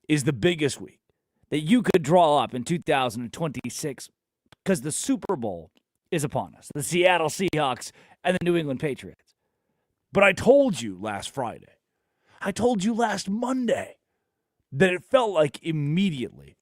is the biggest week that you could draw up in 2026 because the Super Bowl is upon us, the Seattle Seahawks and the New England Patriots. But I told you last Friday, I told you last Monday that it felt like immediately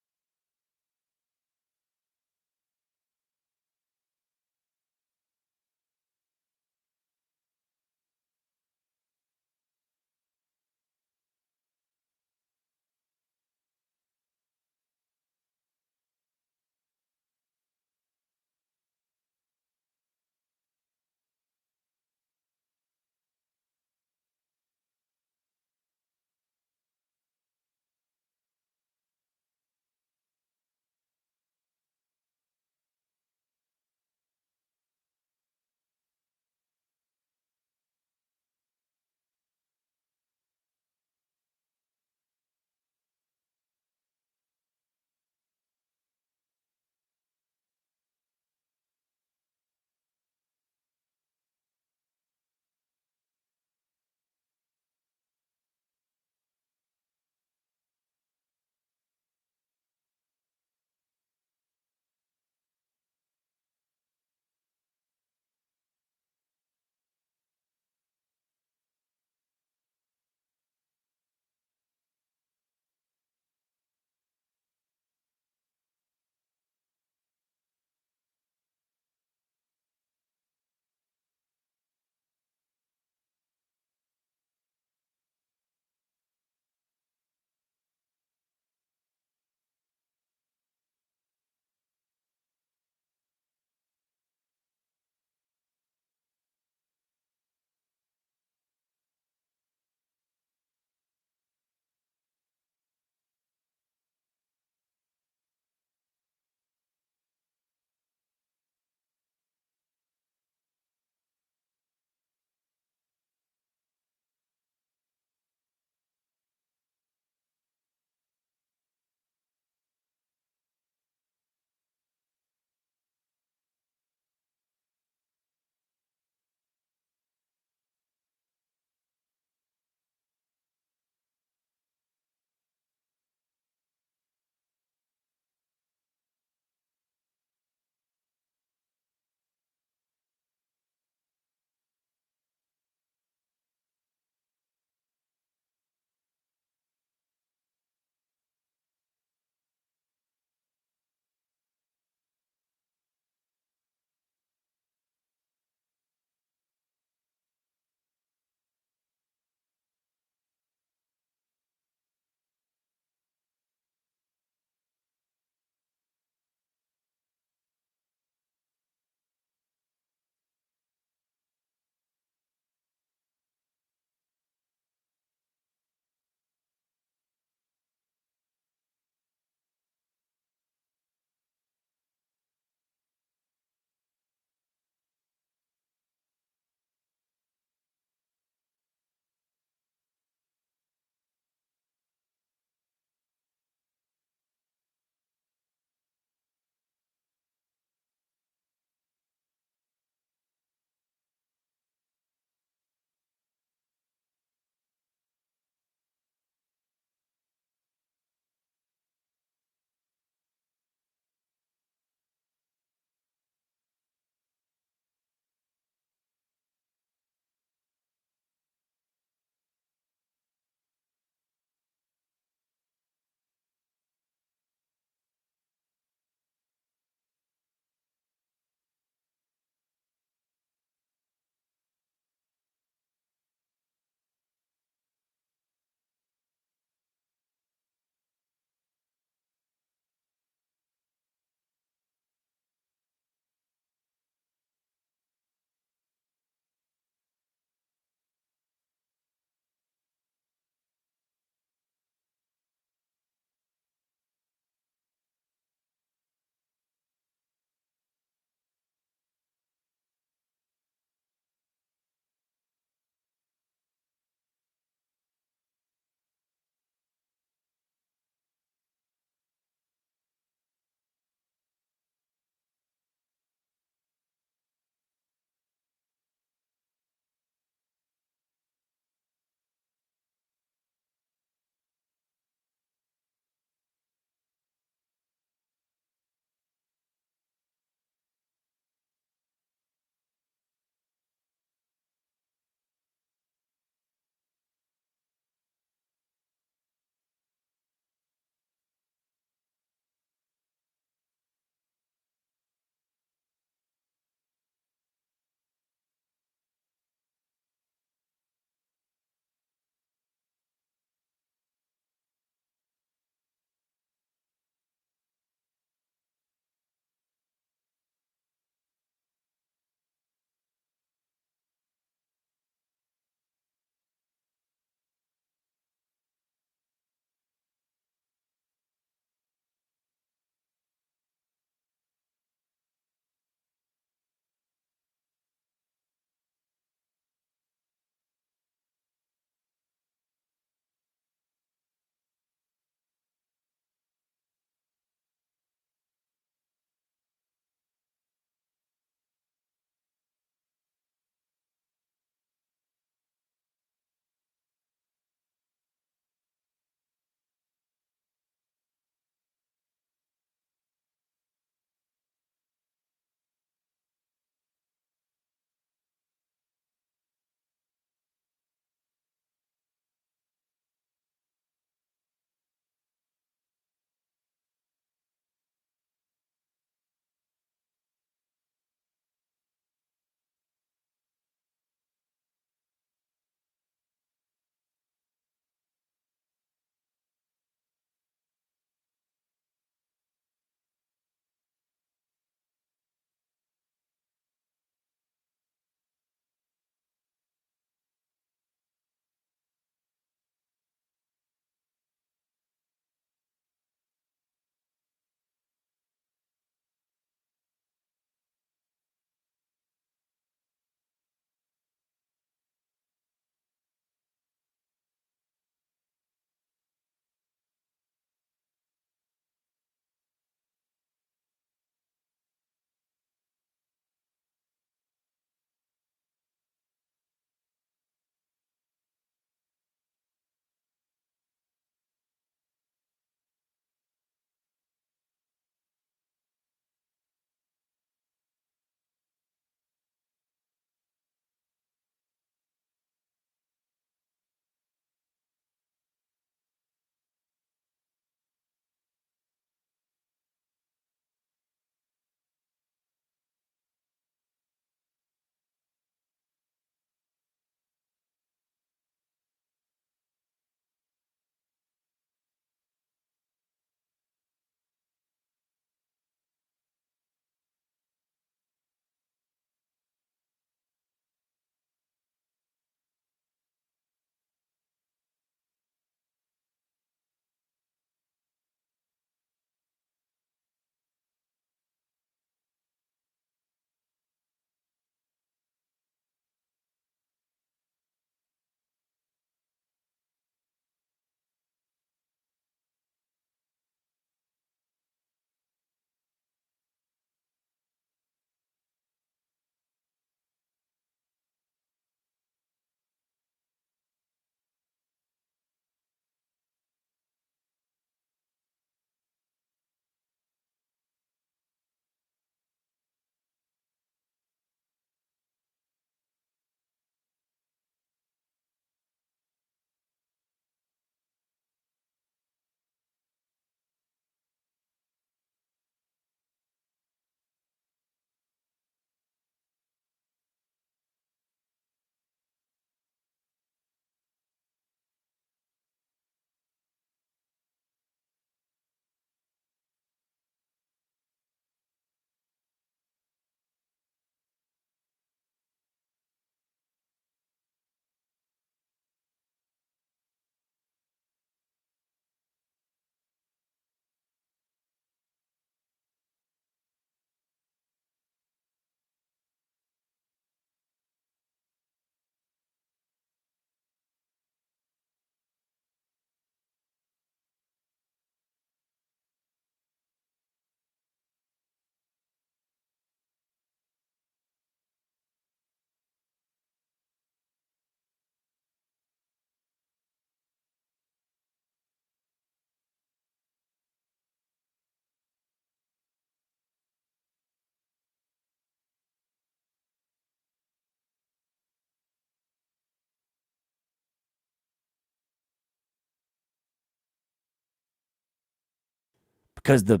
Because the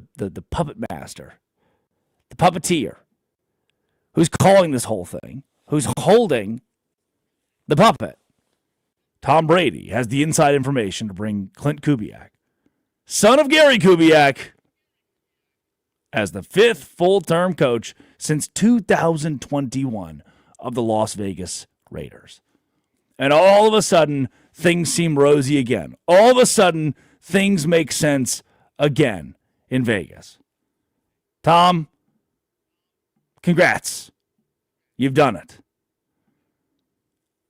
puppet master, the puppeteer, who's calling this whole thing, who's holding the puppet, Tom Brady, has the inside information to bring Klint Kubiak, son of Gary Kubiak, as the fifth full-term coach since 2021 of the Las Vegas Raiders. And all of a sudden, things seem rosy again. All of a sudden, things make sense again in Vegas. Tom, congrats. You've done it.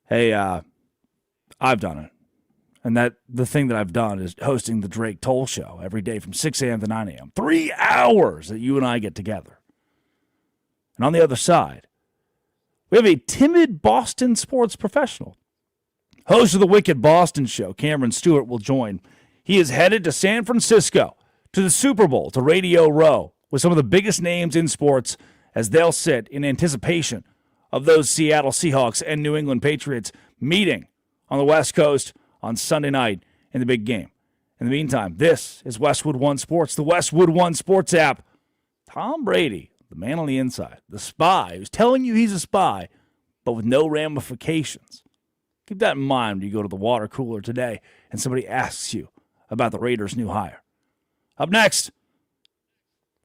Hey, I've done it. And that the thing that I've done is hosting the Drake Toll Show every day from 6 a.m. to 9 a.m. 3 hours that you and I get together. And on the other side, we have a timid Boston sports professional. Host of the Wicked Boston Show, Cameron Stewart, will join. He is headed to San Francisco, to the Super Bowl, to Radio Row, with some of the biggest names in sports as they'll sit in anticipation of those Seattle Seahawks and New England Patriots meeting on the West Coast on Sunday night in the big game. In the meantime, this is Westwood One Sports, the Westwood One Sports app. Tom Brady, the man on the inside, the spy who's telling you he's a spy, but with no ramifications. Keep that in mind when you go to the water cooler today and somebody asks you about the Raiders' new hire. Up next,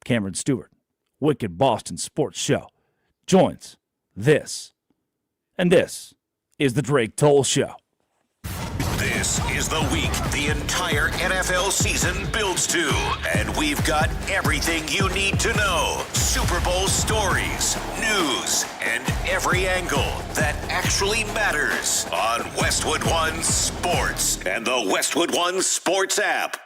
Cameron Stewart, Wicked Boston Sports Show, joins this. And this is the Drake Toll Show. This is the week the entire NFL season builds to, and we've got everything you need to know. Super Bowl stories, news, and every angle that actually matters on Westwood One Sports and the Westwood One Sports app.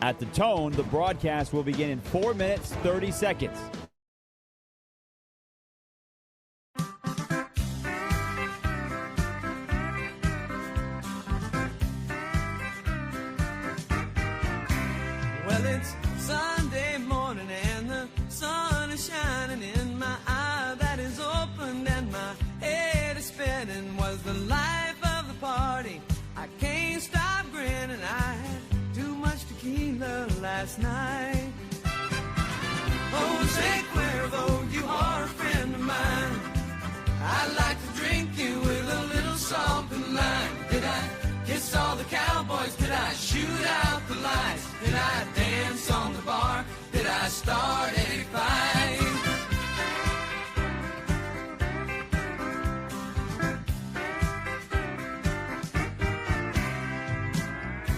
At the tone, the broadcast will begin in 4 minutes, 30 seconds. Well, it's Sunday morning and the sun is shining in my eye that is open and my head is spinning. Was the life of the party. I can't stop grinning. I had too much tequila last night. Jose Cuervo, you are a friend of mine. I'd like to drink you with a little salt and lime. Did I kiss all the cowboys? Did I shoot out the lights? Did I dance on the bar? Did I start a fight?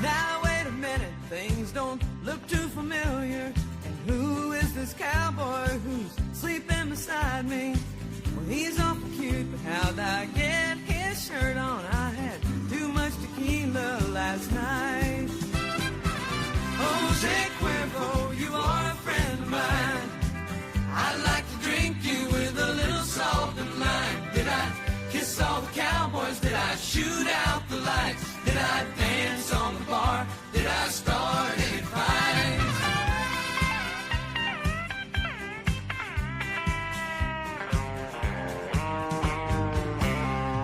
Now wait a minute, things don't look too familiar. And who is this cowboy who's sleeping beside me? Well, he's awful cute, but how'd I get his shirt on? I had too much tequila last night. Jose Cuervo, you are a friend of mine. I'd like to drink you with a little salt and lime. Did I kiss all the cowboys? Did I shoot out the lights? Did I dance on the bar? Did I start a fight?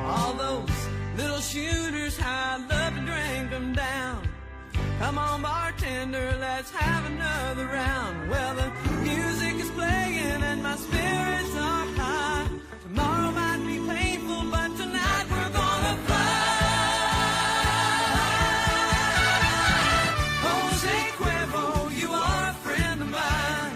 All those little shooters, how I love to drink them down. Come on, bartender, let's have another round. Well, the music is playing and my spirits are high. Tomorrow might be painful, but tonight we're gonna fly. Jose Cuervo, you are a friend of mine.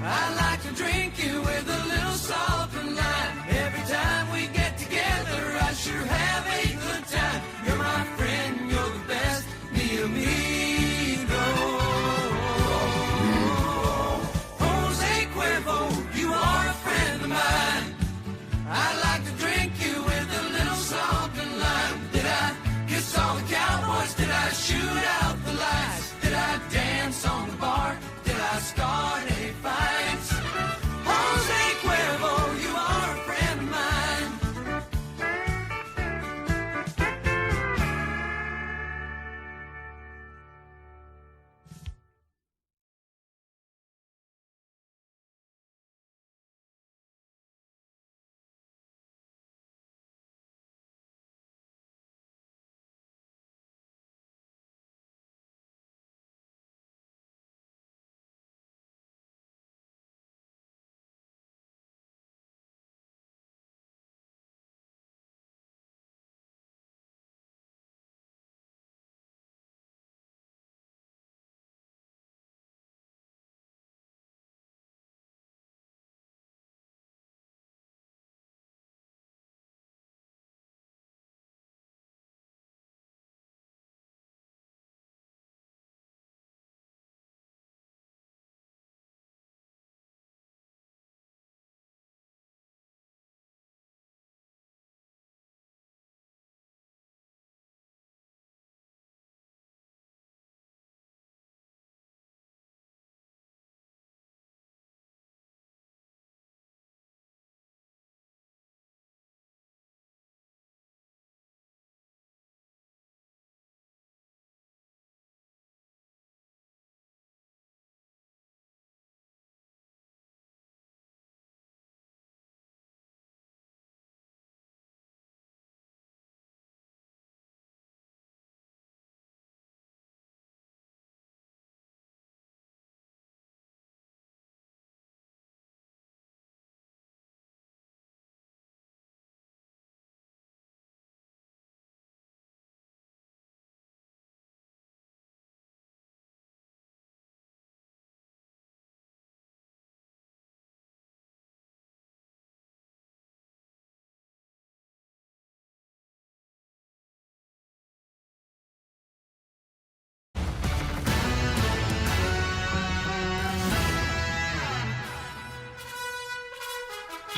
I like to drink you with a little salt and lime. Every time we get together, I sure have a good time. You're my friend, you're the best, mi amigo. Jose Cuervo, you are a friend of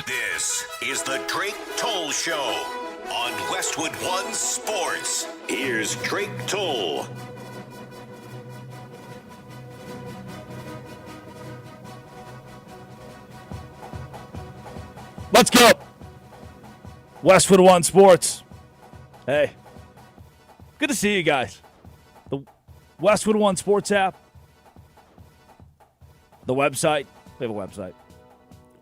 This is the Drake Toll Show on Westwood One Sports. Here's Drake Toll. Let's go. Westwood One Sports. Hey, good to see you guys. The Westwood One Sports app, the website. We have a website.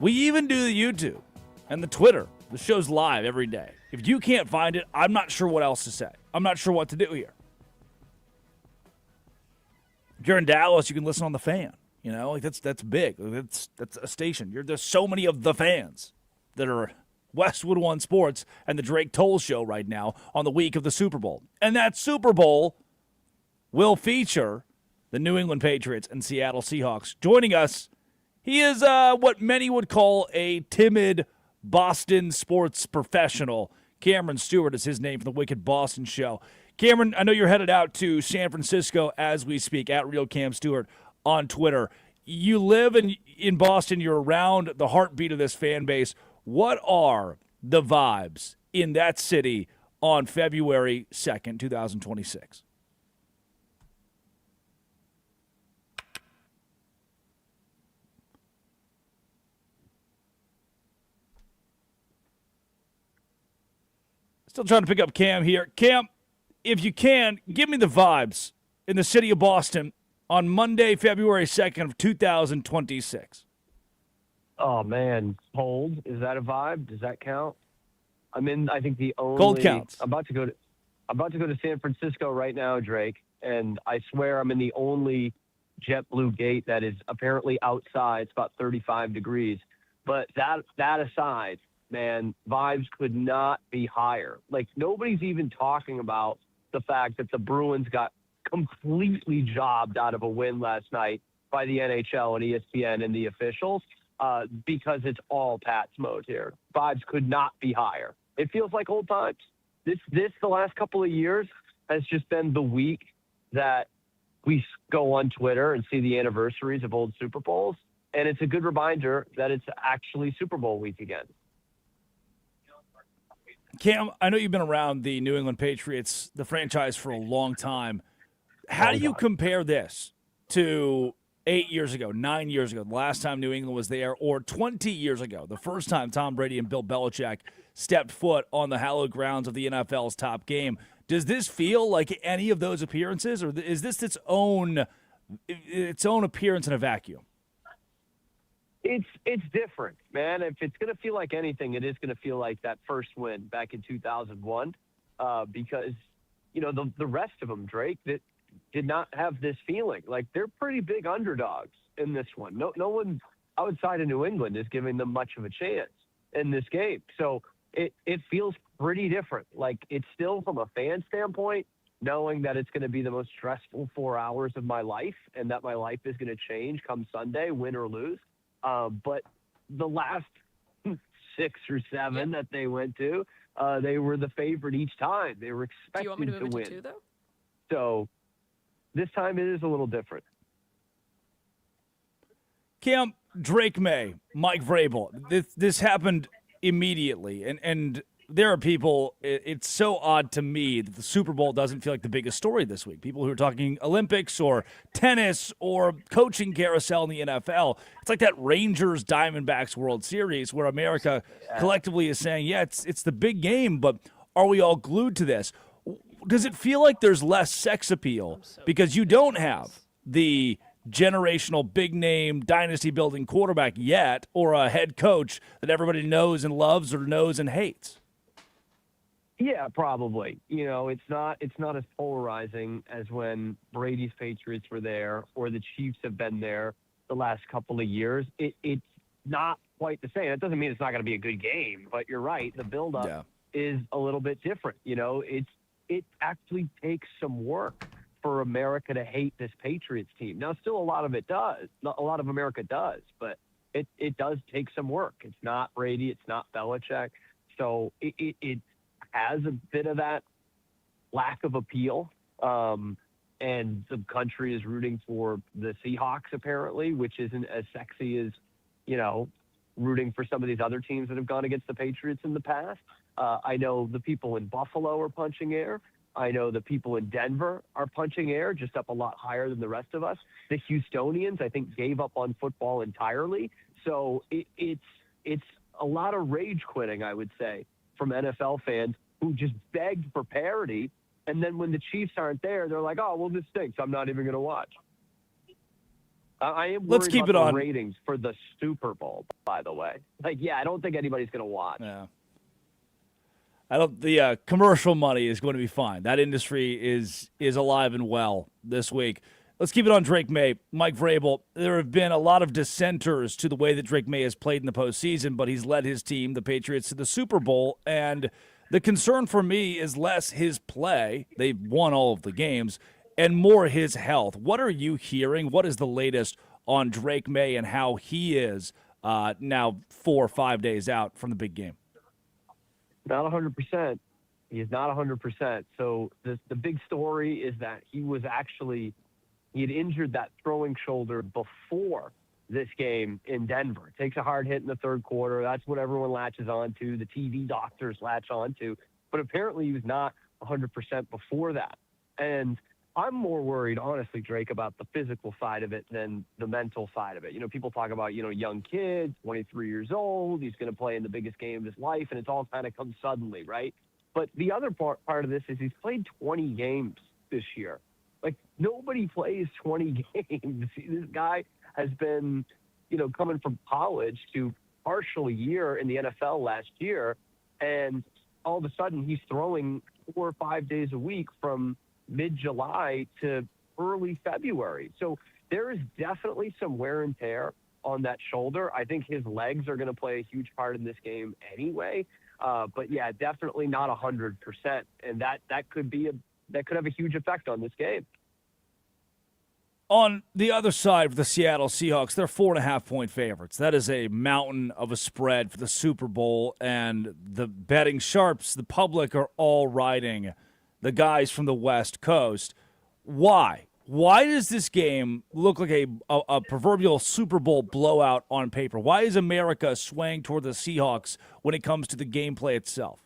We even do the YouTube and the Twitter. The show's live every day. If you can't find it, I'm not sure what else to say. I'm not sure what to do here. If you're in Dallas, you can listen on the Fan. You know, like that's big. That's a station. There's so many of the fans that are Westwood One Sports and the Drake Toll Show right now on the week of the Super Bowl. And that Super Bowl will feature the New England Patriots and Seattle Seahawks. Joining us, he is what many would call a timid Boston sports professional. Cameron Stewart is his name for the Wicked Boston Show. Cameron, I know you're headed out to San Francisco as we speak, at Real Cam Stewart on Twitter. You live in Boston. You're around the heartbeat of this fan base. What are the vibes in that city on February 2nd, 2026? Still trying to pick up Cam here. Cam, if you can, give me the vibes in the city of Boston on Monday, February 2nd of 2026. Oh man, cold. Is that a vibe? Does that count? I'm in. I think the only Cold counts. I'm about to go to San Francisco right now, Drake, and I swear I'm in the only JetBlue gate that is apparently outside. It's about 35 degrees. But that aside, man, vibes could not be higher. Like nobody's even talking about the fact that the Bruins got completely jobbed out of a win last night by the NHL and ESPN and the officials. Because it's all Pats mode here. Vibes could not be higher. It feels like old times. This the last couple of years has just been the week that we go on Twitter and see the anniversaries of old Super Bowls, and it's a good reminder that it's actually Super Bowl week again. Cam, I know you've been around the New England Patriots, the franchise, for a long time. How do you compare this to 8 years ago, 9 years ago, the last time New England was there, or 20 years ago, the first time Tom Brady and Bill Belichick stepped foot on the hallowed grounds of the NFL's top game? Does this feel like any of those appearances, or is this its own appearance in a vacuum? It's different, man. If it's going to feel like anything, it is going to feel like that first win back in 2001, because the rest of them, Drake, that did not have this feeling. Like they're pretty big underdogs in this one. No one outside of New England is giving them much of a chance in this game. So it feels pretty different. Like it's still, from a fan standpoint, knowing that it's going to be the most stressful 4 hours of my life and that my life is going to change come Sunday, win or lose. But the last 6 or 7 that they went to, they were the favorite each time. They were expected Do you want me to move win. into 2, though? So this time it is a little different. Cam, Drake May, Mike Vrabel, this happened immediately. And there are people, it's so odd to me that the Super Bowl doesn't feel like the biggest story this week. People who are talking Olympics or tennis or coaching carousel in the NFL. It's like that Rangers Diamondbacks World Series where America collectively is saying, yeah, it's the big game, but are we all glued to this? Does it feel like there's less sex appeal because you don't have the generational big-name dynasty-building quarterback yet, or a head coach that everybody knows and loves or knows and hates? Yeah, probably. It's not as polarizing as when Brady's Patriots were there or the Chiefs have been there the last couple of years. It's not quite the same. It doesn't mean it's not going to be a good game, but you're right. The build-up is a little bit different. It actually takes some work for America to hate this Patriots team. Now, still a lot of it does. A lot of America does, but it does take some work. It's not Brady. It's not Belichick. So it has a bit of that lack of appeal. And the country is rooting for the Seahawks, apparently, which isn't as sexy as, rooting for some of these other teams that have gone against the Patriots in the past. I know the people in Buffalo are punching air. I know the people in Denver are punching air, just up a lot higher than the rest of us. The Houstonians, I think, gave up on football entirely. So it's a lot of rage quitting, I would say, from NFL fans who just begged for parity. And then when the Chiefs aren't there, they're like, oh, well, this stinks. I'm not even going to watch. I am Let's worried keep about it the on ratings for the Super Bowl, by the way. Like, yeah, I don't think anybody's going to watch. Yeah. The commercial money is going to be fine. That industry is alive and well this week. Let's keep it on Drake May. Mike Vrabel, there have been a lot of dissenters to the way that Drake May has played in the postseason, but he's led his team, the Patriots, to the Super Bowl. And the concern for me is less his play. They've won all of the games, and more his health. What are you hearing? What is the latest on Drake May and how he is now 4 or 5 days out from the big game? Not 100%. He is not 100%. So the big story is that he had injured that throwing shoulder before this game in Denver. It takes a hard hit in the third quarter. That's what everyone latches on to. The TV doctors latch on to. But apparently he was not 100% before that. And I'm more worried, honestly, Drake, about the physical side of it than the mental side of it. You know, people talk about, young kids, 23 years old, he's going to play in the biggest game of his life, and it's all kind of come suddenly, right? But the other part of this is he's played 20 games this year. Like, nobody plays 20 games. This guy has been, coming from college to partial year in the NFL last year, and all of a sudden he's throwing 4 or 5 days a week from mid-July to early February. So there is definitely some wear and tear on that shoulder. I think his legs are going to play a huge part in this game anyway. But yeah, definitely not 100%. And that could have a huge effect on this game. On the other side of the Seattle Seahawks, they're 4.5-point favorites. That is a mountain of a spread for the Super Bowl, and the betting sharps, the public, are all riding the guys from the West Coast. Why? Why does this game look like a proverbial Super Bowl blowout on paper? Why is America swaying toward the Seahawks when it comes to the gameplay itself?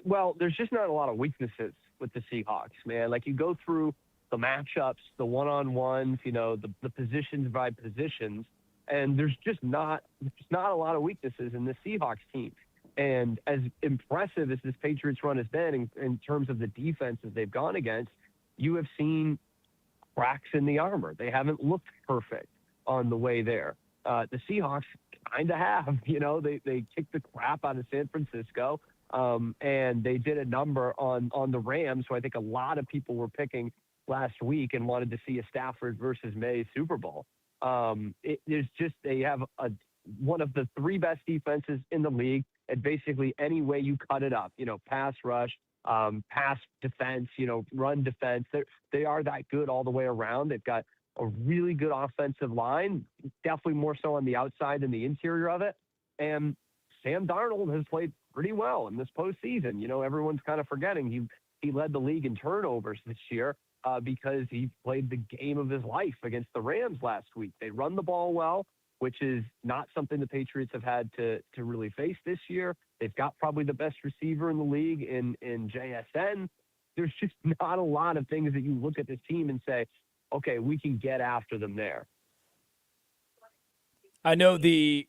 Well, there's just not a lot of weaknesses with the Seahawks, man. Like, you go through the matchups, the one-on-ones, the positions by positions, and there's not a lot of weaknesses in the Seahawks team. And as impressive as this Patriots run has been in terms of the defenses they've gone against, you have seen cracks in the armor. They haven't looked perfect on the way there. The Seahawks kind of have. They kicked the crap out of San Francisco, and they did a number on the Rams, who I think a lot of people were picking last week and wanted to see a Stafford versus May Super Bowl. They have one of the 3 best defenses in the league. And basically any way you cut it up, pass rush, pass defense, run defense, they are that good all the way around. They've got a really good offensive line, definitely more so on the outside than the interior of it. And Sam Darnold has played pretty well in this postseason. Everyone's kind of forgetting he led the league in turnovers this year because he played the game of his life against the Rams last week. They run the ball well, which is not something the Patriots have had to really face this year. They've got probably the best receiver in the league in JSN. There's just not a lot of things that you look at this team and say, okay, we can get after them there. I know the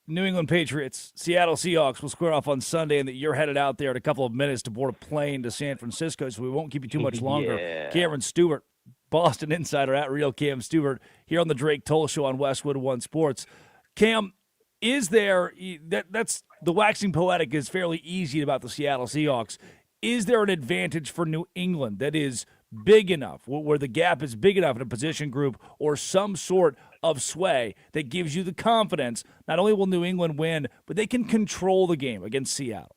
New England Patriots, Seattle Seahawks will square off on Sunday, and that you're headed out there in a couple of minutes to board a plane to San Francisco, so we won't keep you too much longer. Yeah. Cameron Stewart, Boston Insider at Real Cam Stewart, here on the Drake Toll Show on Westwood One Sports. Cam, is there that's the waxing poetic is fairly easy about the Seattle Seahawks. Is there an advantage for New England that is big enough, where the gap is big enough in a position group or some sort of sway that gives you the confidence not only will New England win, but they can control the game against Seattle?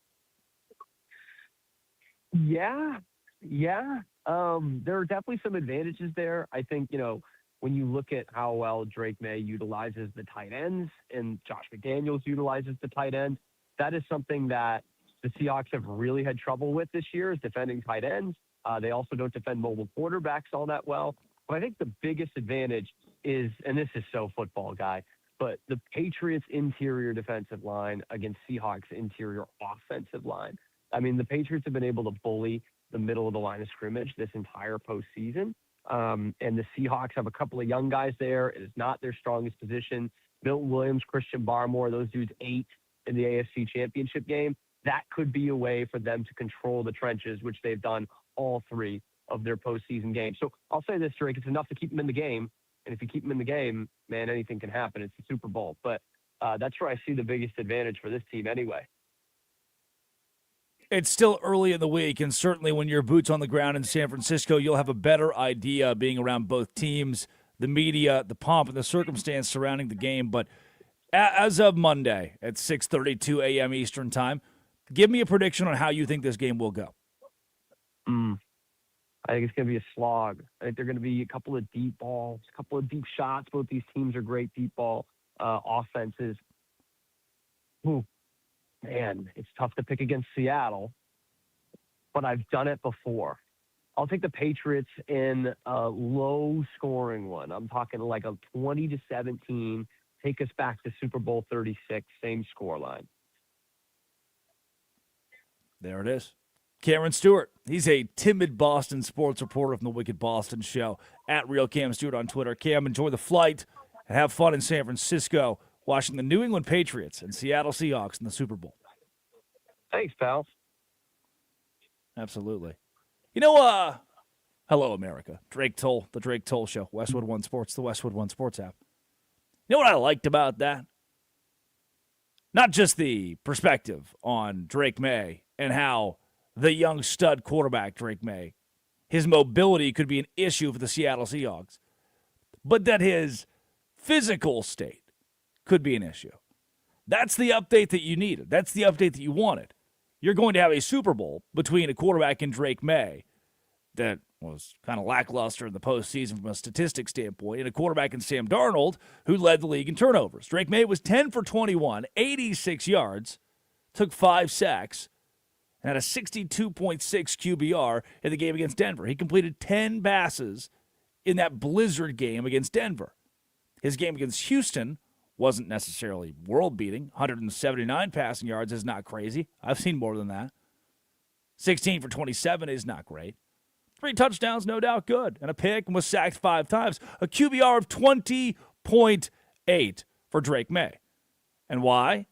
Yeah. There are definitely some advantages there. I think, when you look at how well Drake May utilizes the tight ends and Josh McDaniels utilizes the tight ends, that is something that the Seahawks have really had trouble with this year, is defending tight ends. They also don't defend mobile quarterbacks all that well. But I think the biggest advantage is, and this is so football guy, but the Patriots' interior defensive line against Seahawks' interior offensive line. I mean, the Patriots have been able to bully the middle of the line of scrimmage this entire postseason. And the Seahawks have a couple of young guys there. It is not their strongest position. Milton Williams, Christian Barmore, those dudes 8 in the AFC Championship game. That could be a way for them to control the trenches, which they've done all 3 of their postseason games. So I'll say this, Drake, it's enough to keep them in the game. And if you keep them in the game, man, anything can happen. It's the Super Bowl. But that's where I see the biggest advantage for this team anyway. It's still early in the week, and certainly when your boots on the ground in San Francisco, you'll have a better idea being around both teams, the media, the pomp, and the circumstance surrounding the game. But as of Monday at 6:32 a.m. Eastern Time, give me a prediction on how you think this game will go. I think it's going to be a slog. I think they're going to be a couple of deep balls, a couple of deep shots. Both these teams are great deep ball offenses. Ooh, man, it's tough to pick against Seattle, but I've done it before. I'll take the Patriots in a low-scoring one. I'm talking like a 20-17, take us back to Super Bowl 36, same scoreline. There it is. Cameron Stewart. He's a timid Boston sports reporter from the Wicked Boston Show. At Real Cam Stewart on Twitter. Cam, enjoy the flight and have fun in San Francisco watching the New England Patriots and Seattle Seahawks in the Super Bowl. Thanks, pal. Absolutely. You know, hello, America. Drake Toll, the Drake Toll Show. Westwood One Sports, the Westwood One Sports app. You know what I liked about that? Not just the perspective on Drake May and how the young stud quarterback, Drake May, his mobility could be an issue for the Seattle Seahawks, but that his physical state could be an issue. That's the update that you needed. That's the update that you wanted. You're going to have a Super Bowl between a quarterback and Drake May that was kind of lackluster in the postseason from a statistics standpoint, and a quarterback in Sam Darnold who led the league in turnovers. Drake May was 10 for 21, 86 yards, took 5 sacks, and had a 62.6 QBR in the game against Denver. He completed 10 passes in that blizzard game against Denver. His game against Houston wasn't necessarily world-beating. 179 passing yards is not crazy. I've seen more than that. 16 for 27 is not great. 3 touchdowns, no doubt good. And a pick, and was sacked 5 times. A QBR of 20.8 for Drake May. And why?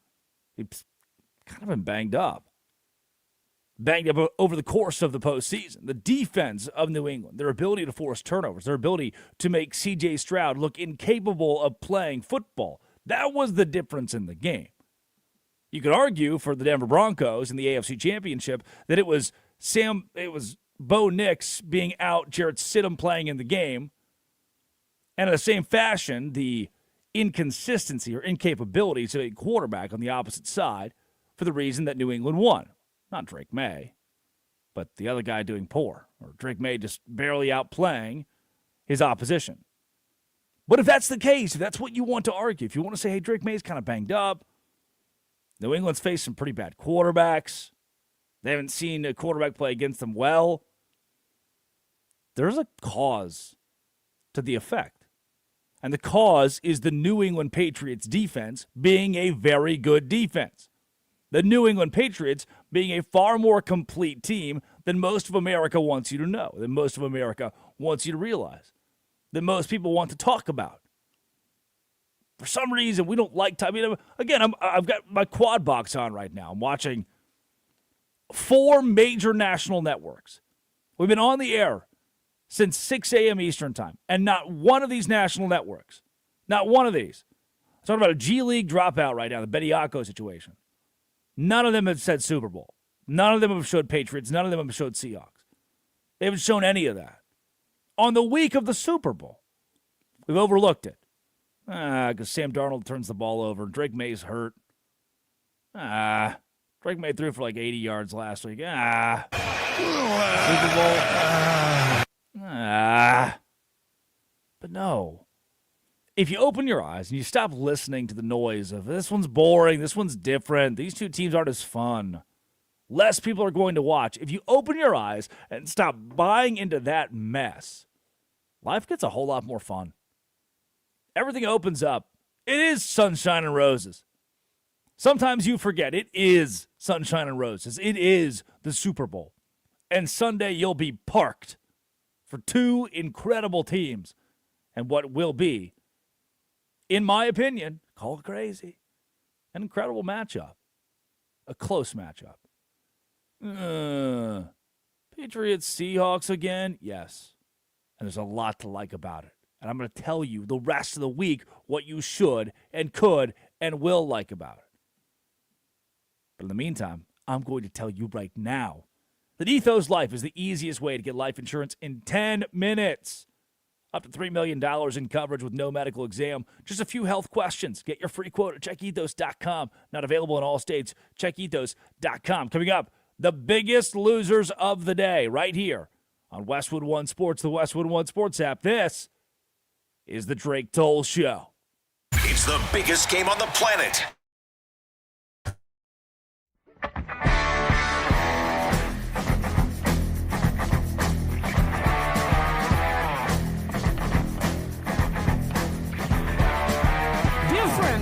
He's kind of been banged up. Banged up over the course of the postseason. The defense of New England, their ability to force turnovers, their ability to make C.J. Stroud look incapable of playing football. That was the difference in the game. You could argue for the Denver Broncos in the AFC Championship that it was Bo Nix being out, Jarrett Stidham playing in the game, and in the same fashion, the inconsistency or incapabilities of a quarterback on the opposite side for the reason that New England won. Not Drake May, but the other guy doing poor, or Drake May just barely outplaying his opposition. But if that's the case, if that's what you want to argue, if you want to say, hey, Drake May's kind of banged up, New England's faced some pretty bad quarterbacks, they haven't seen a quarterback play against them well, there's a cause to the effect. And the cause is the New England Patriots defense being a very good defense. The New England Patriots being a far more complete team than most of America wants you to know, than most of America wants you to realize, than most people want to talk about. For some reason, we don't like to. I mean, again, I've got my quad box on right now. I'm watching 4 major national networks. We've been on the air since 6 a.m. Eastern Time, and not one of these national networks, not one of these. I'm talking about a G League dropout right now, the Bediako situation. None of them have said Super Bowl. None of them have showed Patriots. None of them have showed Seahawks. They haven't shown any of that. On the week of the Super Bowl, we've overlooked it. Because Sam Darnold turns the ball over. Drake May's hurt. Drake May threw for like 80 yards last week. Super Bowl. But no. If you open your eyes and you stop listening to the noise of this one's boring, this one's different, these two teams aren't as fun, less people are going to watch. If you open your eyes and stop buying into that mess, life gets a whole lot more fun. Everything opens up It is sunshine and roses. Sometimes you forget it is sunshine and roses. It is the Super Bowl. And Sunday you'll be parked for two incredible teams and what will be, in my opinion, call it crazy, an incredible matchup. A close matchup. Patriots, Seahawks again? Yes. And there's a lot to like about it. And I'm going to tell you the rest of the week what you should and could and will like about it. But in the meantime, I'm going to tell you right now that Ethos Life is the easiest way to get life insurance in 10 minutes. Up to $3 million in coverage with no medical exam. Just a few health questions. Get your free quote at checkethos.com. Not available in all states. Checkethos.com. Coming up, the biggest losers of the day right here on Westwood One Sports, the Westwood One Sports app. This is the Drake Toll Show. It's the biggest game on the planet.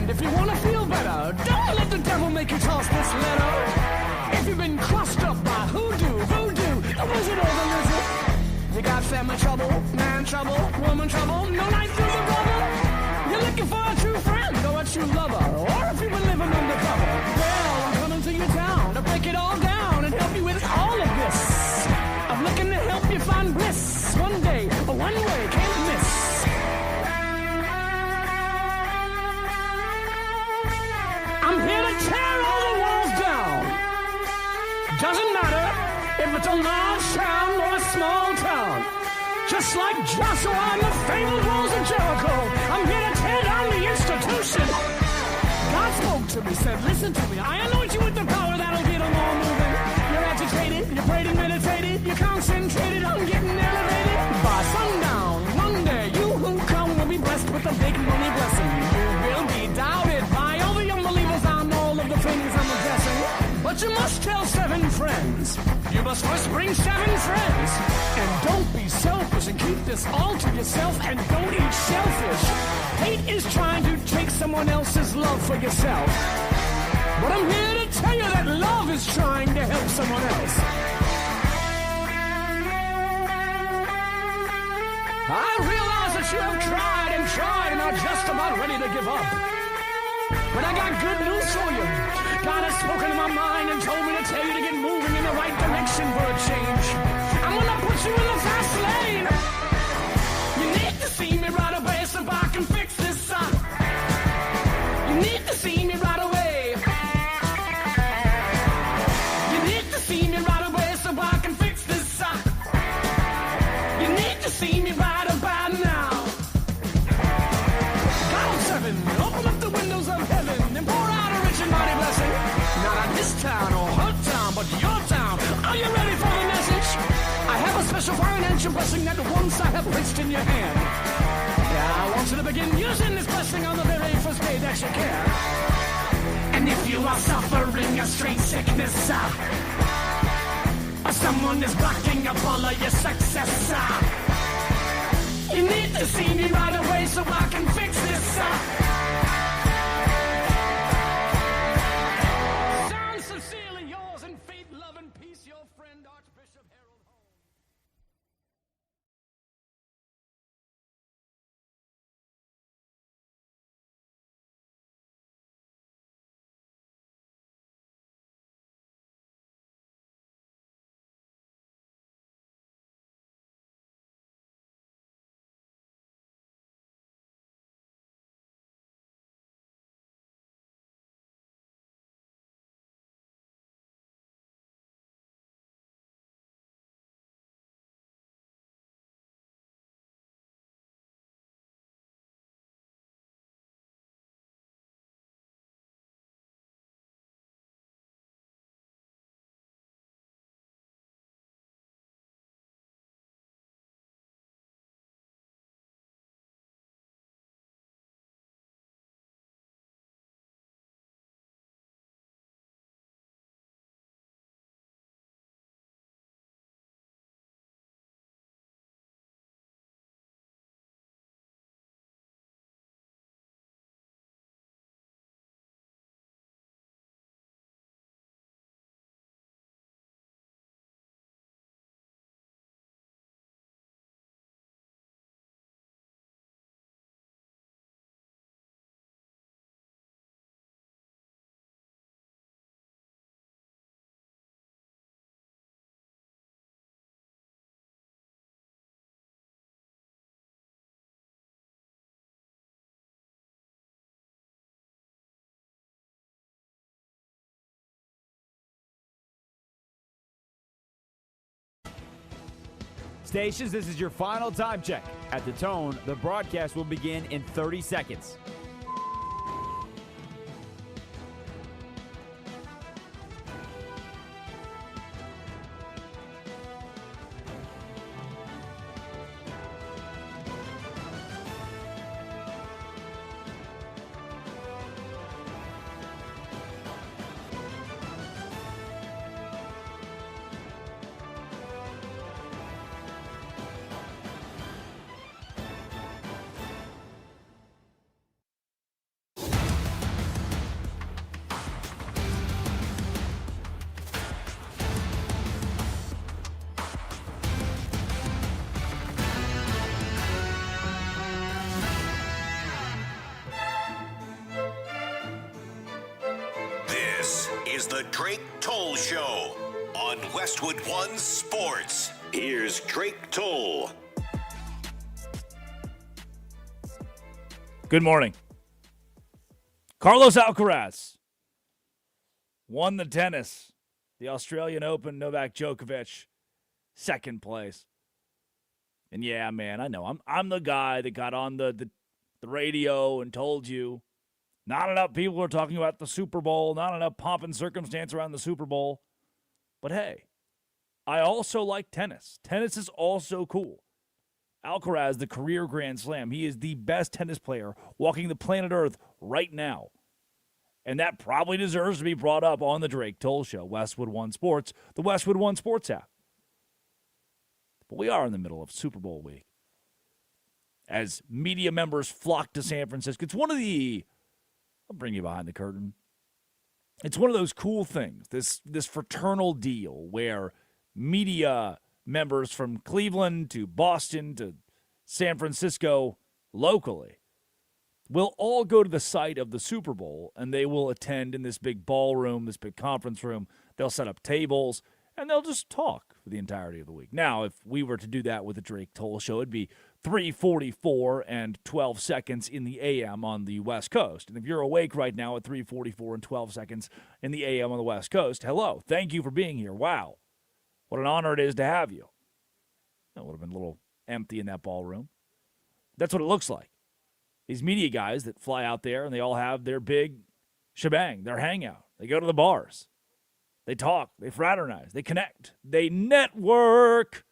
If you want to feel better, don't let the devil make you toss this letter. If you've been crushed up by voodoo, the wizard or the lizard, you got family trouble, man trouble, woman trouble, no night through the rubber. You're looking for a true friend or a true lover, or if you've been living undercover, well, I'm coming to your town to break it all down and help you with all of this. I'm looking to help you find bliss. One day, one way, can't miss. I'm here to tear all the walls down. Doesn't matter if it's a large town or a small town. Just like Joshua and the fabled walls of Jericho, I'm here to tear down the institution. God spoke to me, said, listen to me. I anoint you with the power that'll get them all moving. You're agitated, you're prayed and meditated, you're concentrated on getting elevated. By sundown, one day, you who come will be blessed with a big money blessing. You will be doubted by all the unbelievers on all of the things I'm addressing. But you must tell 7 friends. You must first bring 7 friends. And don't be selfish and keep this all to yourself and don't eat shellfish. Hate is trying to take someone else's love for yourself. But I'm here to tell you that love is trying to help someone else. I realize that you have tried and are just about ready to give up. But I got good news for you. God has spoken to my mind and told me to tell you to get moving in the right direction for a change. I'm gonna put you in the fast lane. You need to see me right away so I can fix this up. You need to see me right away. You need to see me right away so I can fix this up. You need to see me right about now. God 7, open up the windows of heaven and pour out a rich and mighty blessing. Not on this town or her town, but your town. Are you ready for the message? I have a special financial blessing that once I have placed in your hand. Yeah, I want you to begin using this blessing on the very first day that you can. And if you are suffering a strange sickness, or someone is blocking up all of your success, you need to see me right away so I can fix this. Stations, this is your final time check. At the tone, the broadcast will begin in 30 seconds. This is the Drake Toll Show on Westwood One Sports. Here's Drake Toll. Good morning. Carlos Alcaraz won the tennis, the Australian Open. Novak Djokovic, second place. And yeah, man, I know I'm the guy that got on the radio and told you not enough people are talking about the Super Bowl, not enough pomp and circumstance around the Super Bowl. But hey, I also like tennis. Tennis is also cool. Alcaraz, the career Grand Slam, he is the best tennis player walking the planet Earth right now. And that probably deserves to be brought up on the Drake Toll Show, Westwood One Sports, the Westwood One Sports app. But we are in the middle of Super Bowl week. As media members flock to San Francisco, it's one of the, I'll bring you behind the curtain. It's one of those cool things, this fraternal deal where media members from Cleveland to Boston to San Francisco locally will all go to the site of the Super Bowl, and they will attend in this big ballroom, this big conference room. They'll set up tables, and they'll just talk for the entirety of the week. Now, if we were to do that with the Drake Toll Show, it'd be 3:44 and 12 seconds in the AM on the West Coast. And if you're awake right now at 3:44 and 12 seconds in the AM on the West Coast, hello. Thank you for being here. Wow. What an honor it is to have you. It would have been a little empty in that ballroom. That's what it looks like. These media guys that fly out there and they all have their big shebang, their hangout. They go to the bars. They talk. They fraternize. They connect. They network.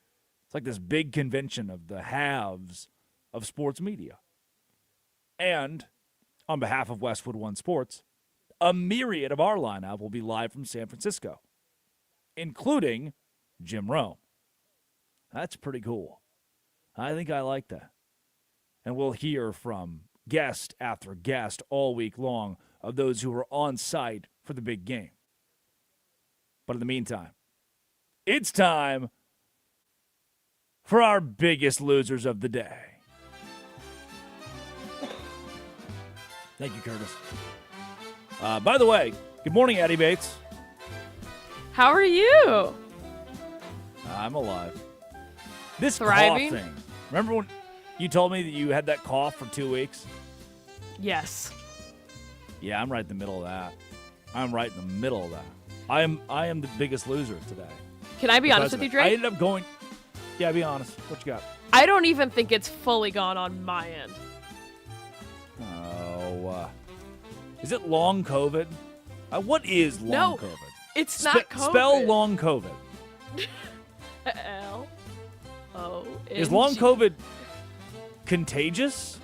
It's like this big convention of the haves of sports media. And on behalf of Westwood One Sports, a myriad of our lineup will be live from San Francisco, including Jim Rome. That's pretty cool. I think I like that. And we'll hear from guest after guest all week long of those who are on site for the big game. But in the meantime, it's time for our biggest losers of the day. Thank you, Curtis. By the way, good morning, Eddie Bates. How are you? I'm alive. This Thriving? cough thing. Remember when you told me that you had that cough for 2 weeks? Yes. Yeah, I'm right in the middle of that. I'm right in the middle of that. I am the biggest loser today. Can I be honest with you, Drake? I ended up going. Yeah, be honest. What you got? I don't even think it's fully gone on my end. Oh, is it long COVID? What is long No, COVID? It's not COVID. Spell long COVID. L-O-N-G. Is long COVID contagious?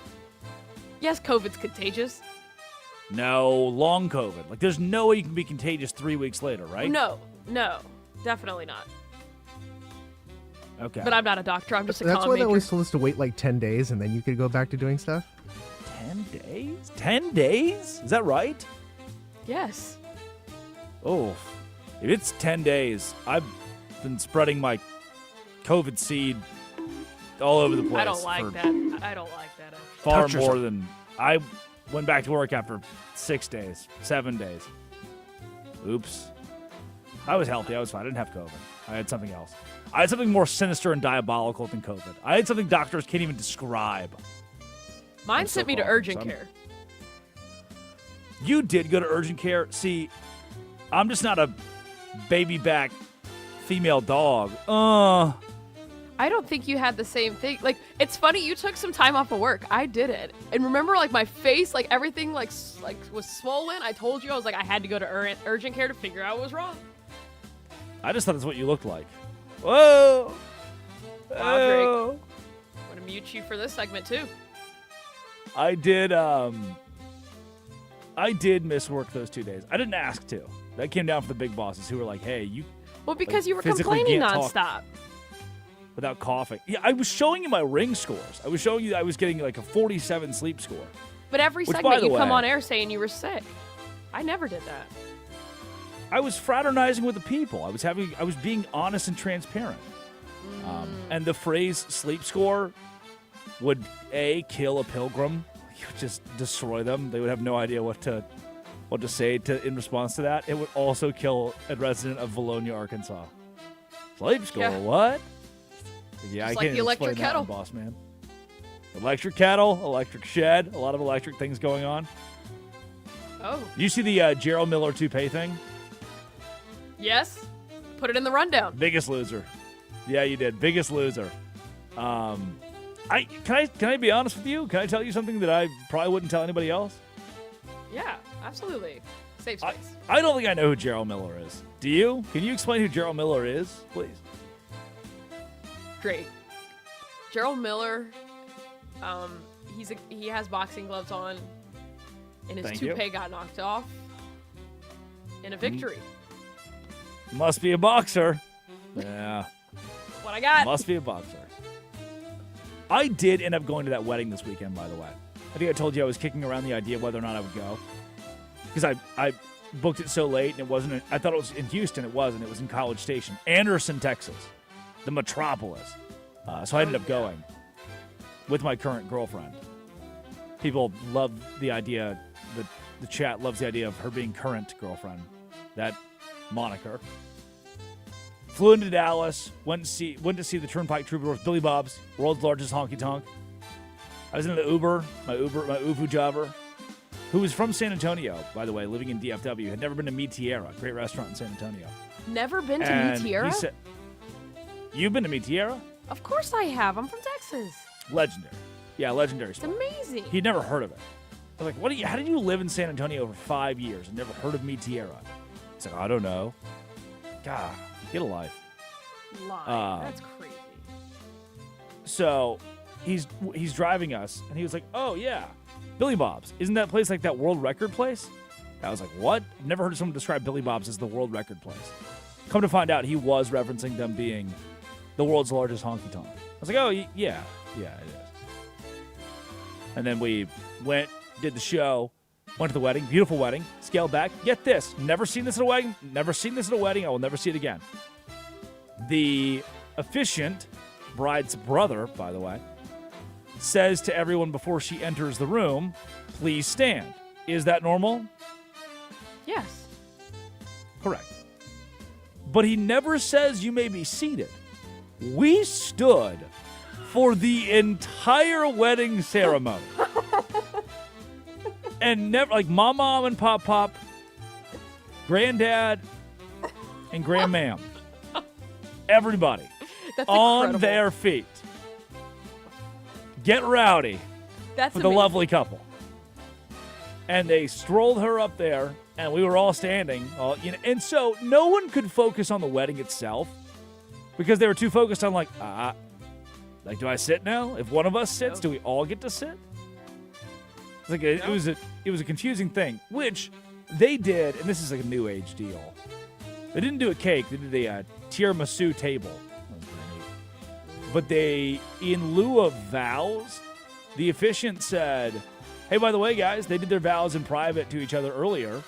Yes, COVID's contagious. No, long COVID. Like, there's no way you can be contagious 3 weeks later, right? No, definitely not. Okay. But I'm not a doctor. I'm just a That's common why they major. always told us to wait like 10 days and then you could go back to doing stuff. 10 days? 10 days? Is that right? Yes. Oh, if it's 10 days, I've been spreading my COVID seed all over the place. I don't like that. I don't like that. Far Touch more yourself. than I went back to work after 6 days, 7 days. Oops. I was healthy. I was fine. I didn't have COVID. I had something else. I had something more sinister and diabolical than COVID. I had something doctors can't even describe. Mine I'm sent so me to far. urgent So I'm- care. You did go to urgent care. See, I'm just not a baby back female dog. I I don't think you had the same thing. Like, it's funny, you took some time off of work. I did it. And remember, like, my face, like, everything, like was swollen. I told you, I was like, I had to go to urgent care to figure out what was wrong. I just thought that's what you looked like. Whoa! Wow, Drake. I'm going to mute you for this segment, too. I did miss work those 2 days. I didn't ask to. That came down from the big bosses who were like, hey, you... Well, because you were physically complaining can't talk nonstop. without coughing. Yeah, I was showing you my ring scores. I was showing you that I was getting like a 47 sleep score. But every Which, by segment the you come way- on air saying you were sick. I never did that. I was fraternizing with the people. I was being honest and transparent. And the phrase sleep score would kill a pilgrim. You would just destroy them. They would have no idea what to say in response to that. It would also kill a resident of Valonia, Arkansas. Sleep score, Yeah. what? Yeah, Just I like can't the electric explain that kettle. one, boss man. Electric kettle, electric shed, a lot of electric things going on. Oh, You see the Gerald Miller toupee thing? yes. Put it in the rundown. Biggest loser. Yeah, you did. Biggest loser. Can I be honest with you? Can I tell you something that I probably wouldn't tell anybody else? Yeah, absolutely. Safe space. I don't think I know who Gerald Miller is. Do you? Can you explain who Gerald Miller is, please? Great. Gerald Miller, he has boxing gloves on, and his Thank you. toupee got knocked off in a victory. Must be a boxer. Yeah, What I got? must be a boxer. I did end up going to that wedding this weekend, by the way. I think I told you I was kicking around the idea of whether or not I would go. Because I booked it so late, and it wasn't. I thought it was in Houston. It wasn't. It was in College Station, Anderson, Texas, the metropolis. So I ended up going with my current girlfriend. People love the idea. The chat loves the idea of her being current girlfriend. That moniker. Flew into Dallas. Went to see the Turnpike Troubadours, Billy Bob's, world's largest honky tonk. I was in the Uber, my Uvu driver, who was from San Antonio, by the way, living in DFW, had never been to Mi Tierra, great restaurant in San Antonio. Never been to And Mi Tierra? he said, you've been to Mi Tierra? Of course I have. I'm from Texas. Legendary. Yeah, legendary It's spot. amazing. He'd never heard of it. I was like, how did you live in San Antonio for 5 years and never heard of Mi Tierra? He's like, I don't know. God, get a life. Lying. That's crazy. So he's driving us, and he was like, oh, yeah, Billy Bob's. Isn't that place like that world record place? I was like, what? I've never heard someone describe Billy Bob's as the world record place. Come to find out, he was referencing them being the world's largest honky tonk. I was like, oh, yeah, it is. And then we went, did the show, went to the wedding, beautiful wedding, scaled back. Get this, never seen this at a wedding, never seen this at a wedding, I will never see it again. The officiant, bride's brother, by the way, says to everyone before she enters the room, please stand. Is that normal? Yes. Correct. But he never says you may be seated. We stood for the entire wedding ceremony. And never, like, mom and pop, granddad and grandmam. Everybody That's on incredible. their feet. Get rowdy That's with the amazing. lovely couple. And they strolled her up there, and we were all standing. And so no one could focus on the wedding itself because they were too focused on, like, do I sit now? If one of us sits, do we all get to sit? It's like it was a confusing thing, which they did, and this is like a new age deal. They didn't do a cake; they did a tiramisu table. That was pretty neat. But they, in lieu of vows, the officiant said, "Hey, by the way, guys, they did their vows in private to each other earlier.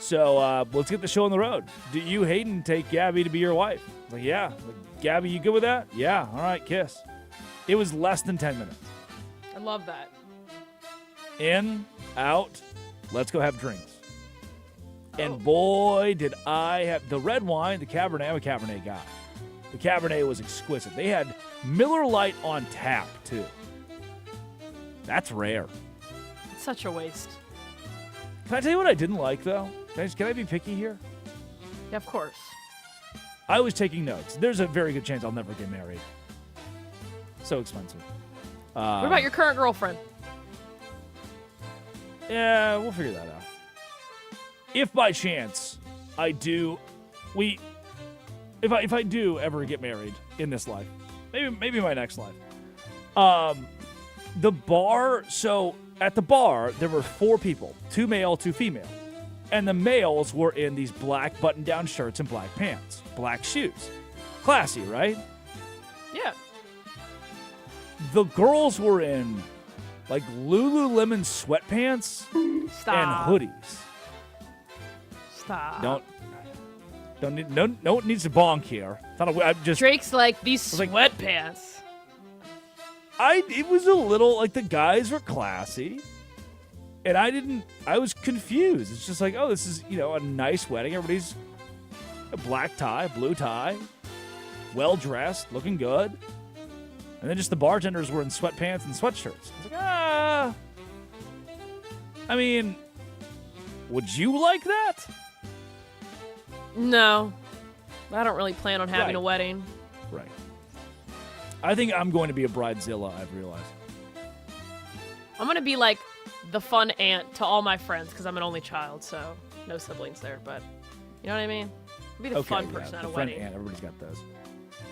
So let's get the show on the road. Do you, Hayden, take Gabby to be your wife?" Like, yeah. Like, Gabby, you good with that? Yeah. All right, kiss. It was less than 10 minutes. I love that. In, out, let's go have drinks. And boy, did I have the red wine, the Cabernet. I'm a Cabernet guy. The Cabernet was exquisite. They had Miller Lite on tap, too. That's rare. It's such a waste. Can I tell you what I didn't like, though? Can I be picky here? Yeah, of course. I was taking notes. There's a very good chance I'll never get married. so expensive. What about your current girlfriend? Yeah, we'll figure that out. If by chance I do, if I do ever get married in this life, maybe my next life, the bar. So at the bar there were 4 people, 2 male, 2 female, and the males were in these black button-down shirts and black pants, black shoes, classy, right? Yeah. The girls were in like Lululemon sweatpants Stop. and hoodies. Stop. No one needs to bonk here. I'm just Drake's like, these like- sweatpants. it was a little like the guys were classy, and I was confused. It's just like, oh, this is a nice wedding. Everybody's a black tie, blue tie, well dressed, looking good. And then just the bartenders were in sweatpants and sweatshirts. I was like, I mean, would you like that? No. I don't really plan on having Right. a wedding. Right. I think I'm going to be a bridezilla, I've realized. I'm going to be like the fun aunt to all my friends because I'm an only child, so no siblings there. But you know what I mean? I'll be the fun person at the a friend wedding. aunt, everybody's got those.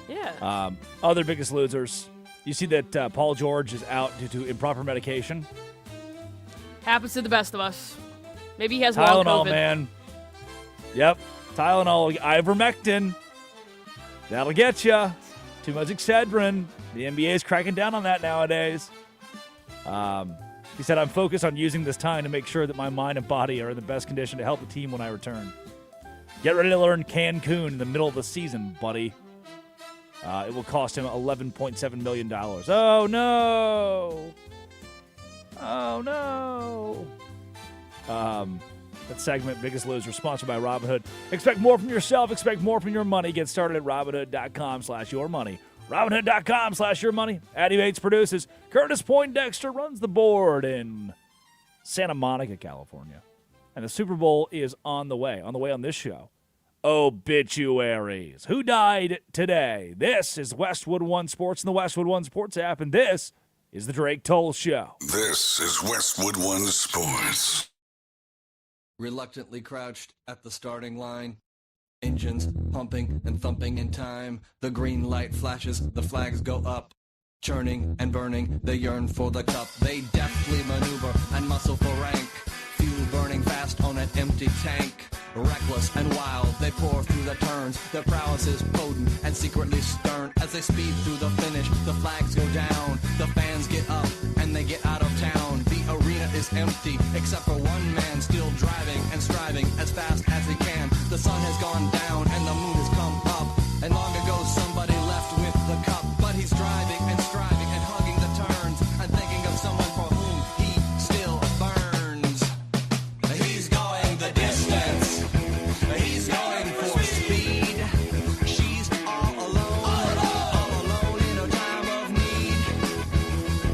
Yeah. Other biggest losers. You see that Paul George is out due to improper medication. Happens to the best of us. Maybe he has long Tylenol, COVID. man. Yep. Tylenol, ivermectin. That'll get you. Too much Excedrin. The NBA is cracking down on that nowadays. He said, I'm focused on using this time to make sure that my mind and body are in the best condition to help the team when I return. Get ready to learn Cancun in the middle of the season, buddy. It will cost him $11.7 million. Oh, no. Oh, no. That segment, Biggest Loser, sponsored by Robinhood. Expect more from yourself. Expect more from your money. Get started at Robinhood.com/yourmoney. Robinhood.com/yourmoney. Addy Bates produces. Curtis Poindexter runs the board in Santa Monica, California. And the Super Bowl is on the way. On the way on this show. Obituaries. Who died today? This is Westwood One Sports and the Westwood One Sports app, and this is the Drake Toll Show. This is Westwood One Sports. Reluctantly crouched at the starting line. Engines pumping and thumping in time. The green light flashes, the flags go up. Churning and burning, they yearn for the cup. They deftly maneuver and muscle for rank. Fuel burning fast on an empty tank. Reckless and wild, they pour through the turns. Their prowess is potent and secretly stern. As they speed through the finish, the flags go down. The fans get up and they get out of town. The arena is empty, except for one man still driving and striving as fast as he can. The sun has gone down and the moon has come up. And long ago somebody left with the cup. But he's driving and striving and hugging the turns and thinking of someone for whom he still burns. He's going the distance. He's going for speed. She's all alone in a time of need.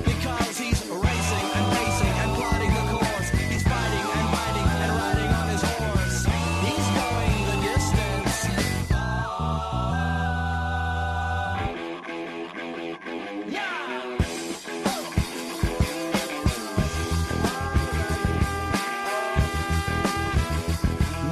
Because he's racing and pacing and plotting the course. He's fighting and biting and riding on his horse. He's going the distance.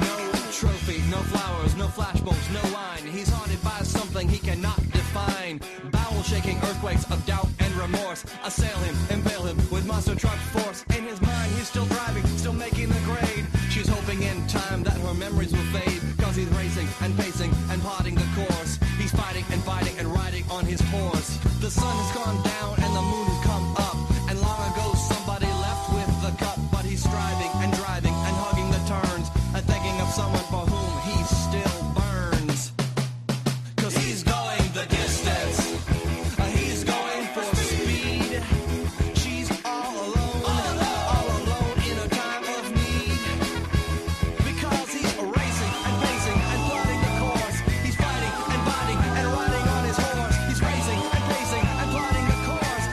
No trophy, no flowers, no flashbulbs, no wine. He's haunted by something he cannot define. Bowel-shaking earthquakes of doubt and remorse assail him, impale him with monster truck force. In his mind, he's still driving, still making the grade. She's hoping in time that her memories will fade. Cause he's racing and pacing and plotting the course. He's fighting and fighting and riding on his horse. The sun has gone down and the moon has come up. And long ago somebody left with the cup. But he's striving and driving and hugging the turns and thinking of someone for whom he still burns. Cause he's going the distance. He's going for speed. She's all alone in a time of need. Because he's racing and pacing and plotting the course. He's fighting and biting and riding on his horse. He's racing and pacing and plotting the course.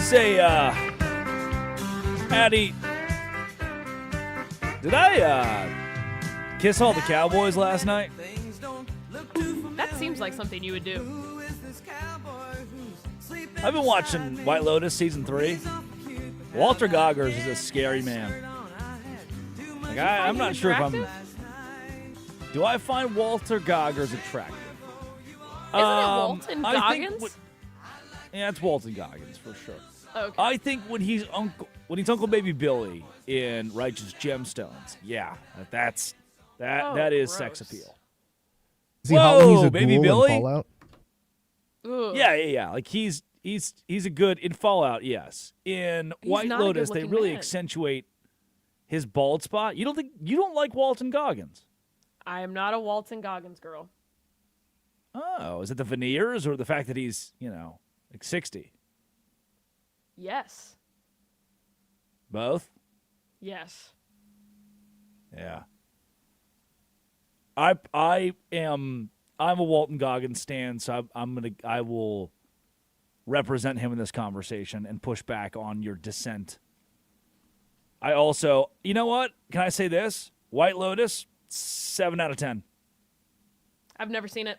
Say, Addie, did I kiss all the Cowboys last night? That seems like something you would do. I've been watching White Lotus season 3. Walter Goggins is a scary man. Like I'm not sure if I'm. Do I find Walter Goggins attractive? Isn't it Walton Goggins? Yeah, it's Walton Goggins for sure. Okay. I think when he's Uncle Baby Billy in Righteous Gemstones, yeah, that is sex gross. appeal. Is he hot when he's a Baby ghoul Billy? in Fallout? Ugh. Yeah. Like he's a good in Fallout, yes. In He's White not a Lotus, they good-looking really man. accentuate his bald spot. You don't like Walton Goggins? I am not a Walton Goggins girl. Oh, is it the veneers or the fact that he's like 60? Yes. Both. Yes. Yeah. I'm a Walton Goggins stan, so I will represent him in this conversation and push back on your dissent. I also, you know what? Can I say this? White Lotus, 7 out of 10. I've never seen it.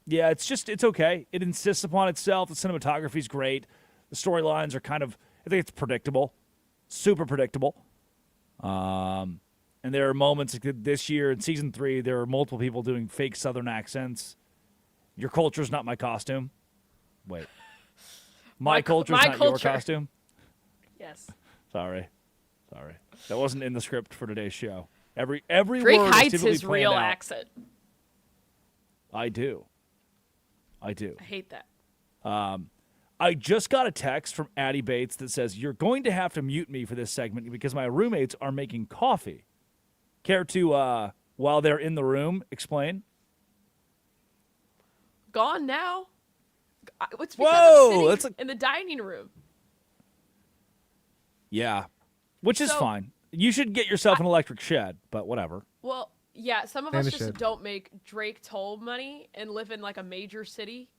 Yeah, it's okay. It insists upon itself. The cinematography's great. The storylines are I think it's predictable. Super predictable. And there are moments like this year in season 3, there are multiple people doing fake Southern accents. Your culture's not my costume. Wait. My culture's not your costume? Yes. Sorry. That wasn't in the script for today's show. Every Drake word is hides typically his planned real out. accent. I do. I hate that. I just got a text from Addie Bates that says, you're going to have to mute me for this segment because my roommates are making coffee. Care to, while they're in the room, explain? Gone now. It's because Whoa, I'm sitting in the dining room. Yeah, which is So- fine. You should get yourself an electric shed, but whatever. Well, yeah, some of And us a just shed. don't make Drake toll money and live in like a major city.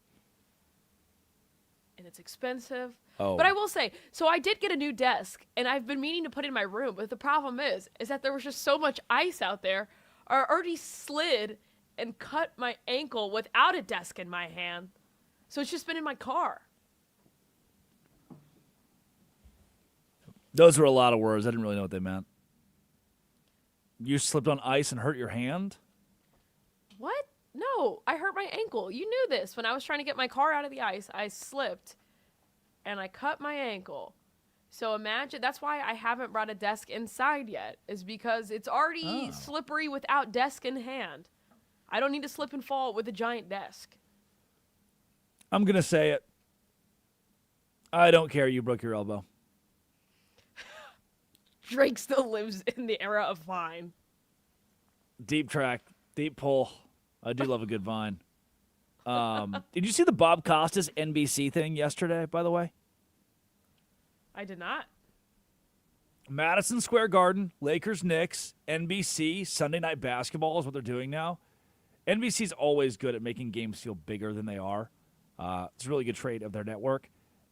And it's expensive. Oh. But I will say, so I did get a new desk, and I've been meaning to put it in my room. But the problem is that there was just so much ice out there. I already slid and cut my ankle without a desk in my hand. So it's just been in my car. Those were a lot of words. I didn't really know what they meant. You slipped on ice and hurt your hand? What? No, I hurt my ankle. You knew this. When I was trying to get my car out of the ice, I slipped and I cut my ankle. So imagine, that's why I haven't brought a desk inside yet, is because it's already slippery without desk in hand. I don't need to slip and fall with a giant desk. I'm going to say it. I don't care. You broke your elbow. Drake still lives in the era of Vine. Deep track, deep pull. I do love a good Vine. Did you see the Bob Costas NBC thing yesterday, by the way? I did not. Madison Square Garden, Lakers, Knicks, NBC, Sunday Night Basketball is what they're doing now. NBC's always good at making games feel bigger than they are. It's a really good trait of their network.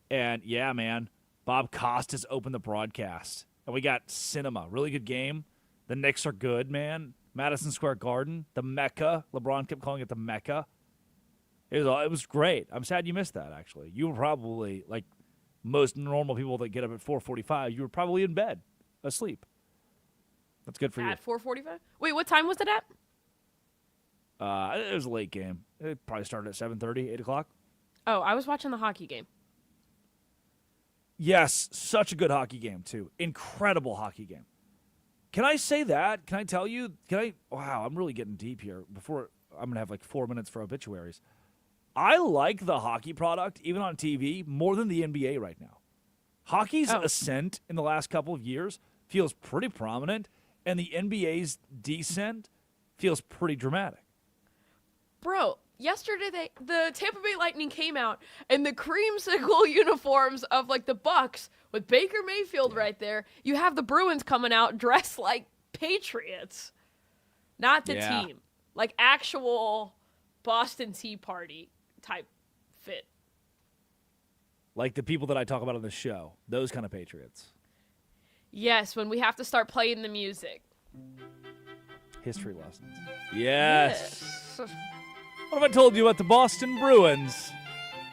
And, yeah, man, Bob Costas opened the broadcast. And we got cinema, really good game. The Knicks are good, man. Madison Square Garden, the Mecca. LeBron kept calling it the Mecca. It was great. I'm sad you missed that, actually. You were probably, like most normal people that get up at 4:45, you were probably in bed, asleep. That's good for you. At 4:45? Wait, what time was it at? It was a late game. It probably started at 7:30, 8 o'clock. Oh, I was watching the hockey game. Yes, such a good hockey game, too. Incredible hockey game. Can I say that? Can I tell you? Wow, I'm really getting deep here. Before I'm going to have like 4 minutes for obituaries. I like the hockey product, even on TV, more than the NBA right now. Hockey's ascent in the last couple of years feels pretty prominent, and the NBA's descent feels pretty dramatic. Bro, yesterday the Tampa Bay Lightning came out in the creamsicle uniforms of like the Bucks with Baker Mayfield right there. You have the Bruins coming out dressed like Patriots, not the team, like actual Boston Tea Party type fit. Like the people that I talk about on the show. Those kind of Patriots. Yes, when we have to start playing the music. History lessons. Yes. What have I told you about the Boston Bruins?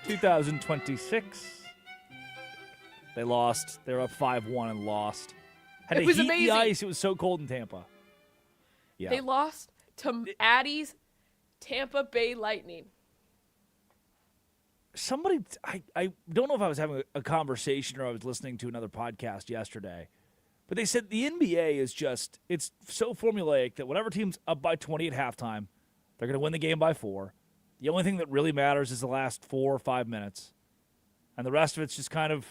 2026. They lost. They were up 5-1 and lost. Had to was heat amazing. the ice. It was so cold in Tampa. Yeah. They lost to Addie's Tampa Bay Lightning. Somebody, I don't know if I was having a conversation or I was listening to another podcast yesterday, but they said the NBA is just, it's so formulaic that whatever team's up by 20 at halftime, they're going to win the game by 4. The only thing that really matters is the last 4 or 5 minutes. And the rest of it's just kind of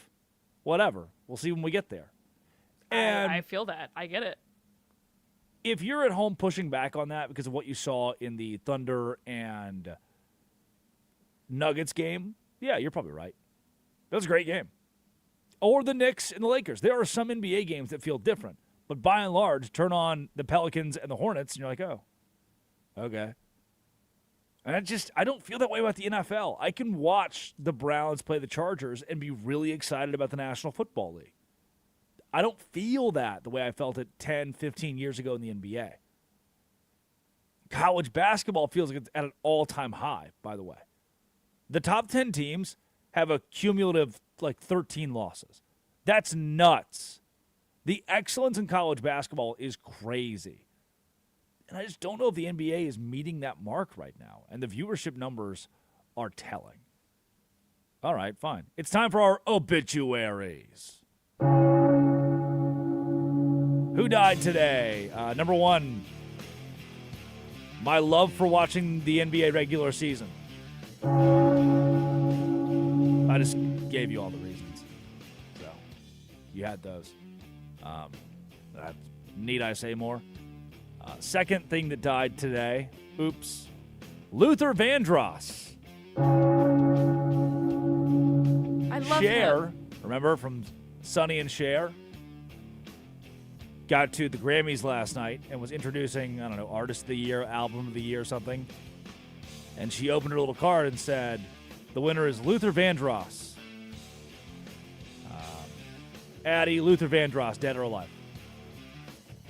whatever. We'll see when we get there. And I feel that. I get it. if you're at home pushing back on that because of what you saw in the Thunder and Nuggets game, yeah, you're probably right. That was a great game. Or the Knicks and the Lakers. There are some NBA games that feel different. But by and large, turn on the Pelicans and the Hornets, and you're like, oh, okay. And I don't feel that way about the NFL. I can watch the Browns play the Chargers and be really excited about the National Football League. I don't feel that the way I felt it 10, 15 years ago in the NBA. College basketball feels like it's at an all-time high, by the way. The top 10 teams have a cumulative, 13 losses. That's nuts. The excellence in college basketball is crazy. And I just don't know if the NBA is meeting that mark right now. And the viewership numbers are telling. All right, fine. It's time for our obituaries. Who died today? Number one, my love for watching the NBA regular season. I just gave you all the reasons. So, you had those. Need I say more? Second thing that died today, Luther Vandross. I love Cher, him. remember from Sonny and Cher? Got to the Grammys last night and was introducing, Artist of the Year, Album of the Year, something. And she opened her little card and said, the winner is Luther Vandross. Addie, Luther Vandross, dead or alive?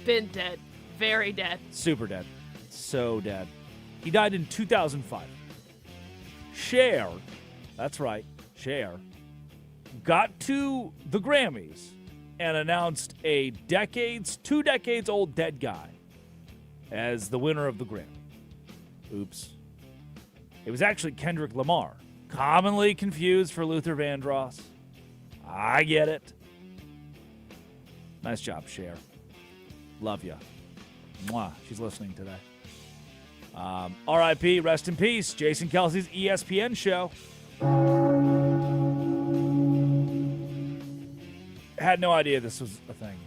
Been dead. Very dead. Super dead. So dead. He died in 2005. Cher, that's right, Cher, got to the Grammys and announced a 2 decades old dead guy as the winner of the Grammy. Oops. It was actually Kendrick Lamar, commonly confused for Luther Vandross. I get it. Nice job, Cher. Love ya. Mwah. She's listening today. R.I.P. Rest in peace. Jason Kelsey's ESPN show. Had no idea this was a thing.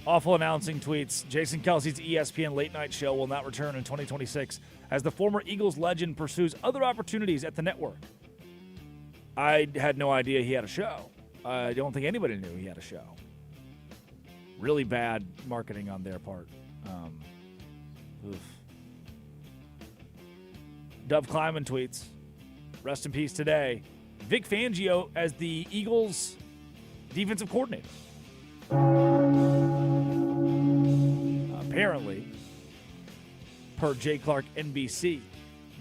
Awful announcing tweets. Jason Kelsey's ESPN late night show will not return in 2026 as the former Eagles legend pursues other opportunities at the network. I had no idea he had a show. I don't think anybody knew he had a show. Really bad marketing on their part. Dove Kleiman tweets, rest in peace today. Vic Fangio as the Eagles defensive coordinator. Apparently, per Jay Clark NBC,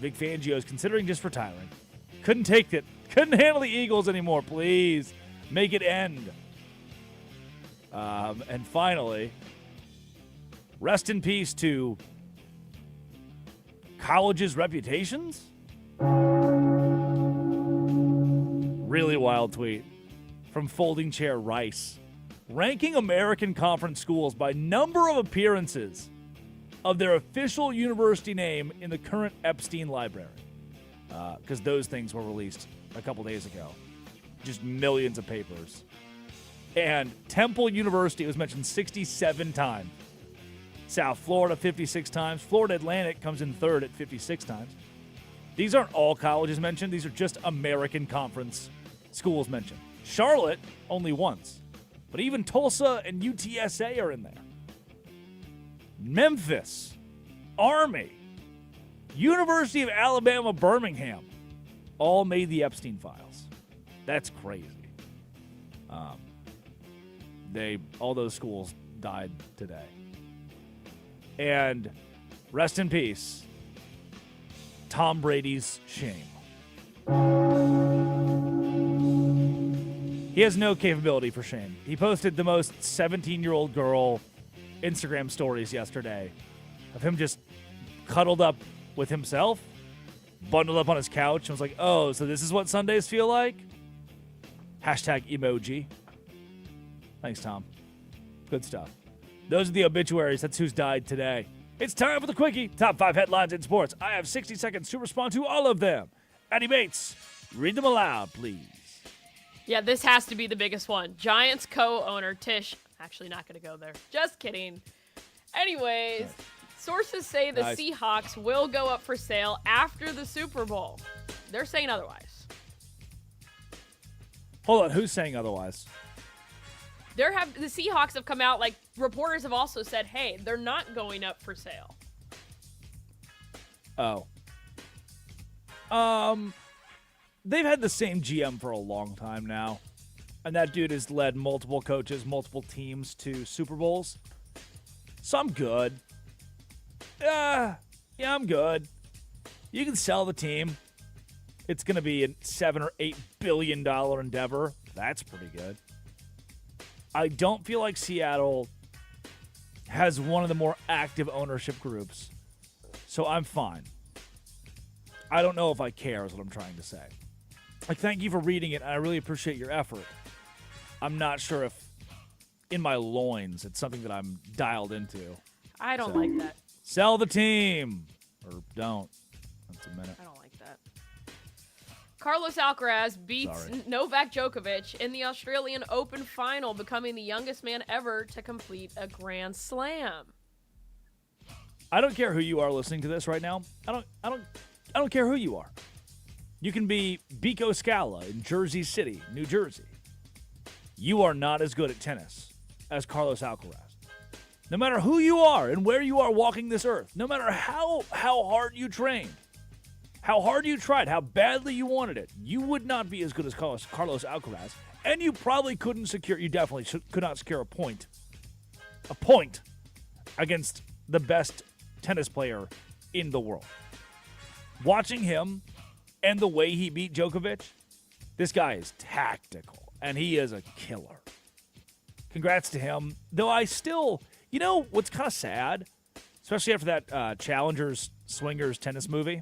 Vic Fangio is considering just retiring. Couldn't take it. Couldn't handle the Eagles anymore. Please make it end. And finally, rest in peace to colleges' reputations? Really wild tweet from Folding Chair Rice. Ranking American Conference schools by number of appearances of their official university name in the current Epstein library. Because those things were released a couple days ago. Just millions of papers. And Temple University was mentioned 67 times. South Florida, 56 times. Florida Atlantic comes in third at 56 times. These aren't all colleges mentioned. These are just American Conference schools mentioned. Charlotte, only once. But even Tulsa and UTSA are in there. Memphis, Army, University of Alabama, Birmingham, all made the Epstein files. That's crazy. All those schools died today. And rest in peace, Tom Brady's shame. He has no capability for shame. He posted the most 17-year-old girl Instagram stories yesterday of him just cuddled up with himself, bundled up on his couch, and was like, oh, so this is what Sundays feel like? Hashtag emoji. Thanks, Tom. Good stuff. Those are the obituaries. That's who's died today. It's time for the Quickie. Top 5 headlines in sports. I have 60 seconds to respond to all of them. Eddie Bates, read them aloud, please. Yeah, this has to be the biggest one. Giants co-owner Tish. Actually, not going to go there. Just kidding. Anyways, sources say the Seahawks will go up for sale after the Super Bowl. They're saying otherwise. Hold on. Who's saying otherwise? The Seahawks have come out, like, reporters have also said, hey, they're not going up for sale. Oh. They've had the same GM for a long time now. And that dude has led multiple coaches, multiple teams to Super Bowls. So I'm good. Yeah, I'm good. You can sell the team. It's going to be a $7 or $8 billion endeavor. That's pretty good. I don't feel like Seattle has one of the more active ownership groups. So I'm fine. I don't know if I care is what I'm trying to say. Like, thank you for reading it. And I really appreciate your effort. I'm not sure if in my loins it's something that I'm dialed into. I don't like that. Sell the team. Or don't. That's a minute. I don't like that. Carlos Alcaraz beats Novak Djokovic in the Australian Open final, becoming the youngest man ever to complete a Grand Slam. I don't care who you are listening to this right now. I don't care who you are. You can be Biko Scala in Jersey City, New Jersey. You are not as good at tennis as Carlos Alcaraz. No matter who you are and where you are walking this earth, no matter how hard you trained, how hard you tried, how badly you wanted it, you would not be as good as Carlos Alcaraz, and you probably definitely could not secure a point against the best tennis player in the world. Watching him and the way he beat Djokovic, this guy is tactical, and he is a killer. Congrats to him. Though I still, what's kind of sad, especially after that Challengers Swingers tennis movie,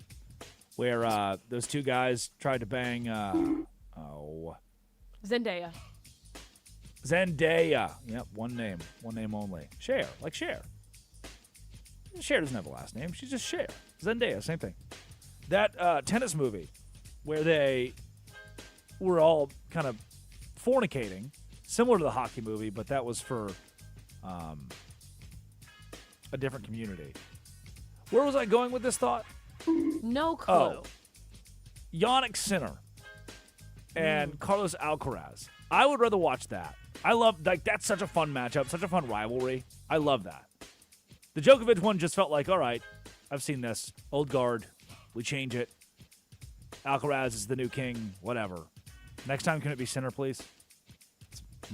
where those two guys tried to bang, Zendaya. Yep, one name only. Cher, like Cher. Cher doesn't have a last name. She's just Cher. Zendaya, same thing. That tennis movie where they were all kind of fornicating, similar to the hockey movie, but that was for a different community. Where was I going with this thought? No clue. Oh, Yannick Sinner and Carlos Alcaraz. I would rather watch that. I love, that's such a fun matchup, such a fun rivalry. I love that. The Djokovic one just felt like, all right, I've seen this. Old guard. We change it. Alcaraz is the new king. Whatever. Next time, can it be Sinner, please?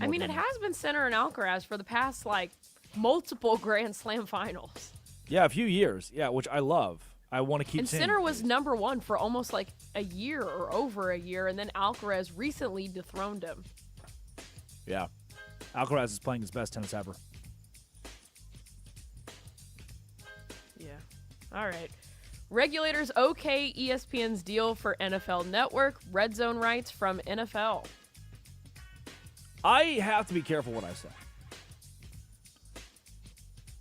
I mean, it has been Sinner and Alcaraz for the past, multiple Grand Slam finals. Yeah, a few years. Yeah, which I love. I want to keep seeing. And Sinner was number one for almost a year or over a year, and then Alcaraz recently dethroned him. Yeah. Alcaraz is playing his best tennis ever. Yeah. All right. Regulators okay ESPN's deal for NFL Network, Red Zone rights from NFL. I have to be careful what I say.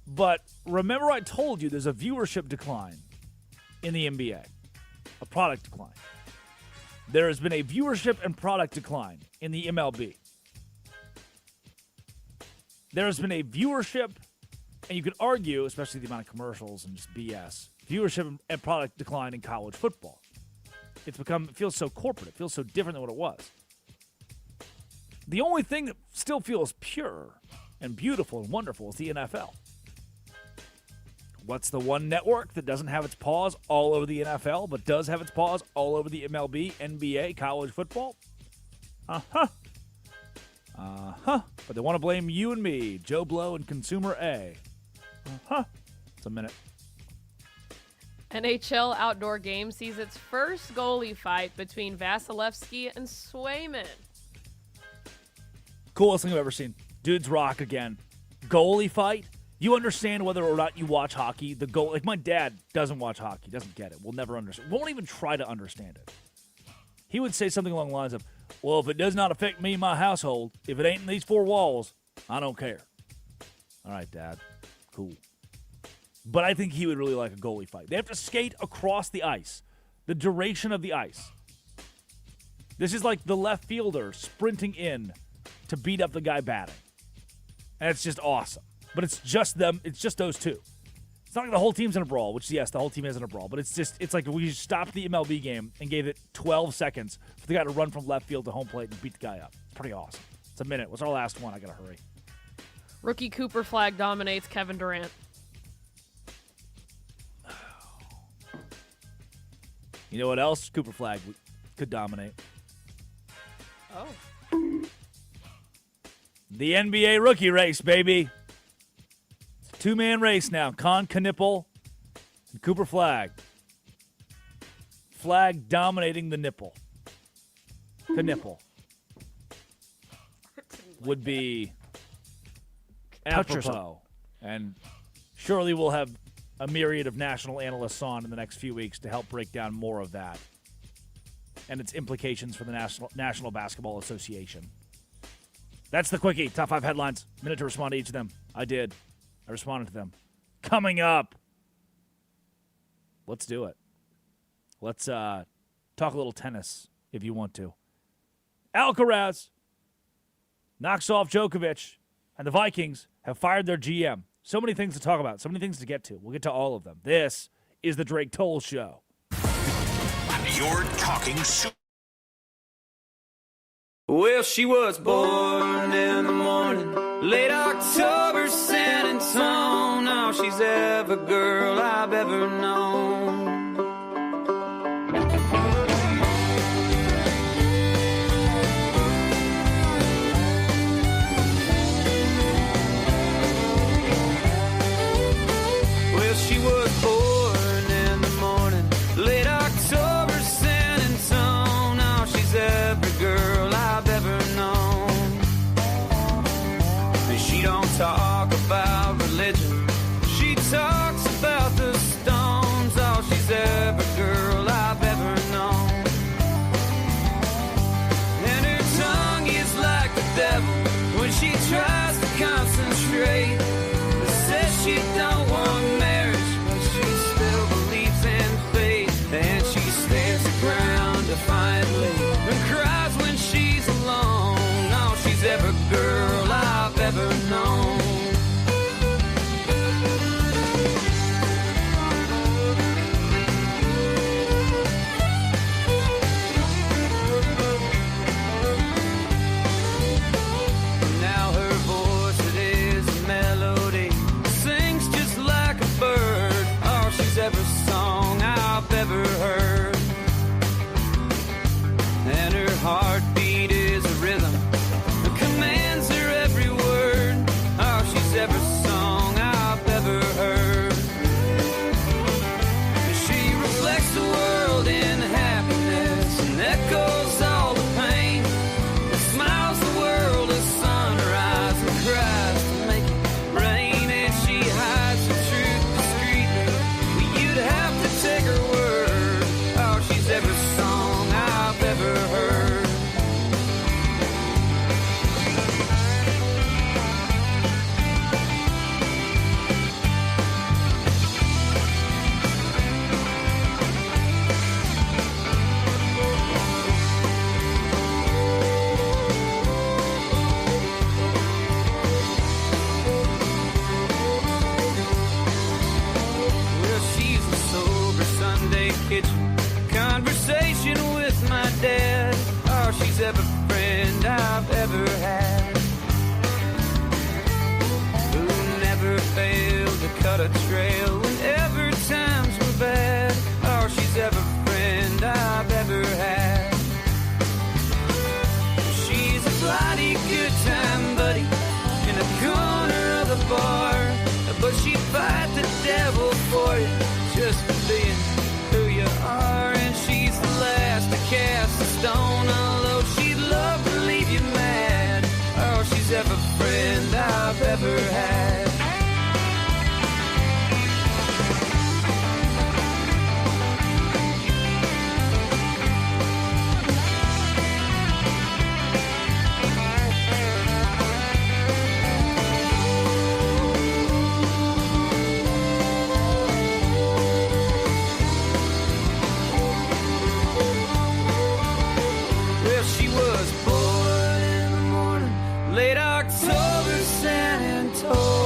But remember I told you there's a viewership decline in the NBA, a product decline. There has been a viewership and product decline in the MLB. There has been a viewership, and you could argue, especially the amount of commercials and just BS, viewership and product decline in college football. It feels so corporate. It feels so different than what it was. The only thing that still feels pure and beautiful and wonderful is the NFL. What's the one network that doesn't have its paws all over the NFL, but does have its paws all over the MLB, NBA, college football? But they want to blame you and me, Joe Blow and Consumer A. It's a minute. NHL outdoor game sees its first goalie fight between Vasilevsky and Swayman. Coolest thing I've ever seen. Dudes rock again. Goalie fight. You understand whether or not you watch hockey. The goal, like my dad doesn't watch hockey, doesn't get it. We'll never understand. Won't even try to understand it. He would say something along the lines of, "Well, if it does not affect me and my household, if it ain't in these four walls, I don't care." All right, Dad. Cool. But I think he would really like a goalie fight. They have to skate across the ice, the duration of the ice. This is like the left fielder sprinting in to beat up the guy batting. And it's just awesome. But it's just them. It's just those two. It's not like the whole team's in a brawl, which, yes, the whole team is in a brawl. But it's like we stopped the MLB game and gave it 12 seconds for the guy to run from left field to home plate and beat the guy up. It's pretty awesome. It's a minute. What's our last one? I got to hurry. Rookie Cooper Flag dominates Kevin Durant. You know what else Cooper Flag could dominate? Oh. The NBA rookie race, baby. It's a two-man race now. Con Knipple and Cooper Flag. Flag dominating the nipple. Knipple would be apropos. And surely we'll have a myriad of national analysts on in the next few weeks to help break down more of that and its implications for the National Basketball Association. That's the Quickie. Top 5 headlines. Minute to respond to each of them. I did. I responded to them. Coming up. Let's do it. Let's talk a little tennis if you want to. Alcaraz knocks off Djokovic, and the Vikings have fired their GM. So many things to talk about. So many things to get to. We'll get to all of them. This is the Drake Toll Show. You're talking super. Well, she was born in the morning, late October, San Antonio. Now she's every girl I've ever known. Well, she was born in the morning, late October, San Antonio. Now she's every girl I've ever known. And she don't talk about religion, she talks about the Stones. Oh, she's every girl I've ever known. And her tongue is like the devil when she tries to concentrate. Says she don't want marriage, but she still believes in fate. And she stares the ground defiantly and cries when she's alone. Oh, she's every girl I've ever known. Now her voice, it is a melody, sings just like a bird. Oh, she's every song I've ever heard. And her heartbeat is a rhythm that commands her every word. Oh, she's every song I've ever heard. She reflects the world in happiness and echoes all the pain. And smiles the world as sunrise and cries to make it rain. And she hides the truth discreetly, but you'd have to take her word. Oh, she's every song I've ever heard. Well, she's a sober Sunday kitchen conversation with my dad. Oh, she's every friend I've ever had, who never failed to cut a trail whenever times were bad. Oh, she's every friend I've ever had. got the devil for you, just for being who you are. And she's the last to cast a stone, although she'd love to leave you mad. Oh, she's every friend I've ever had. Well, she was born in the morning, late October, San Antonio.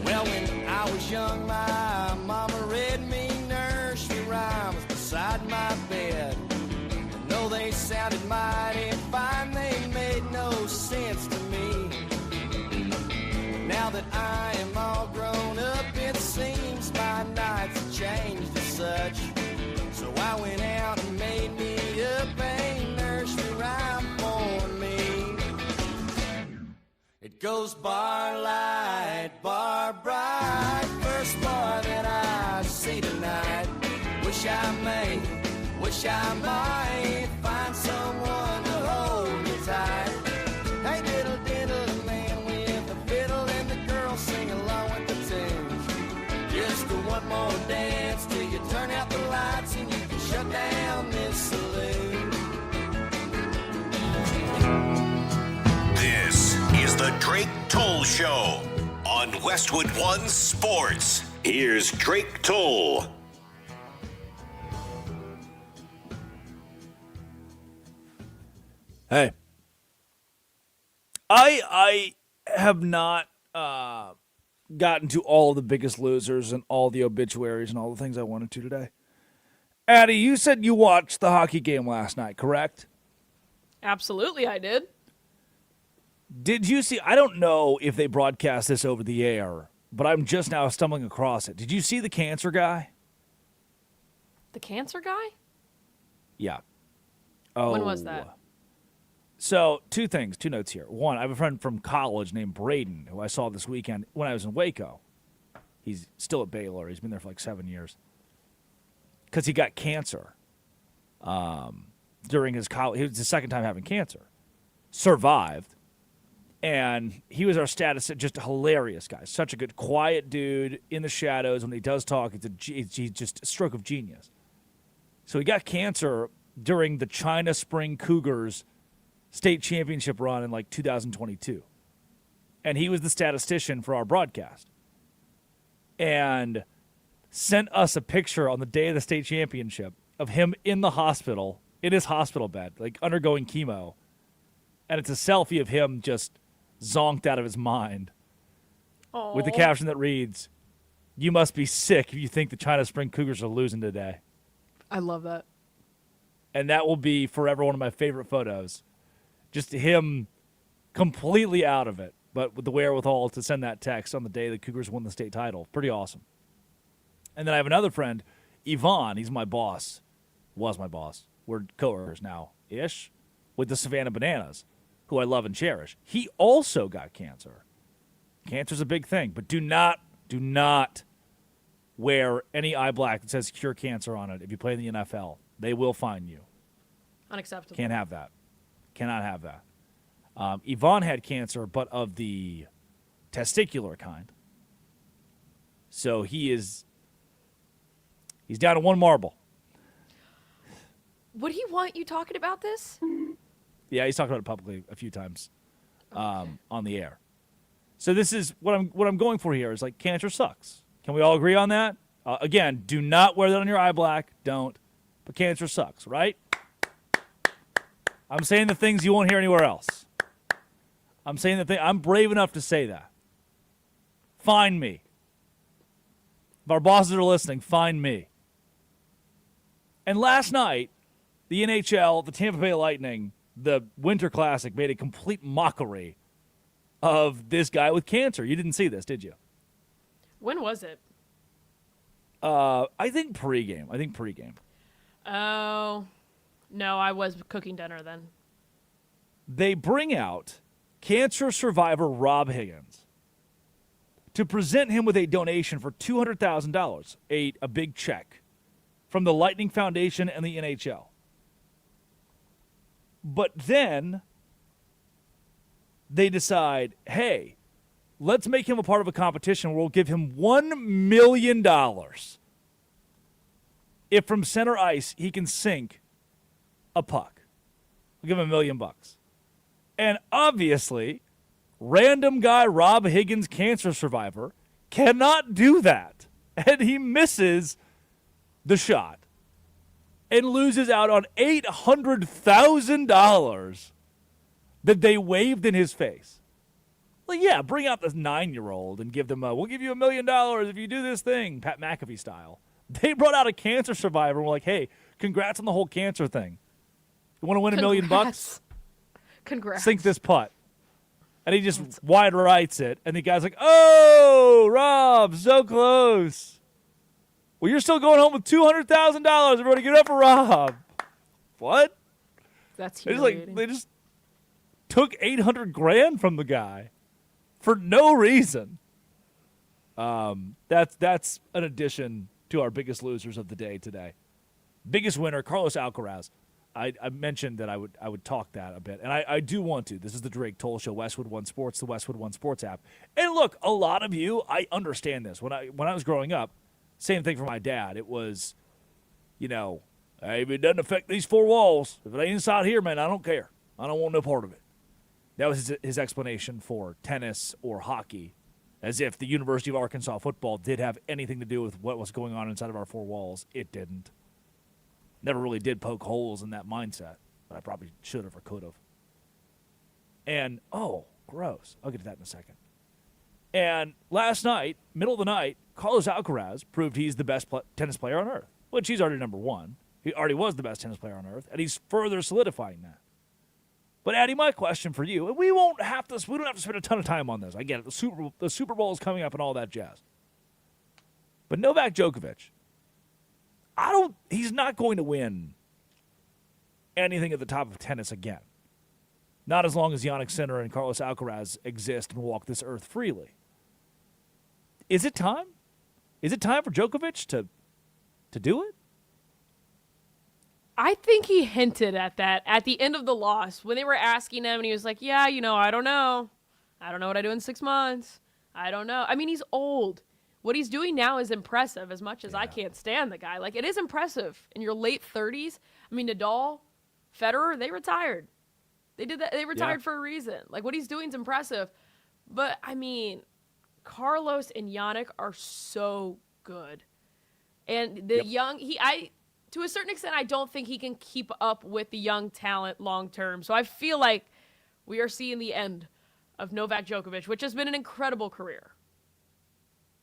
Well, when I was young, my mama read me nursery rhymes beside my bed. And though they sounded mighty fine, they made no sense to me. Now that I am all grown up, it seems my nights have changed as such. So I went out and made me up a nursery rhyme for me. It goes bar light, bar bright, first bar that I see tonight. Wish I might find someone to hold me tight. Hey, diddle diddle, the man with the fiddle and the girl sing along with the tunes. Just one more dance till you turn out the lights and you can shut down this saloon. This is the Drake Toll Show on Westwood One Sports. Here's Drake Toll. Hey, I have not gotten to all the Biggest Losers and all the obituaries and all the things I wanted to today. Addie, you said you watched the hockey game last night, correct? Absolutely, I did. Did you see? I don't know if they broadcast this over the air, but I'm just now stumbling across it. Did you see the cancer guy? The cancer guy? Yeah. Oh. When was that? So, two notes here. One, I have a friend from college named Brady, who I saw this weekend when I was in Waco. He's still at Baylor. He's been there for like 7 years. Because he got cancer during his college. It was his second time having cancer. Survived. And he was our statistician, just a hilarious guy. Such a good, quiet dude in the shadows. When he does talk, he's just a stroke of genius. So he got cancer during the China Spring Cougars state championship run in like 2022. And he was the statistician for our broadcast. And sent us a picture on the day of the state championship of him in the hospital, in his hospital bed, like undergoing chemo. And it's a selfie of him just zonked out of his mind. Aww. With the caption that reads, "You must be sick if you think the China Spring Cougars are losing today." I love that. And that will be forever one of my favorite photos. Just him completely out of it, but with the wherewithal to send that text on the day the Cougars won the state title. Pretty awesome. And then I have another friend, Yvonne. He's my boss. Was my boss. We're coworkers now-ish with the Savannah Bananas, who I love and cherish. He also got cancer. Cancer's a big thing, but do not wear any eye black that says cure cancer on it if you play in the NFL. They will fine you. Unacceptable. Can't have that. Cannot have that. Yvonne had cancer, but of the testicular kind. So he is He's down to one marble. Would he want you talking about this? Yeah, he's talked about it publicly a few times on the air. So this is what I'm going for here is like cancer sucks. Can we all agree on that? Again, do not wear that on your eye black. Don't. But cancer sucks, right? I'm saying the things you won't hear anywhere else. I'm saying the thing. I'm brave enough to say that. Find me. If our bosses are listening, find me. And last night, the NHL, the Tampa Bay Lightning, the Winter Classic made a complete mockery of this guy with cancer. You didn't see this, did you? When was it? I think pregame. Oh, no, I was cooking dinner then. They bring out cancer survivor Rob Higgins to present him with a donation for $200,000, a big check from the Lightning Foundation and the NHL. But then they decide, hey, let's make him a part of a competition where we'll give him $1 million if from center ice he can sink a puck. We'll give him $1 million. And obviously, random guy Rob Higgins, cancer survivor, cannot do that. And he misses the shot and loses out on $800,000 that they waved in his face. Like, yeah, bring out this 9-year-old and give them we'll give you $1 million if you do this thing, Pat McAfee style. They brought out a cancer survivor and were like, hey, congrats on the whole cancer thing. You want to win $1 million? Congrats. Sink this putt. And he just wide rights it. And the guy's like, oh, Rob, so close. Well, you're still going home with $200,000. Everybody give it up for Rob. What? That's humiliating. They just took $800,000 from the guy for no reason. That's an addition to our biggest losers of the day today. Biggest winner, Carlos Alcaraz. I mentioned that I would talk that a bit, and I do want to. This is the Drake Toll Show, Westwood One Sports, the Westwood One Sports app. And look, a lot of you, I understand this. When I was growing up, same thing for my dad. It was, hey, if it doesn't affect these four walls, if it ain't inside here, man, I don't care. I don't want no part of it. That was his explanation for tennis or hockey, as if the University of Arkansas football did have anything to do with what was going on inside of our four walls. It didn't. Never really did poke holes in that mindset, but I probably should have or could have. And, oh, gross. I'll get to that in a second. And last night, middle of the night, Carlos Alcaraz proved he's the best tennis player on earth, which he's already number one. He already was the best tennis player on earth, and he's further solidifying that. But, Addy, my question for you, and we don't have to spend a ton of time on this. I get it. The Super Bowl is coming up and all that jazz. But Novak Djokovic, he's not going to win anything at the top of tennis again. Not as long as Jannik Sinner and Carlos Alcaraz exist and walk this earth freely. Is it time? Is it time for Djokovic to do it? I think he hinted at that at the end of the loss when they were asking him, and he was like, yeah, I don't know. I don't know what I do in 6 months. I don't know. I mean, he's old. What he's doing now is impressive as much as I can't stand the guy. Like, it is impressive. In your late 30s, I mean, Nadal, Federer, they retired. They did that. They retired for a reason. Like, what he's doing is impressive. But, I mean, Carlos and Jannik are so good. And the young, to a certain extent, I don't think he can keep up with the young talent long term. So I feel like we are seeing the end of Novak Djokovic, which has been an incredible career.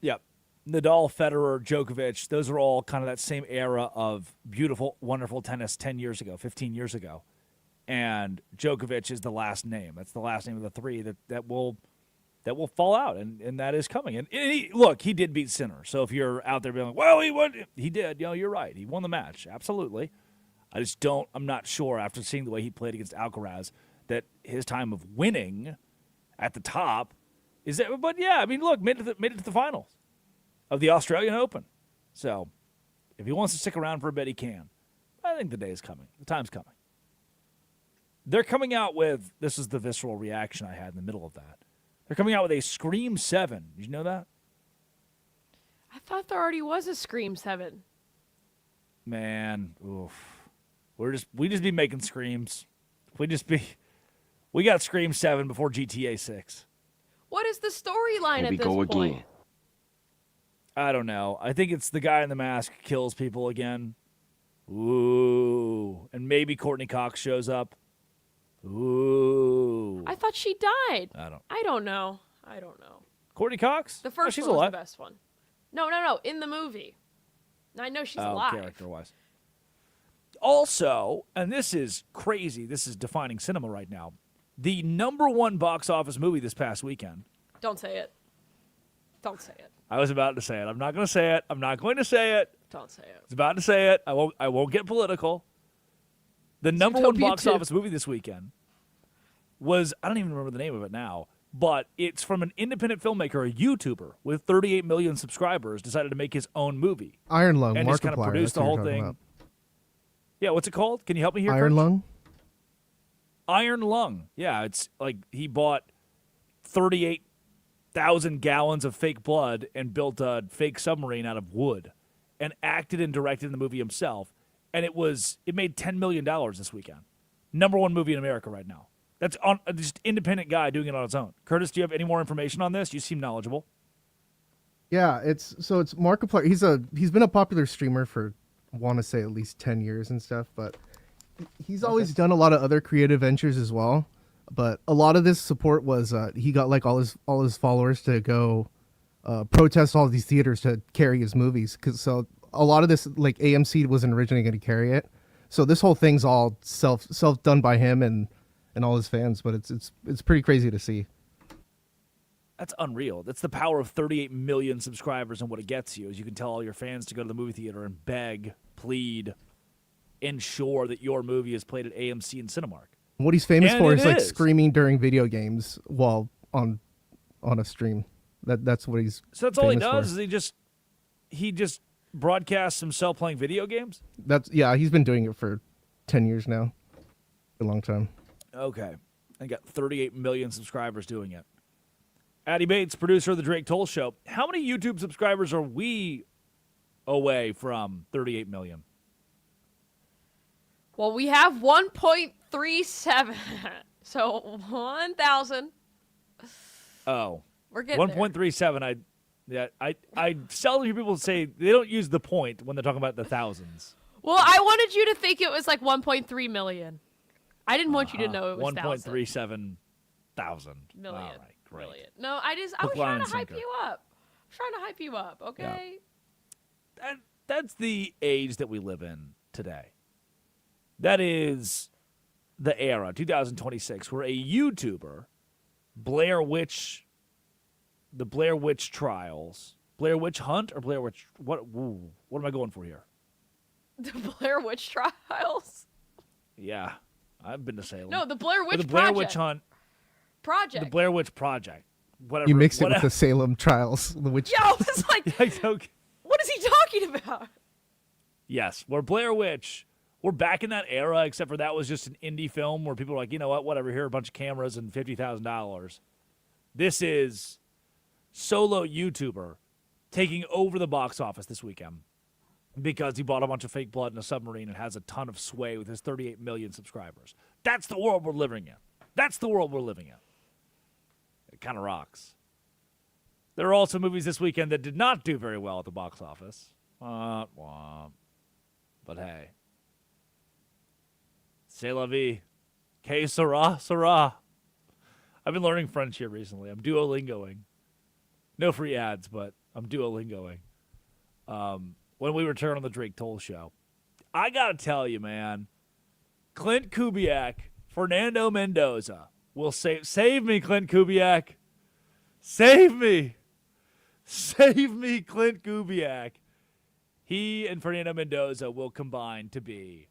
Yep. Nadal, Federer, Djokovic, those are all kind of that same era of beautiful, wonderful tennis 10 years ago, 15 years ago. And Djokovic is the last name. That's the last name of the three that will fall out, and that is coming. And he did beat Sinner. So if you're out there being like, well, he won, he did. You're right. He won the match. Absolutely. I'm not sure after seeing the way he played against Alcaraz that his time of winning at the top is that. But yeah, I mean, look, made it to the finals of the Australian Open. So if he wants to stick around for a bit, he can. I think the day is coming. The time's coming. They're coming out with, this is the visceral reaction I had in the middle of that. They're coming out with a Scream 7. Did you know that? I thought there already was a Scream 7. Man, oof. We just be making screams. We got Scream 7 before GTA 6. What is the storyline at this point? I don't know. I think it's the guy in the mask kills people again. Ooh. And maybe Courtney Cox shows up. Ooh. I thought she died. I don't know. Courtney Cox? The first she's one was alive. the best one. No. In the movie. I know she's alive. Character-wise. Also, and this is crazy, this is defining cinema right now, the #1 box office movie this past weekend. Don't say it. Don't say it. I was about to say it. I'm not going to say it. I'm not going to say it. Don't say it. I was about to say it. I won't get political. The #1 box office movie this weekend was, I don't even remember the name of it now, but it's from an independent filmmaker, a YouTuber with 38 million subscribers, decided to make his own movie. Iron Lung, and just kind of Markiplier, produced that's the what whole you're talking thing. about. Yeah, what's it called? Can you help me here? Iron Coach? Lung? Iron Lung. Yeah, it's like he bought 38,000 gallons of fake blood and built a fake submarine out of wood and acted and directed the movie himself. And it made $10 million this weekend. #1 movie in America right now. That's on just independent guy doing it on his own. Curtis, do you have any more information on this? You seem knowledgeable. Yeah, it's Markiplier. He's been a popular streamer for, I want to say, at least 10 years and stuff, but he's always done a lot of other creative ventures as well. But a lot of this support was he got like all his followers to go protest all these theaters to carry his movies, so a lot of this, like, AMC wasn't originally going to carry it. So this whole thing's all self done by him and all his fans, but it's pretty crazy to see. That's unreal. That's the power of 38 million subscribers, and what it gets you is you can tell all your fans to go to the movie theater and beg, plead, ensure that your movie is played at AMC and Cinemark. What he's famous for is like is. screaming during video games while on a stream. That's what he's. So that's all he famous does for. is he just broadcasts himself playing video games? He's been doing it for 10 years now. A long time. Okay. I got 38 million subscribers doing it. Addie Bates, producer of the Drake Toll Show. How many YouTube subscribers are we away from 38 million? Well, we have 1.37. So 1,000. Oh. We're getting 1.37. I seldom hear people say they don't use the point when they're talking about the thousands. Well, I wanted you to think it was like 1.3 million. I didn't want you to know it was 1.37 thousand. Million. All right, great. Million. No, I was Hook, line, trying and to hype sinker. you up. Okay? That's the age that we live in today. That is the era, 2026, where a YouTuber, the Blair Witch Trials, Blair Witch Hunt, or Blair Witch, what am I going for here? The Blair Witch Trials? Yeah, I've been to Salem. No, the Blair Witch Or the Blair Project. Witch Hunt, Project. the Blair Witch Project. Whatever. You mixed it with the Salem trials, the witch. Yeah, I was like, Okay. what is he talking about? Yes, we're Blair Witch. We're back in that era, except for that was just an indie film where people were like, you know what, whatever, here are a bunch of cameras and $50,000. This is solo YouTuber taking over the box office this weekend because he bought a bunch of fake blood in a submarine and has a ton of sway with his 38 million subscribers. That's the world we're living in. That's the world we're living in. It kind of rocks. There are also movies this weekend that did not do very well at the box office. But hey. C'est la vie. Que sera, sera. I've been learning French here recently. I'm Duolingoing. No free ads, but I'm Duolingoing. When we return on the Drake Toll Show, I got to tell you, man, Klint Kubiak, Fernando Mendoza will save me, Klint Kubiak. Save me. Save me, Klint Kubiak. He and Fernando Mendoza will combine to be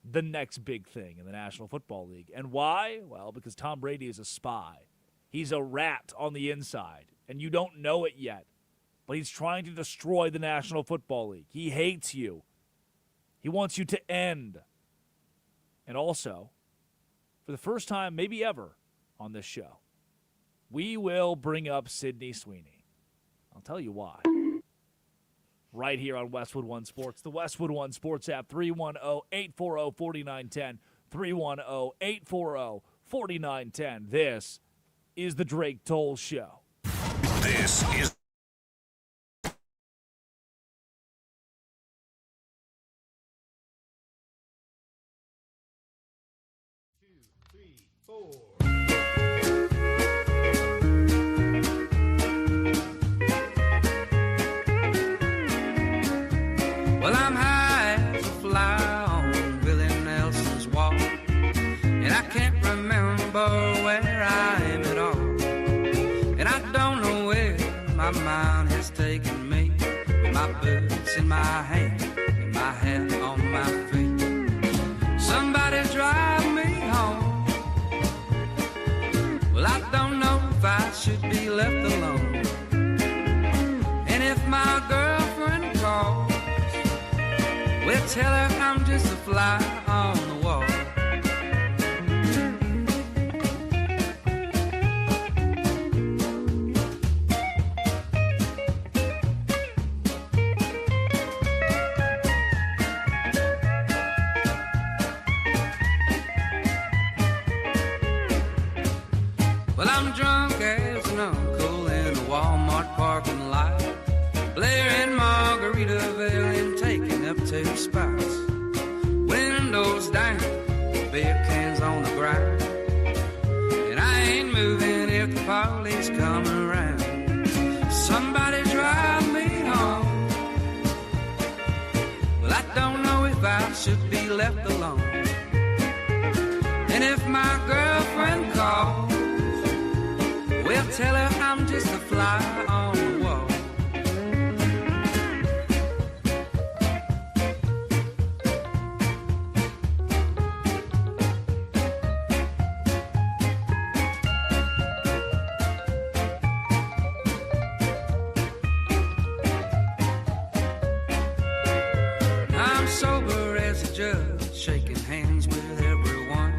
the next big thing in the National Football League. And why? Well, because Tom Brady is a spy. He's a rat on the inside, and you don't know it yet. But he's trying to destroy the National Football League. He hates you. He wants you to end. And also, for the first time, maybe ever, on this show, we will bring up Sydney Sweeney. I'll tell you why. right here on Westwood One Sports. The Westwood One Sports app, 310-840-4910, 310-840-4910. This is the Drake Toll Show. This is Well, I'm high as a fly on Willie Nelson's wall, and I can't remember where I am at all, and I don't know where my mind has taken me, with my boots in my hand and my hat on my feet. Somebody drive me home. Well, I don't know if I should be left alone, and if my girlfriend calls, well, tell her I'm just a fly on the wall. Well, I'm drunk as an uncle in a Walmart parking lot, blaring Margaritaville and taking up 2 spots. Windows down, beer cans on the ground, and I ain't moving if the police come around. Somebody drive me home. Well, I don't know if I should be left alone, and if my girlfriend calls, well, tell her I'm just a fly on the wall. I'm sober as a judge, shaking hands with everyone,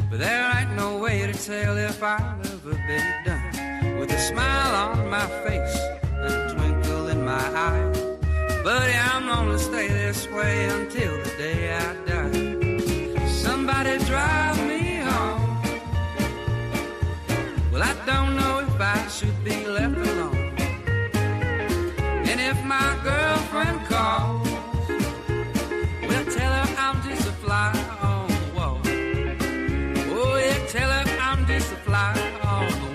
but there ain't no way to tell if I'll ever be done. With a smile on my face and a twinkle in my eye, buddy, I'm gonna stay this way until the day I die. Somebody drive me home. Well, I don't know if I should be left alone, and if my girlfriend calls, well, tell her I'm just a fly on the wall. Oh, yeah, tell her I'm just a fly on the wall.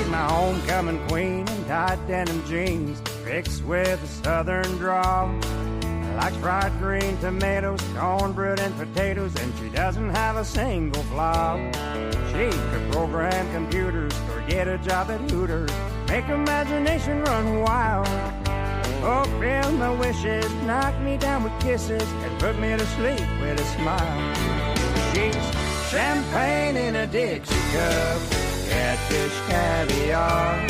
My homecoming queen in tight denim jeans, mixed with a southern drawl. Likes fried green tomatoes, cornbread, and potatoes, and she doesn't have a single flaw. She could program computers or get a job at Hooters, make imagination run wild. Fulfill my wishes, knock me down with kisses, and put me to sleep with a smile. She's champagne in a Dixie cup, catfish caviar,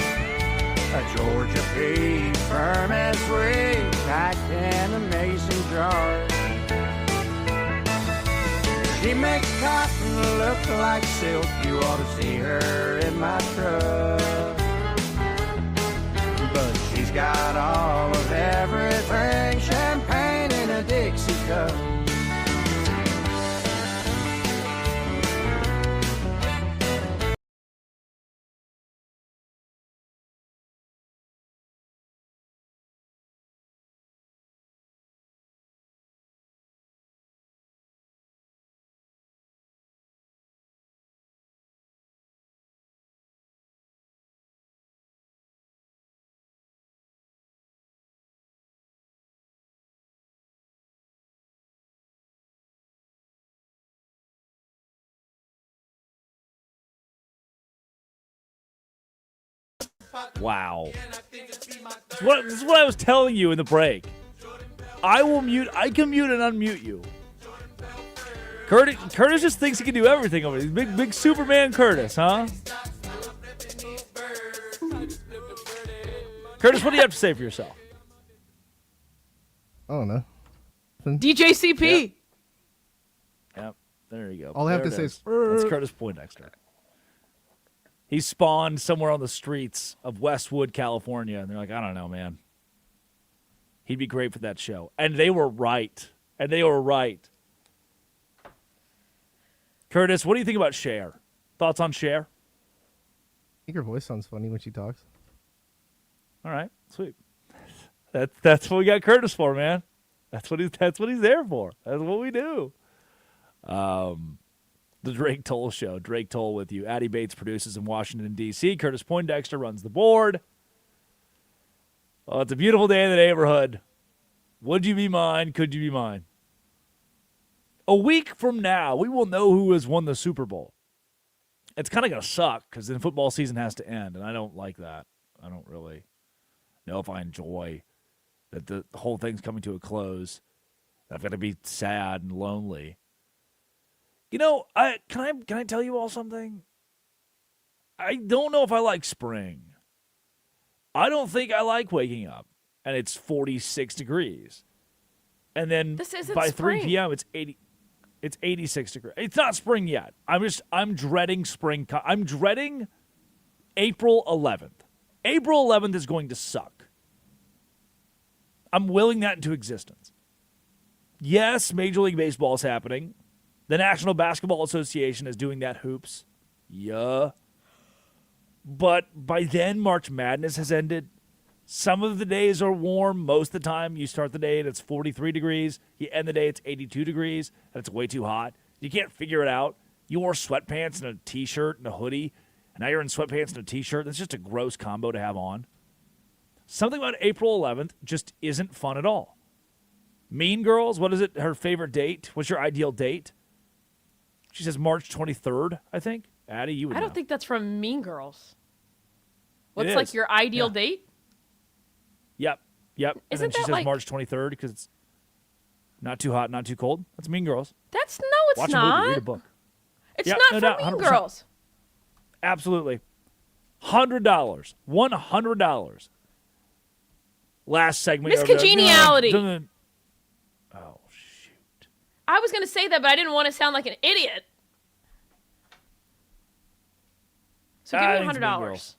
a Georgia peach, firm and sweet, packed in a mason jar. She makes cotton look like silk, you ought to see her in my truck. But she's got all of everything, champagne in a Dixie cup. Wow. This is what I was telling you in the break. I can mute and unmute you. Curtis just thinks he can do everything over here. Big Superman Curtis, huh? Curtis, what do you have to say for yourself? I don't know. DJCP. Yep, there you go. All I have There to it say is. is, That's Curtis Poindexter. He spawned somewhere on the streets of Westwood, California, and they're like, I don't know, man. He'd be great for that show. And they were right. Curtis, what do you think about Cher? Thoughts on Cher? I think her voice sounds funny when she talks. All right, sweet. That's what we got Curtis for, man. That's what he's there for. That's what we do. The Drake Toll Show. Drake Toll with you. Addie Bates produces in Washington, D.C. Curtis Poindexter runs the board. Oh, it's a beautiful day in the neighborhood. Would you be mine? Could you be mine? A week from now, we will know who has won the Super Bowl. It's kind of going to suck because then football season has to end, and I don't like that. I don't really know if I enjoy that the whole thing's coming to a close. I've got to be sad and lonely. You know, can I tell you all something? I don't know if I like spring. I don't think I like waking up and it's 46 degrees. And then by 3 p.m. it's 86 degrees. It's not spring yet. I'm dreading spring. I'm dreading April 11th. April 11th is going to suck. I'm willing that into existence. Yes, Major League Baseball is happening. The National Basketball Association is doing that hoops. Yeah. But by then, March Madness has ended. Some of the days are warm. Most of the time, you start the day and it's 43 degrees. You end the day, it's 82 degrees, and it's way too hot. You can't figure it out. You wore sweatpants and a T-shirt and a hoodie, and now you're in sweatpants and a T-shirt. That's just a gross combo to have on. Something about April 11th just isn't fun at all. Mean Girls, what is it? Her favorite date? What's your ideal date? She says March 23rd, I think. Addie, you would know. I don't think that's from Mean Girls. What's is. like your ideal date? Yep. And Isn't then she that says like- March 23rd because it's not too hot, not too cold. That's Mean Girls. It's Watch not. a movie, read a book. It's Yep, not no from doubt, Mean 100%. Girls. Absolutely. $100. $100. Last segment. Miss Congeniality. Oh, shoot. I was going to say that, but I didn't want to sound like an idiot. So give me I think it's Mean $100. Girls.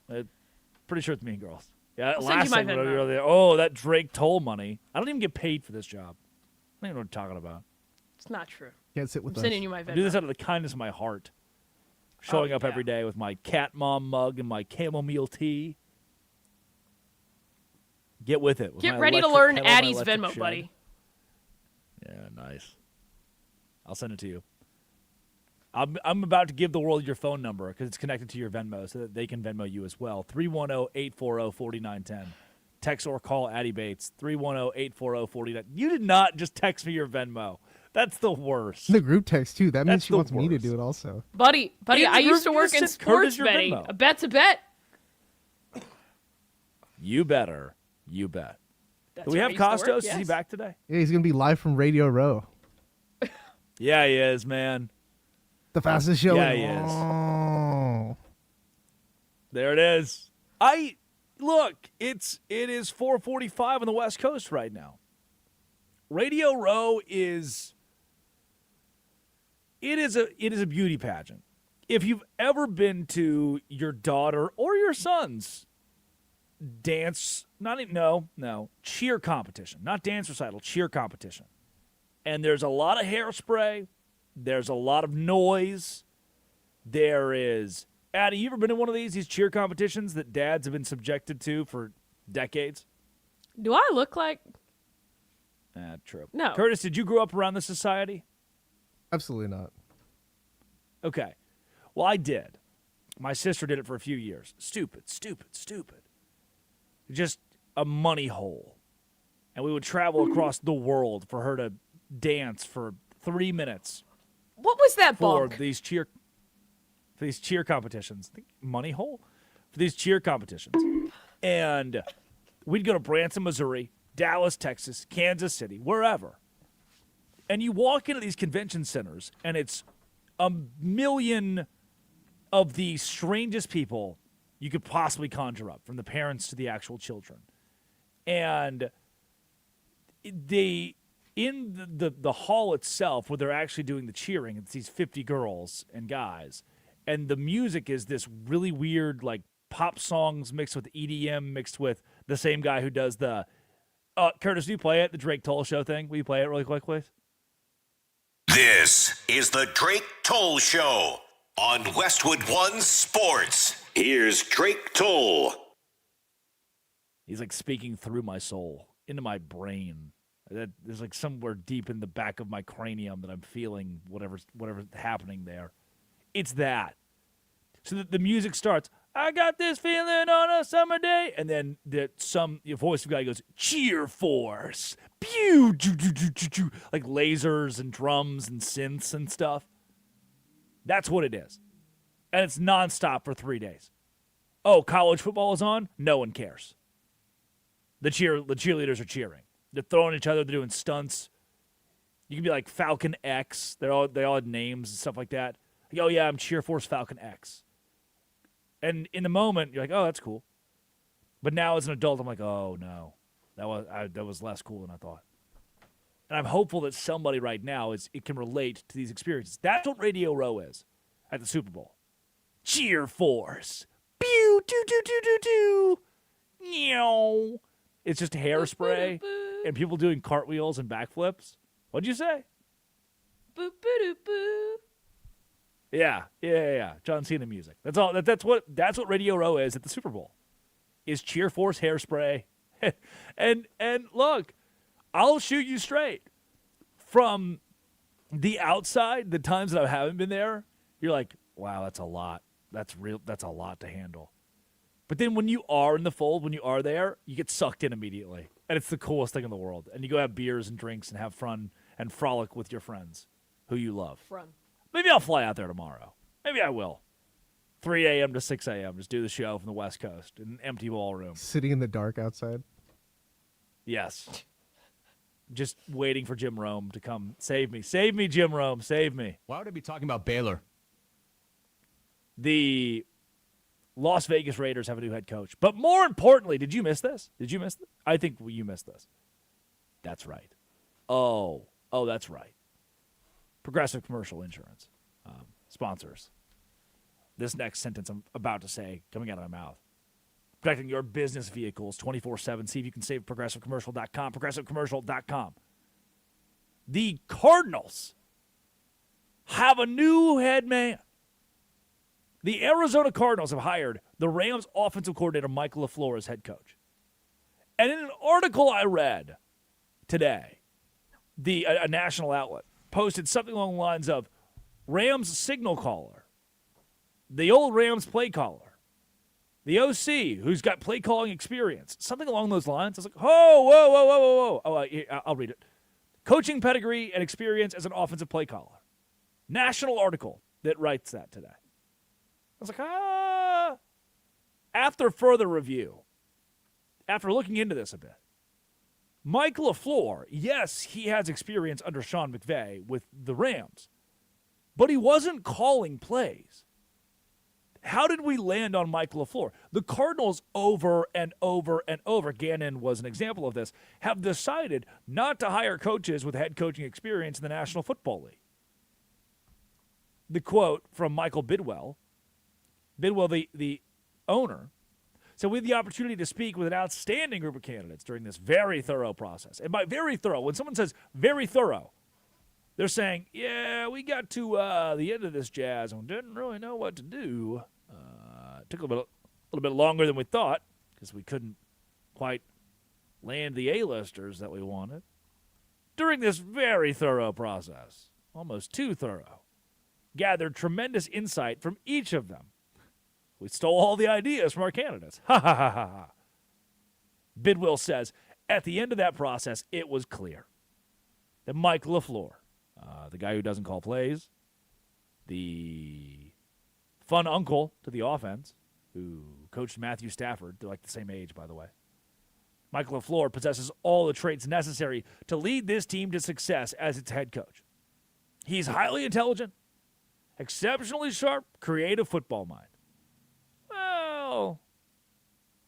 Pretty sure it's Mean Girls. Yeah, I'll send last you my segment Venmo. earlier. Oh, that Drake Toll money. I don't even get paid for this job. I don't even know what you're talking about. It's not true. Can't sit with I'm us. sending you my I do this Venmo. out of the kindness of my heart. Showing up every day with my cat mom mug and my chamomile tea. Get with it. With Get my ready to electric learn kettle, my Addie's electric Venmo, shed. buddy. Yeah, nice. I'll send it to you. I'm about to give the world your phone number because it's connected to your Venmo so that they can Venmo you as well. 310-840-4910. Text or call Addie Bates, 310-840-49. You did not just text me your Venmo. That's the worst. The group text too. That means That's she the wants me to worst. do it also. Buddy, In the I used to group, work you in just sent Curtis sports your betting. Venmo. A bet's a bet. You better. You bet. That's Do we where have I used to work, Costos? Is he yes. back today? Yeah, he's gonna be live from Radio Row, Yeah, he is, man. the fastest show. Yeah, in- he is. Oh. There it is. It is 4:45 on the West Coast right now. Radio Row is a beauty pageant. If you've ever been to your daughter or your son's dance, cheer competition, not dance recital, cheer competition. And there's a lot of hairspray, there's a lot of noise. There is Addie, you ever been in one of these cheer competitions that dads have been subjected to for decades? Do I look like? True. No. Curtis, did you grow up around this society? Absolutely not. Okay. Well, I did. My sister did it for a few years. Stupid. Just a money hole. And we would travel across the world for her to dance for 3 minutes What was that for bunk? these cheer competitions. Money hole? For these cheer competitions. And we'd go to Branson, Missouri, Dallas, Texas, Kansas City, wherever. And you walk into these convention centers, and it's a million of the strangest people you could possibly conjure up, from the parents to the actual children. And in the hall itself, where they're actually doing the cheering, it's these 50 girls and guys. And the music is this really weird, like, pop songs mixed with EDM, mixed with the same guy who does the Curtis, do you play it? The Drake Toll Show thing? Will you play it really quick, please? This is the Drake Toll Show on Westwood One Sports. Here's Drake Toll. He's like speaking through my soul, into my brain. There's like somewhere deep in the back of my cranium that I'm feeling whatever's happening there. It's that. So the music starts, I got this feeling on a summer day. And then your voice guy goes, cheer force. Pew, choo, choo, choo, choo, choo. Like lasers and drums and synths and stuff. That's what it is. And it's nonstop for 3 days. Oh, college football is on? No one cares. The cheerleaders are cheering. They're throwing each other. They're doing stunts. You can be like Falcon X. They all had names and stuff like that. Like, oh, yeah, I'm Cheer Force Falcon X. And in the moment, you're like, oh, that's cool. But now as an adult, I'm like, oh, no. That was less cool than I thought. And I'm hopeful that somebody right now it can relate to these experiences. That's what Radio Row is at the Super Bowl. Cheer Force. Pew, doo, doo, doo, doo, doo. Meow. It's just hairspray and people doing cartwheels and backflips. What'd you say? Boop, boo, boo. Yeah. John Cena music. That's all. That's what Radio Row is at the Super Bowl. Is Cheer Force hairspray. and look, I'll shoot you straight. From the outside, the times that I haven't been there, you're like, wow, that's a lot. That's a lot to handle. But then when you are in the fold, when you are there, you get sucked in immediately. And it's the coolest thing in the world. And you go have beers and drinks and have fun and frolic with your friends who you love. Fun. Maybe I'll fly out there tomorrow. Maybe I will. 3 a.m. to 6 a.m. Just do the show from the West Coast in an empty ballroom. Sitting in the dark outside. Yes. Just waiting for Jim Rome to come save me. Save me, Jim Rome. Save me. Why would I be talking about Baylor? The Las Vegas Raiders have a new head coach. But more importantly, did you miss this? I think you missed this. That's right. Oh, that's right. Progressive Commercial Insurance sponsors this next sentence I'm about to say coming out of my mouth. Protecting your business vehicles 24/7. See if you can save progressivecommercial.com. Progressivecommercial.com. The Cardinals have a new head man. The Arizona Cardinals have hired the Rams offensive coordinator Michael LaFleur as head coach. And in an article I read today, a national outlet posted something along the lines of Rams signal caller, the old Rams play caller, The OC, who's got play calling experience, something along those lines. I was like, whoa. Oh, I'll read it. Coaching pedigree and experience as an offensive play caller. National article that writes that today. I was like, After further review, after looking into this a bit, Mike LaFleur, yes, he has experience under Sean McVay with the Rams, but he wasn't calling plays. How did we land on Mike LaFleur? The Cardinals over and over and over, Gannon was an example of this, have decided not to hire coaches with head coaching experience in the National Football League. The quote from Michael Bidwell, the owner, said, we had the opportunity to speak with an outstanding group of candidates during this very thorough process. And by very thorough, when someone says very thorough, they're saying, yeah, we got to the end of this jazz and didn't really know what to do. It took a little bit longer than we thought because we couldn't quite land the A-listers that we wanted. During this very thorough process, almost too thorough, gathered tremendous insight from each of them. We stole all the ideas from our candidates. Ha, ha, ha, ha, ha. Bidwell says, at the end of that process, it was clear that Mike LaFleur, the guy who doesn't call plays, the fun uncle to the offense, who coached Matthew Stafford, they're like the same age, by the way, Mike LaFleur possesses all the traits necessary to lead this team to success as its head coach. He's highly intelligent, exceptionally sharp, creative football mind. Well,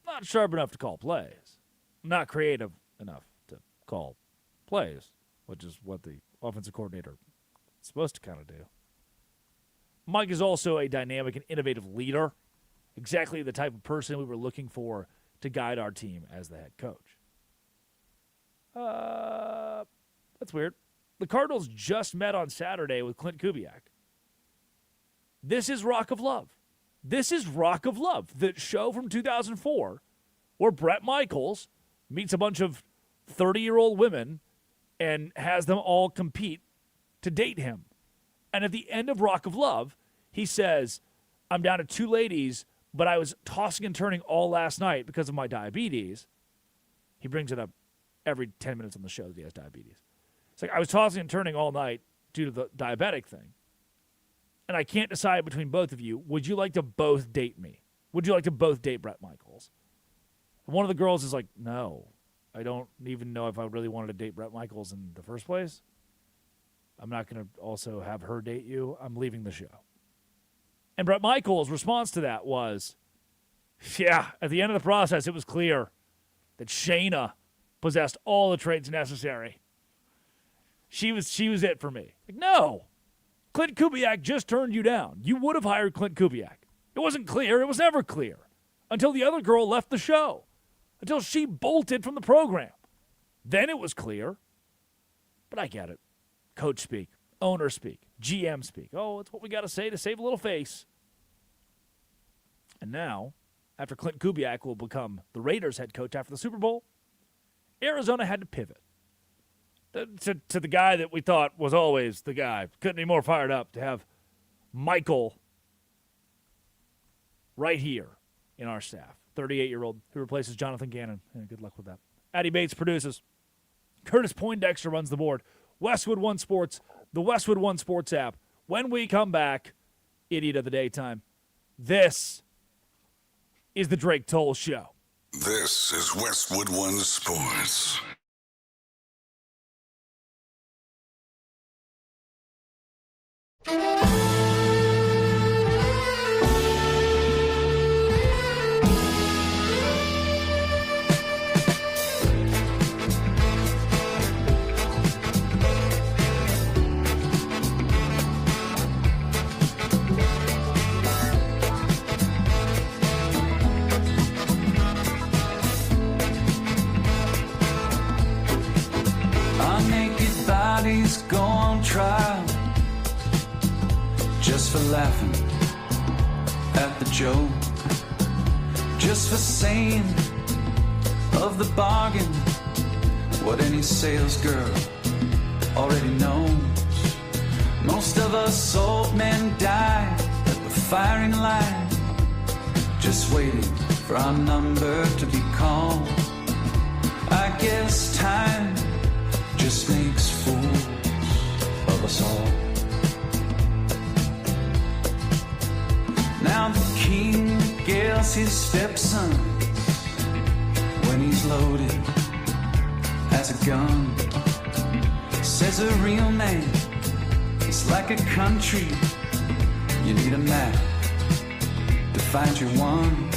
not sharp enough to call plays. Not creative enough to call plays, which is what the offensive coordinator is supposed to kind of do. Mike is also a dynamic and innovative leader, exactly the type of person we were looking for to guide our team as the head coach. That's weird. The Cardinals just met on Saturday with Klint Kubiak. This is Rock of Love. This is Rock of Love, the show from 2004 where Bret Michaels meets a bunch of 30-year-old women and has them all compete to date him. And at the end of Rock of Love, he says, I'm down to 2 ladies, but I was tossing and turning all last night because of my diabetes. He brings it up every 10 minutes on the show that he has diabetes. It's like, I was tossing and turning all night due to the diabetic thing. And I can't decide between both of you. Would you like to both date me? Would you like to both date Bret Michaels? And one of the girls is like, no. I don't even know if I really wanted to date Bret Michaels in the first place. I'm not going to also have her date you. I'm leaving the show. And Bret Michaels' response to that was, yeah, at the end of the process, it was clear that Shayna possessed all the traits necessary. She was it for me. Like, no. Klint Kubiak just turned you down. You would have hired Klint Kubiak. It wasn't clear. It was never clear until the other girl left the show, until she bolted from the program. Then it was clear. But I get it. Coach speak, owner speak, GM speak. Oh, it's what we got to say to save a little face. And now, after Klint Kubiak will become the Raiders head coach after the Super Bowl, Arizona had to pivot. To the guy that we thought was always the guy. Couldn't be more fired up to have Michael right here in our staff. 38-year-old who replaces Jonathan Gannon. Yeah, good luck with that. Addie Bates produces. Curtis Poindexter runs the board. Westwood One Sports, the Westwood One Sports app. When we come back, Idiot of the Daytime, this is the Drake Toll Show. This is Westwood One Sports. Our naked bodies go on trial just for laughing at the joke, just for saying of the bargain what any sales girl already knows. Most of us old men die at the firing line just waiting for our number to be called. I guess time just makes fools of us all. Now the king gets his stepson when he's loaded as a gun. Says a real man is like a country. You need a map to find your one.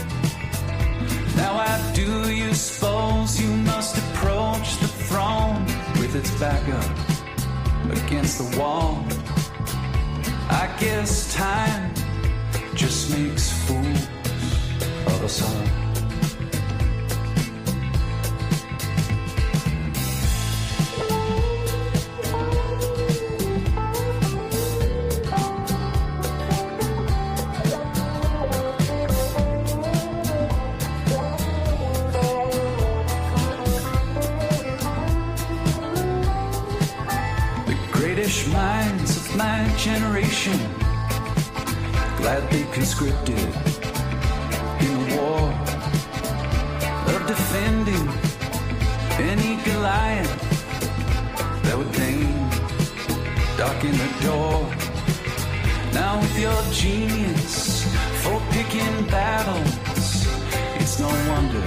Now I do you suppose you must approach the throne with its back up against the wall. I guess time just makes fools of us all. Minds of my generation gladly conscripted in the war of defending any Goliath that would deign darken the door. Now with your genius for picking battles, it's no wonder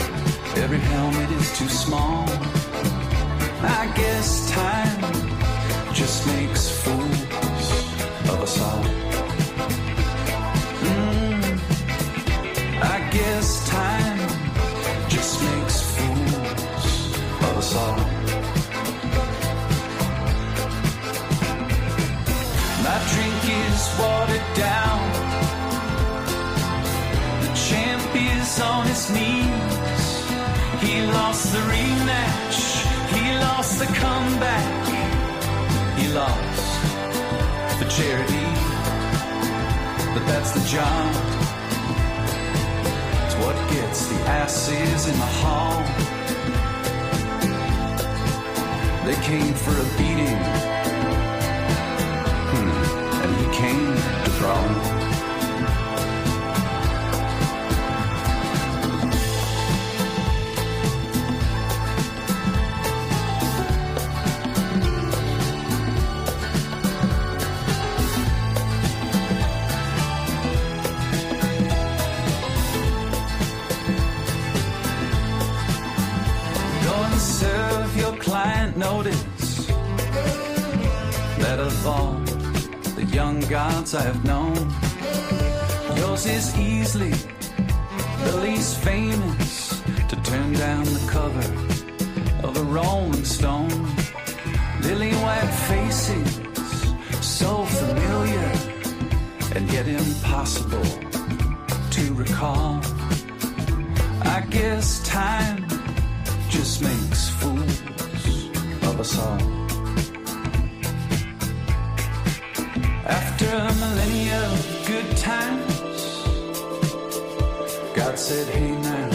every helmet is too small. I guess time just makes fools of us all. I guess time just makes fools of us all. My drink is watered down. The champ is on his knees. He lost the rematch. He lost the comeback. He lost for charity, but that's the job. It's what gets the asses in the hall. They came for a beating, and he came to throne. Notice that of all the young gods I have known, yours is easily the least famous to turn down the cover of a Rolling Stone. Lily white faces, so familiar and yet impossible to recall. I guess time just makes fools of us all. After a millennia of good times, God said, hey now,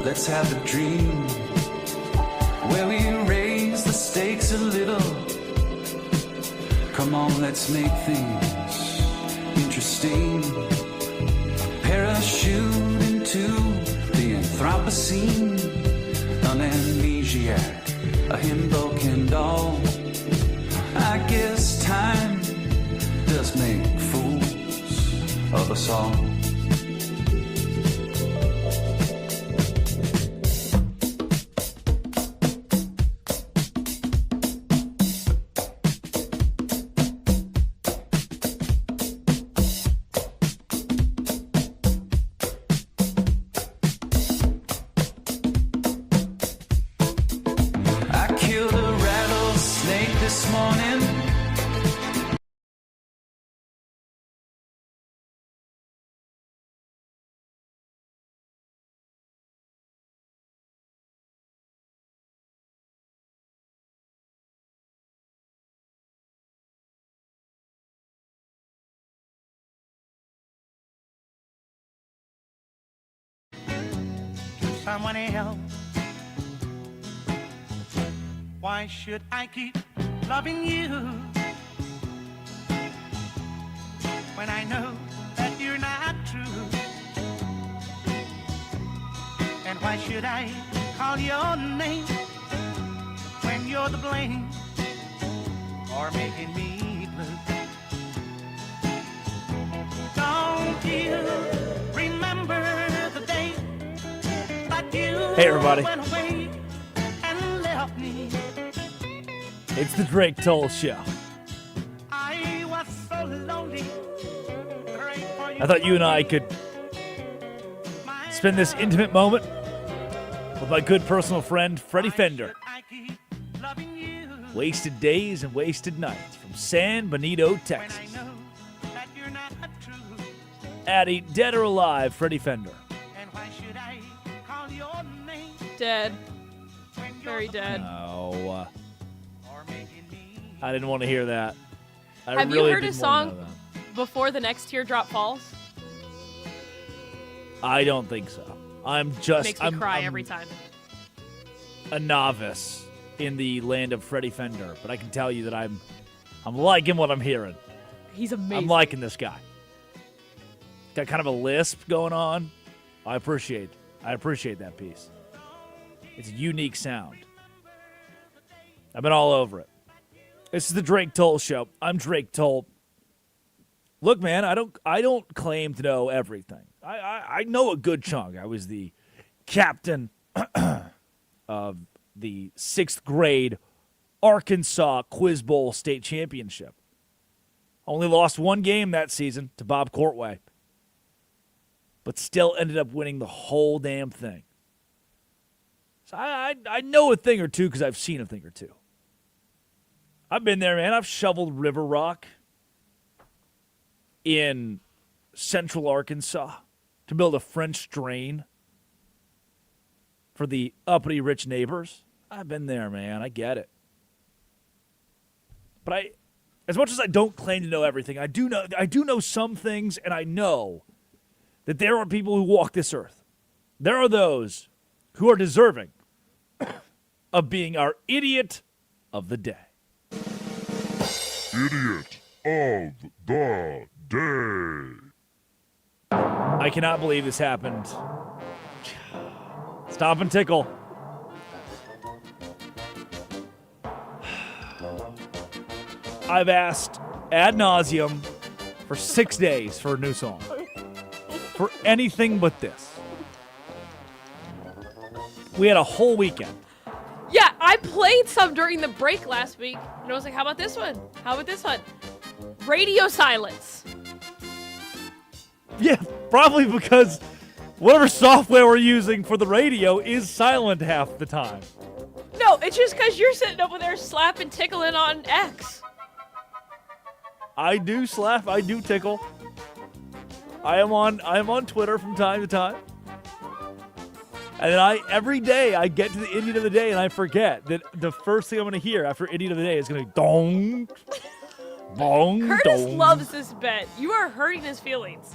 let's have a dream where we raise the stakes a little. Come on, let's make things interesting. Parachute into the Anthropocene, an amnesiac, a himbo Kendall. I guess time does make fools of us all. Someone else. Why should I keep loving you when I know that you're not true? why should I call your name when you're the blame for making me blue? Don't you remember the day that you Hey, everybody. went away and left me? It's the Drake Toll Show. I was so lonely. I thought you and I could spend this intimate moment with my good personal friend, Freddie Fender. Wasted days and wasted nights from San Benito, Texas. Addie, dead or alive, Freddie Fender? Dead. Very dead. No. I didn't want to hear that. Have you heard his song Before the Next Teardrop Falls? I don't think so. Makes me cry every time. A novice in the land of Freddie Fender, but I can tell you that I'm liking what I'm hearing. He's amazing. I'm liking this guy. Got kind of a lisp going on. I appreciate that piece. It's a unique sound. I've been all over it. This is the Drake Toll Show. I'm Drake Toll. Look, man, I don't claim to know everything. I know a good chunk. I was the captain of the 6th grade Arkansas Quiz Bowl state championship. Only lost one game that season to Bob Courtway, but still ended up winning the whole damn thing. So I know a thing or two because I've seen a thing or two. I've been there, man. I've shoveled river rock in central Arkansas to build a French drain for the uppity rich neighbors. I've been there, man. I get it. But as much as I don't claim to know everything, I do know some things, and I know that there are people who walk this earth. There are those who are deserving of being our idiot of the day. Idiot of the day. I cannot believe this happened. Stop and tickle. I've asked ad nauseum for 6 days for a new song. For anything but this. We had a whole weekend. Yeah, I played some during the break last week, and I was like, how about this one? How about this one? Radio silence. Yeah, probably because whatever software we're using for the radio is silent half the time. No, it's just because you're sitting over there slapping, tickling on X. I do slap, I do tickle. I am on Twitter from time to time. And then every day I get to the idiot of the day and I forget that the first thing I'm going to hear after idiot of the day is going to be dong, bong, Curtis dong. loves this bet. You are hurting his feelings.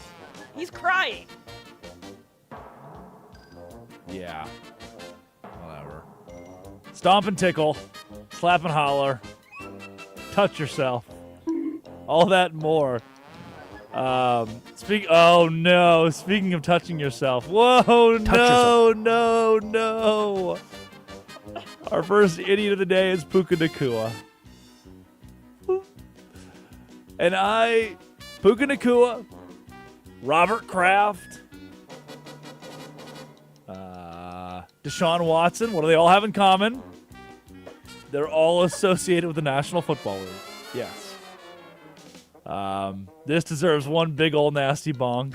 He's crying. Yeah. Whatever. Stomp and tickle, slap and holler, touch yourself. All that and more. Oh no! Speaking of touching yourself, no! Our first idiot of the day is Puka Nakua, and Puka Nakua, Robert Kraft, Deshaun Watson. What do they all have in common? They're all associated with the National Football League. Yes. This deserves one big old nasty bong.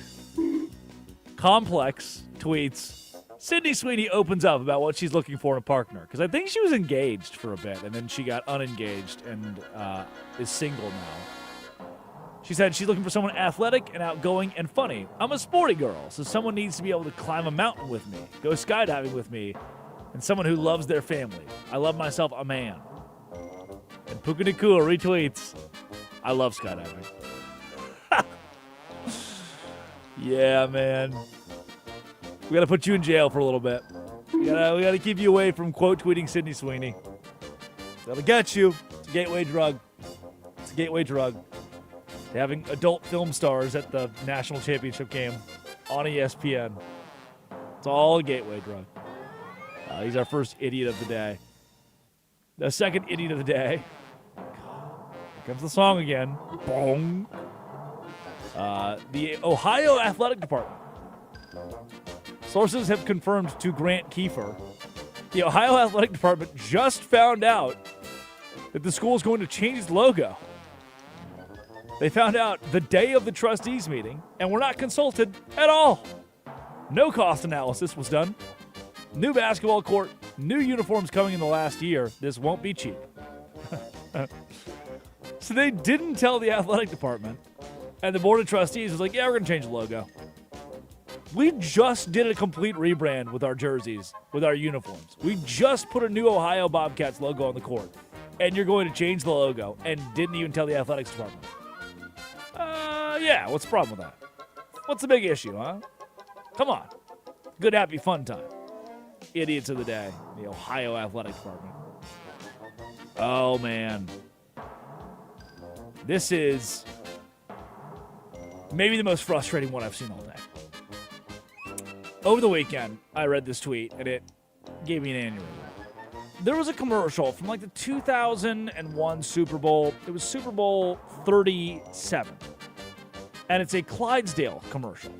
Complex tweets, Sydney Sweeney opens up about what she's looking for in a partner. Because I think she was engaged for a bit, and then she got unengaged and is single now. She said she's looking for someone athletic and outgoing and funny. I'm a sporty girl, so someone needs to be able to climb a mountain with me, go skydiving with me, and someone who loves their family. I love myself a man. And Puka Nakua retweets, I love skydiving. Yeah, man. We gotta put you in jail for a little bit. We gotta keep you away from quote tweeting Sydney Sweeney. That'll get you. It's a gateway drug. It's a gateway drug. To having adult film stars at the national championship game on ESPN. It's all a gateway drug. He's our first idiot of the day. The second idiot of the day. Here comes the song again. Boom. The Ohio Athletic Department. Sources have confirmed to Grant Kiefer the Ohio Athletic Department just found out that the school is going to change its logo. They found out the day of the trustees meeting and were not consulted at all. No cost analysis was done. New basketball court, new uniforms coming in the last year. This won't be cheap. So they didn't tell the athletic department, and the board of trustees was like, yeah, we're going to change the logo. We just did a complete rebrand with our jerseys, with our uniforms. We just put a new Ohio Bobcats logo on the court, and you're going to change the logo and didn't even tell the athletics department. Yeah, what's the problem with that? What's the big issue, huh? Come on. Good, happy, fun time. Idiots of the day, the Ohio Athletic Department. Oh, man. This is maybe the most frustrating one I've seen all day. Over the weekend, I read this tweet, and it gave me an aneurysm. There was a commercial from like the 2001 Super Bowl. It was Super Bowl 37. And it's a Clydesdale commercial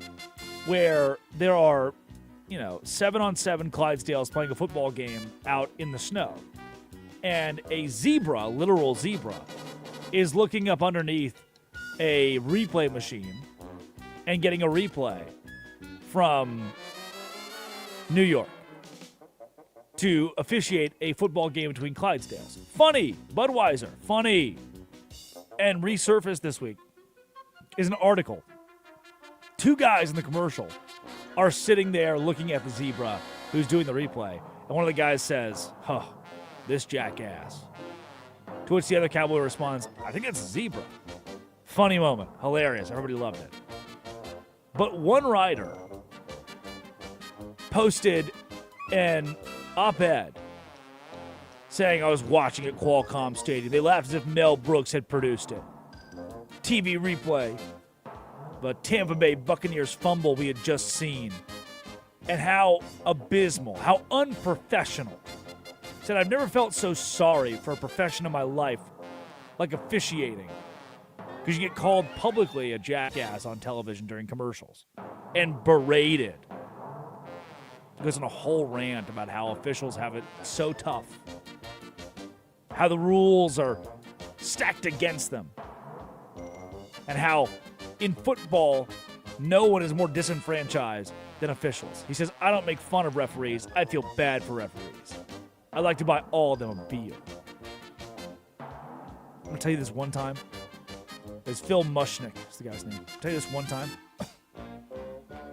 where there are, 7-on-7 Clydesdales playing a football game out in the snow. And a zebra, literal zebra, is looking up underneath a replay machine and getting a replay from New York to officiate a football game between Clydesdales. Funny. Budweiser. Funny. And resurfaced this week is an article. Two guys in the commercial are sitting there looking at the zebra who's doing the replay. And one of the guys says, this jackass. To which the other cowboy responds, I think it's a zebra. Funny moment. Hilarious. Everybody loved it. But one writer posted an op-ed saying, I was watching at Qualcomm Stadium. They laughed as if Mel Brooks had produced it. TV replay. The Tampa Bay Buccaneers fumble we had just seen. And how abysmal, how unprofessional. Said, I've never felt so sorry for a profession of my life like officiating. Because you get called publicly a jackass on television during commercials. And berated. Goes on a whole rant about how officials have it so tough. How the rules are stacked against them. And how in football, no one is more disenfranchised than officials. He says, I don't make fun of referees. I feel bad for referees. I'd like to buy all of them a beer. I'm going to tell you this one time. It's Phil Mushnick is the guy's name. I'll tell you this one time.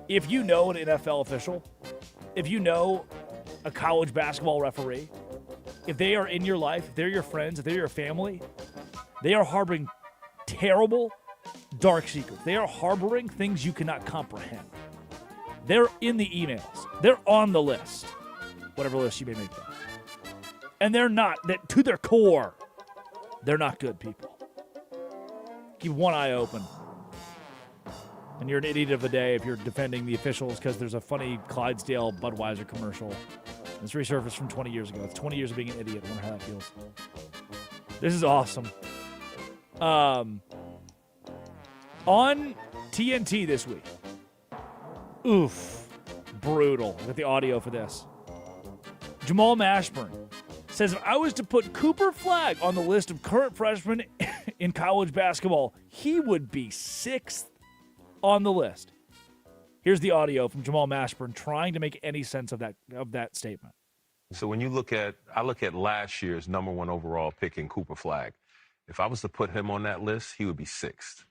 If you know an NFL official, if you know a college basketball referee, if they are in your life, if they're your friends, if they're your family, they are harboring terrible, dark secrets. They are harboring things you cannot comprehend. They're in the emails. They're on the list. Whatever list you may make them. And they're not, that to their core, they're not good people. Keep one eye open. And you're an idiot of the day if you're defending the officials because there's a funny Clydesdale Budweiser commercial. It's resurfaced from 20 years ago. It's 20 years of being an idiot. I wonder how that feels. This is awesome. On TNT this week. Oof. Brutal. I got the audio for this. Jamal Mashburn says, if I was to put Cooper Flagg on the list of current freshmen in college basketball, he would be 6th on the list. Here's the audio from Jamal Mashburn trying to make any sense of that statement. So when I look at last year's number 1 overall pick in Cooper Flagg. If I was to put him on that list, he would be 6th.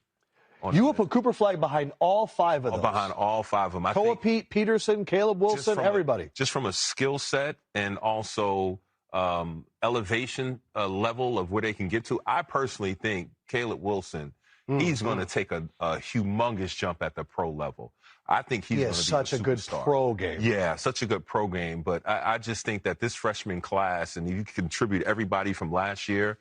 You will put Cooper Flagg behind all 5 of those. Behind all 5 of them. Koa Pete, Peterson, Caleb Wilson, everybody. Just from a skill set and also elevation level of where they can get to. I personally think Caleb Wilson, he's going to take a humongous jump at the pro level. I think he's going to be such a good pro game. Yeah, such a good pro game. But I just think that this freshman class, and you contribute everybody from last year,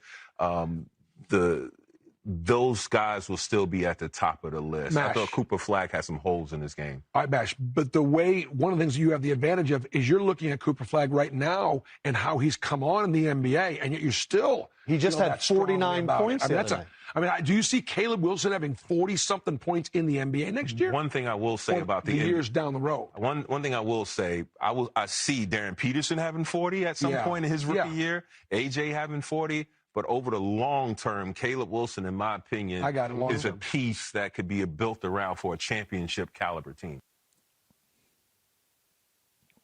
those guys will still be at the top of the list. I Mash. thought Cooper Flagg had some holes in his game. All right, Bash. But one of the things you have the advantage of is you're looking at Cooper Flagg right now and how he's come on in the NBA, and yet you're still. He just feel had that strongly 49 about it. points the other night. Do you see Caleb Wilson having 40-something points in the NBA next year? One thing I will say about the years down the road. One thing I will say, I see Darren Peterson having 40 at some point in his rookie year, AJ having 40. But over the long term, Caleb Wilson, in my opinion, is a piece that could be built around for a championship caliber team.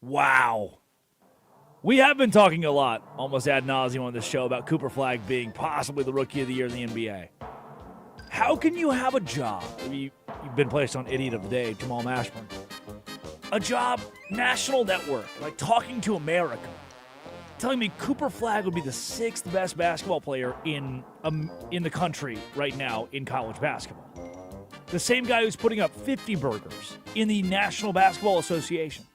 Wow. We have been talking a lot, almost ad nauseum on this show, about Cooper Flagg being possibly the Rookie of the Year in the NBA. How can you have a job? You've been placed on Idiot of the Day, Jamal Mashburn. A job, national network, like Talking to America, telling me Cooper Flagg would be the 6th best basketball player in the country right now in college basketball. The same guy who's putting up 50 burgers in the National Basketball Association.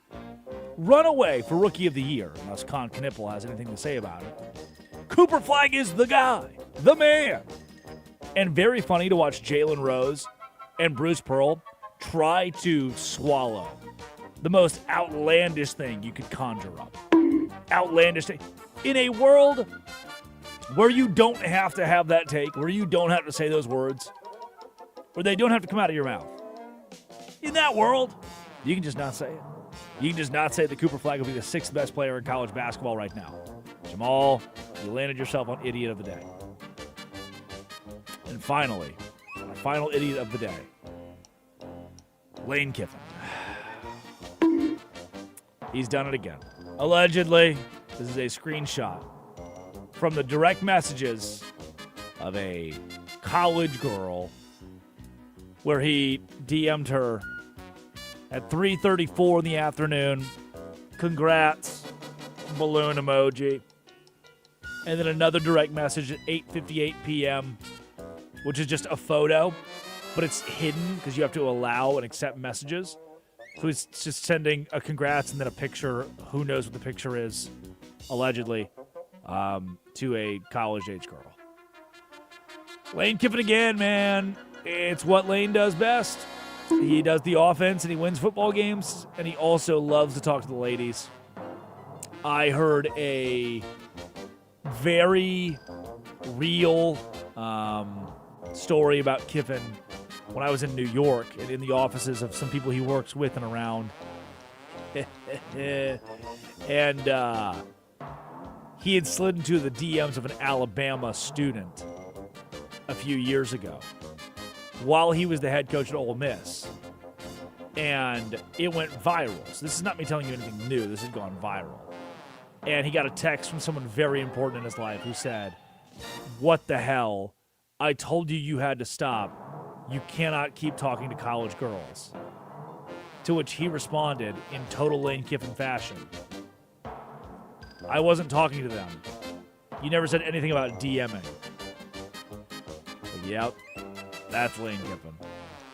Runaway for Rookie of the Year, unless Con Knipple has anything to say about it. Cooper Flagg is the guy, the man. And very funny to watch Jalen Rose and Bruce Pearl try to swallow the most outlandish thing you could conjure up. Outlandish thing. In a world where you don't have to have that take, where you don't have to say those words, where they don't have to come out of your mouth. In that world, you can just not say it. You can just not say that Cooper Flagg will be the 6th best player in college basketball right now. Jamal, you landed yourself on Idiot of the Day. And finally, our final Idiot of the Day, Lane Kiffin. He's done it again. Allegedly, this is a screenshot from the direct messages of a college girl where he DM'd her at 3:34 in the afternoon. Congrats, balloon emoji. And then another direct message at 8:58 p.m., which is just a photo, but it's hidden because you have to allow and accept messages. So he's just sending a congrats and then a picture, who knows what the picture is, allegedly, to a college-age girl. Lane Kiffin again, man. It's what Lane does best. He does the offense and he wins football games, and he also loves to talk to the ladies. I heard a very real story about Kiffin when I was in New York and in the offices of some people he works with and around. And he had slid into the DMs of an Alabama student a few years ago while he was the head coach at Ole Miss. And it went viral. So this is not me telling you anything new. This has gone viral. And he got a text from someone very important in his life who said, "What the hell? I told you you had to stop. You cannot keep talking to college girls." To which he responded in total Lane Kiffin fashion, "I wasn't talking to them. You never said anything about DMing." But yep, that's Lane Kiffin.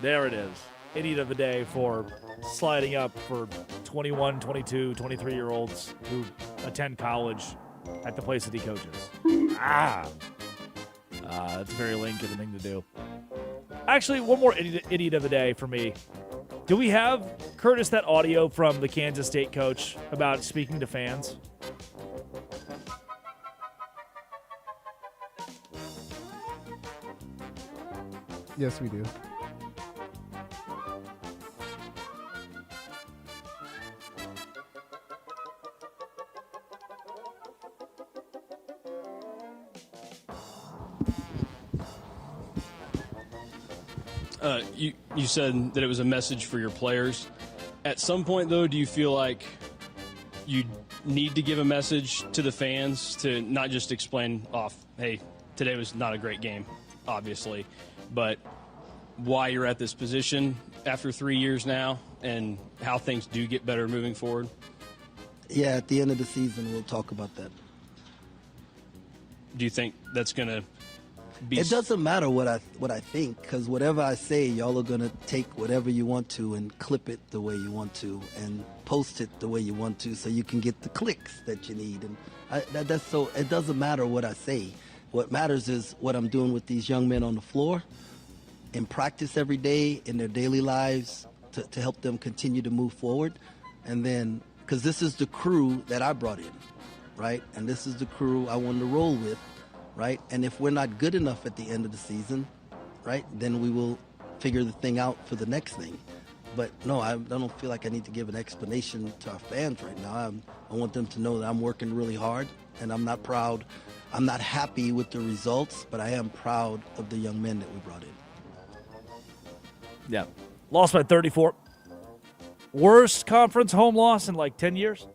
There it is. Idiot of the day for sliding up for 21, 22, 23-year-olds who attend college at the place that he coaches. That's a very Lane Kiffin thing to do. Actually, one more idiot of the day for me. Do we have, Curtis, that audio from the Kansas State coach about speaking to fans? Yes, we do. You said that it was a message for your players. At some point, though, do you feel like you need to give a message to the fans to not just explain off, hey, today was not a great game, obviously, but why you're at this position after 3 years now and how things do get better moving forward? Yeah, at the end of the season, we'll talk about that. Do you think that's going to be... It doesn't matter what I think, because whatever I say, y'all are going to take whatever you want to and clip it the way you want to and post it the way you want to so you can get the clicks that you need. And that's so it doesn't matter what I say. What matters is what I'm doing with these young men on the floor, in practice every day, in their daily lives, to help them continue to move forward. And then, because this is the crew that I brought in, right? And this is the crew I wanted to roll with, right? And if we're not good enough at the end of the season, right, then we will figure the thing out for the next thing. But no, I don't feel like I need to give an explanation to our fans right now. I want them to know that I'm working really hard, and I'm not proud. I'm not happy with the results, but I am proud of the young men that we brought in. Yeah. Lost by 34. Worst conference home loss in like 10 years.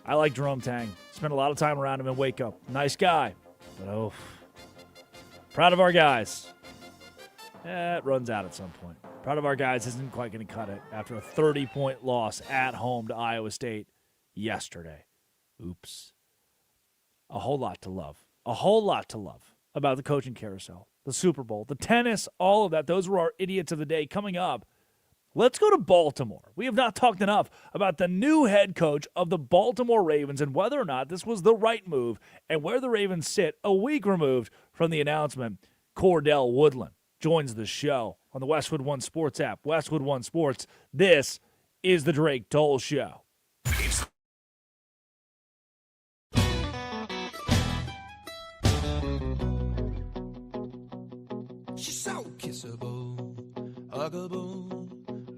I like Jerome Tang. Spent a lot of time around him in Waco. Nice guy. But proud of our guys. It runs out at some point. Proud of our guys isn't quite going to cut it after a 30-point loss at home to Iowa State yesterday. Oops. A whole lot to love. A whole lot to love about the coaching carousel, the Super Bowl, the tennis, all of that. Those were our idiots of the day. Coming up, let's go to Baltimore. We have not talked enough about the new head coach of the Baltimore Ravens and whether or not this was the right move and where the Ravens sit a week removed from the announcement. Cordell Woodland joins the show on the Westwood One Sports app. Westwood One Sports. This is the Drake Toll Show. She's so kissable, huggable,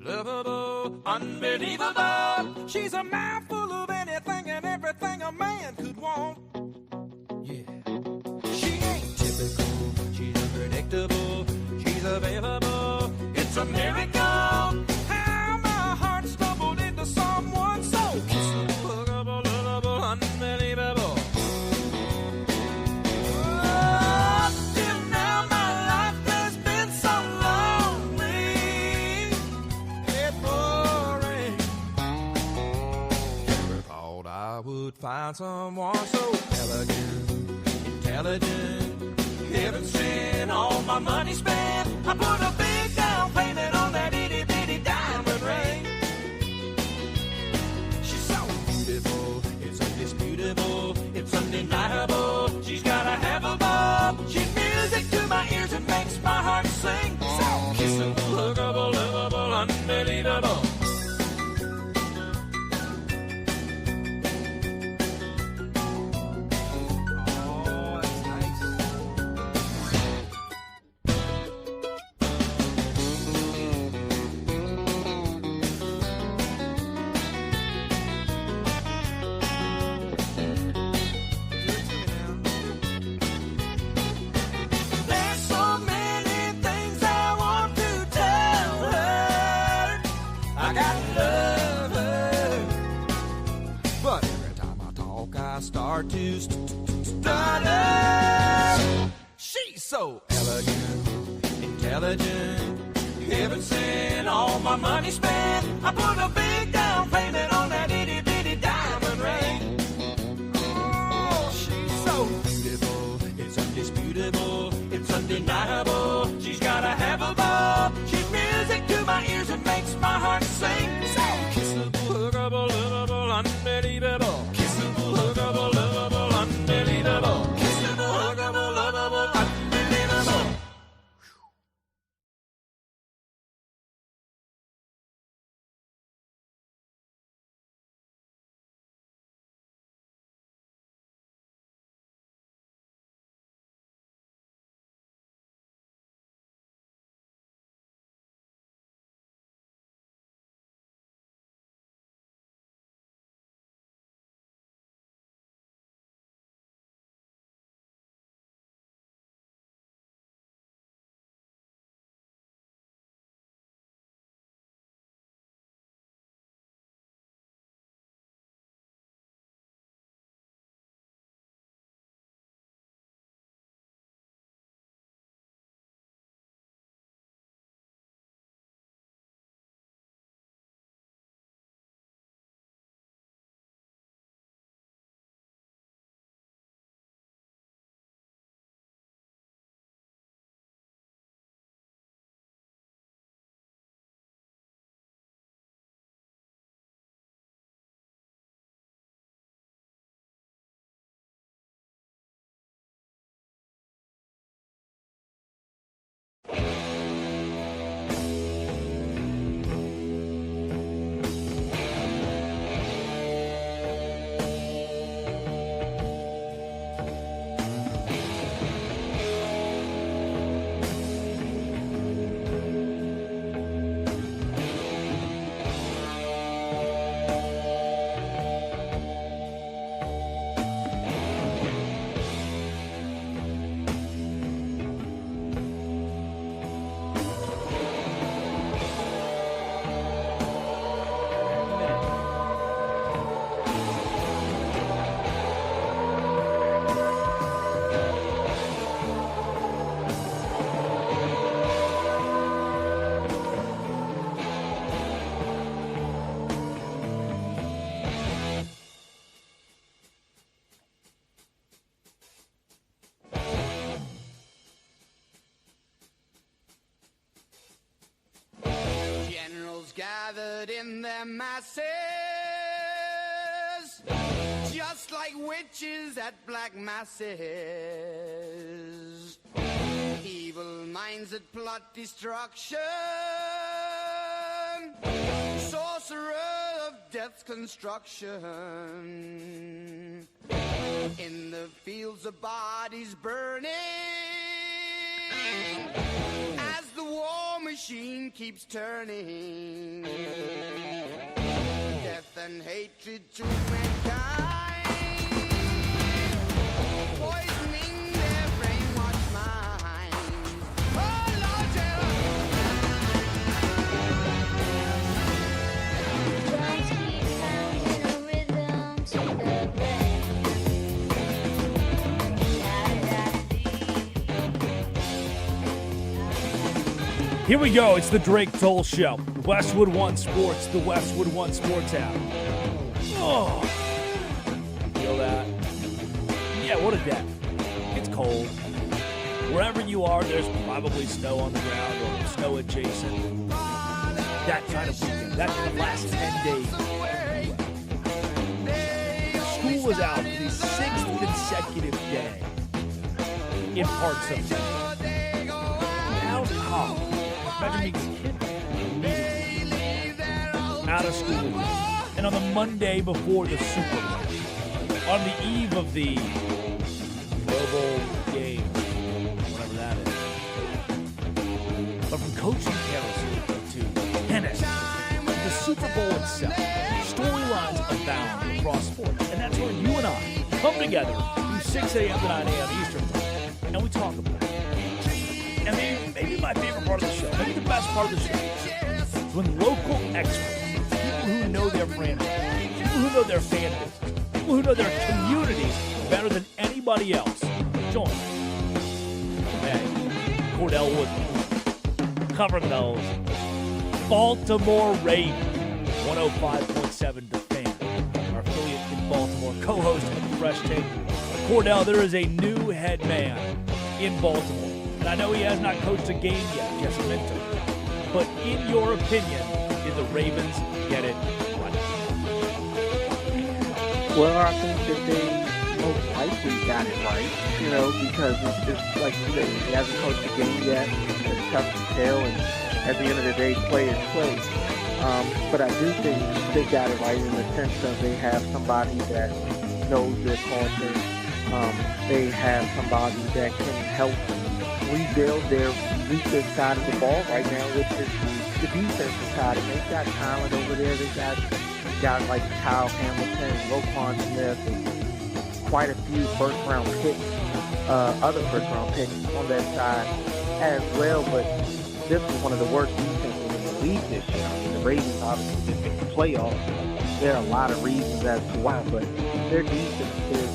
lovable, unbelievable. She's a mouthful of anything and everything a man could want. Yeah. She ain't typical, she's unpredictable, she's available. It's a miracle how my heart stumbled into someone so kissable, huggable, lovable, unbelievable. I would find someone so elegant, intelligent, heaven sent, all my money spent. I put a big down payment on that itty bitty diamond ring. She's so beautiful, it's undisputable, it's undeniable. She's got a have a ball. She's music to my ears and makes my heart sing. So kissable, huggable, lovable, unbelievable. Start to stutter. She's so elegant, intelligent, heaven sent, all my money spent. I put a big down payment on that itty bitty diamond ring. Oh, she's so beautiful, it's undisputable, it's undeniable. She's gotta have a ball. She's music to my ears and makes my heart sing. So kissable, huggable, lovable, unbelievable. Kissable, huggable, lovable, unbelievable. Kissable, huggable, lovable, unbelievable. gathered in their masses, just like witches at black masses. Evil minds that plot destruction, sorcerer of death's construction. In the fields of bodies burning, as the war machine keeps turning, death and hatred to mankind, poisoning their brainwashed minds. Oh Lord, Drums keep pounding a rhythm to the brain. Here we go. It's the Drake Toll Show. Westwood One Sports, the Westwood One Sports app. Oh, feel that? Yeah, what a death. It's cold. Wherever you are, there's probably snow on the ground or snow adjacent. That kind of weekend. That last 10 days. School is out for the 6th consecutive day in parts of the how's college? Imagine being out of school and on the Monday before the Super Bowl, on the eve of the global game, whatever that is. But from coaching carousel to tennis, the Super Bowl itself, storylines abound across sports, and that's where you and I come together from 6 a.m. to 9 a.m. Eastern Time, and we talk about it. And maybe my favorite part of the show, maybe the best part of the show, is when local experts, people who know their franchise, people who know their fan base, people who know their communities better than anybody else, join us. Hey, Cordell Woodley, covering those Baltimore Ravens, 105.7 The Fan, our affiliate in Baltimore, co-host of the Fresh Take. Cordell, there is a new head man in Baltimore. And I know he has not coached a game yet, Jesse Minter. But in your opinion, did the Ravens get it right? Well, I think that they most likely got it right, because it's like you said, he hasn't coached a game yet. It's tough to tell, and at the end of the day, play is play. But I do think they got it right in the sense of they have somebody that knows their culture. They have somebody that can help rebuild their weakest side of the ball right now, which is the defensive side. And they've got talent over there. They've got guys like Kyle Hamilton, Roquan Smith, and quite a few first-round picks, other first-round picks on that side as well. But this is one of the worst defenses in the league this year. I mean, the Ravens obviously didn't make the playoffs. There are a lot of reasons as to why, but their defense is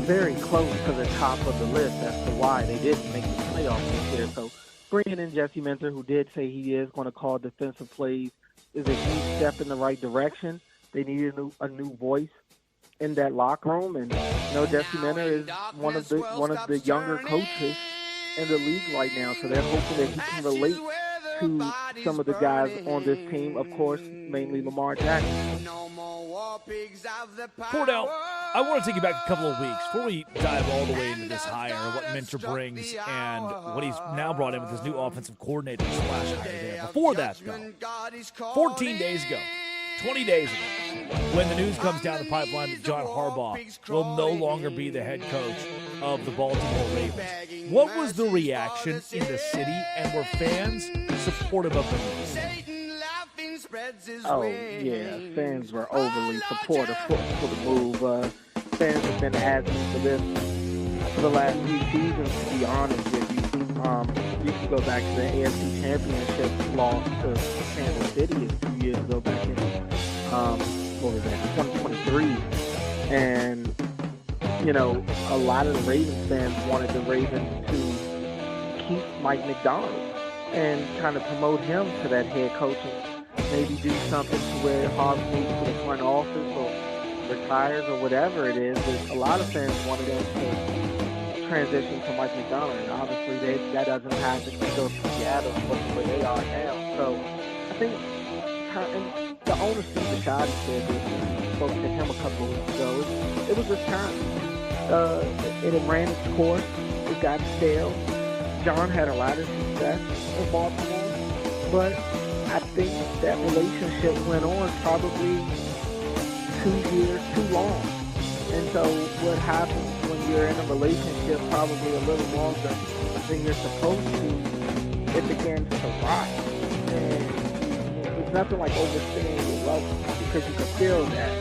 very close to the top of the list as to why they didn't make the playoffs this year. So bringing in Jesse Minter, who did say he is going to call defensive plays, is a huge step in the right direction. They needed a new voice in that locker room, and Jesse Minter is one of the younger coaches in the league right now. So they're hoping that he can relate to some of the guys on this team. Of course, mainly Lamar Jackson. Cordell, I want to take you back a couple of weeks before we dive all the way into this hire, what Minter brings, and what he's now brought in with his new offensive coordinator / hire there. Before that, though, 14 days ago, 20 days ago, when the news comes down the pipeline that John Harbaugh will no longer be the head coach of the Baltimore Ravens, what was the reaction in the city, and were fans supportive of the move? Oh, yeah, fans were overly supportive for the move. Fans have been asking for this for the last few seasons, to be honest with you. You can go back to the AFC Championship loss to Kansas City a few years ago, back in, 2023. And, a lot of the Ravens fans wanted the Ravens to keep Mike McDonald and kind of promote him to that head coaching. Maybe do something to where Harbaugh moves to the front office or retires or whatever it is. But a lot of fans wanted him to transition to Mike McDonald, and obviously that doesn't happen. He goes to Seattle, where they are now. So I think time, and the owner, Steve Bisciotti, said this, and I spoke to him a couple of weeks ago. It was his time. It had ran its course. It got stale. John had a lot of success in Baltimore, but I think that relationship went on probably 2 years too long. And so what happens when you're in a relationship probably a little longer than you're supposed to, it begins to rot. And it's nothing like overstaying your welcome because you can feel that.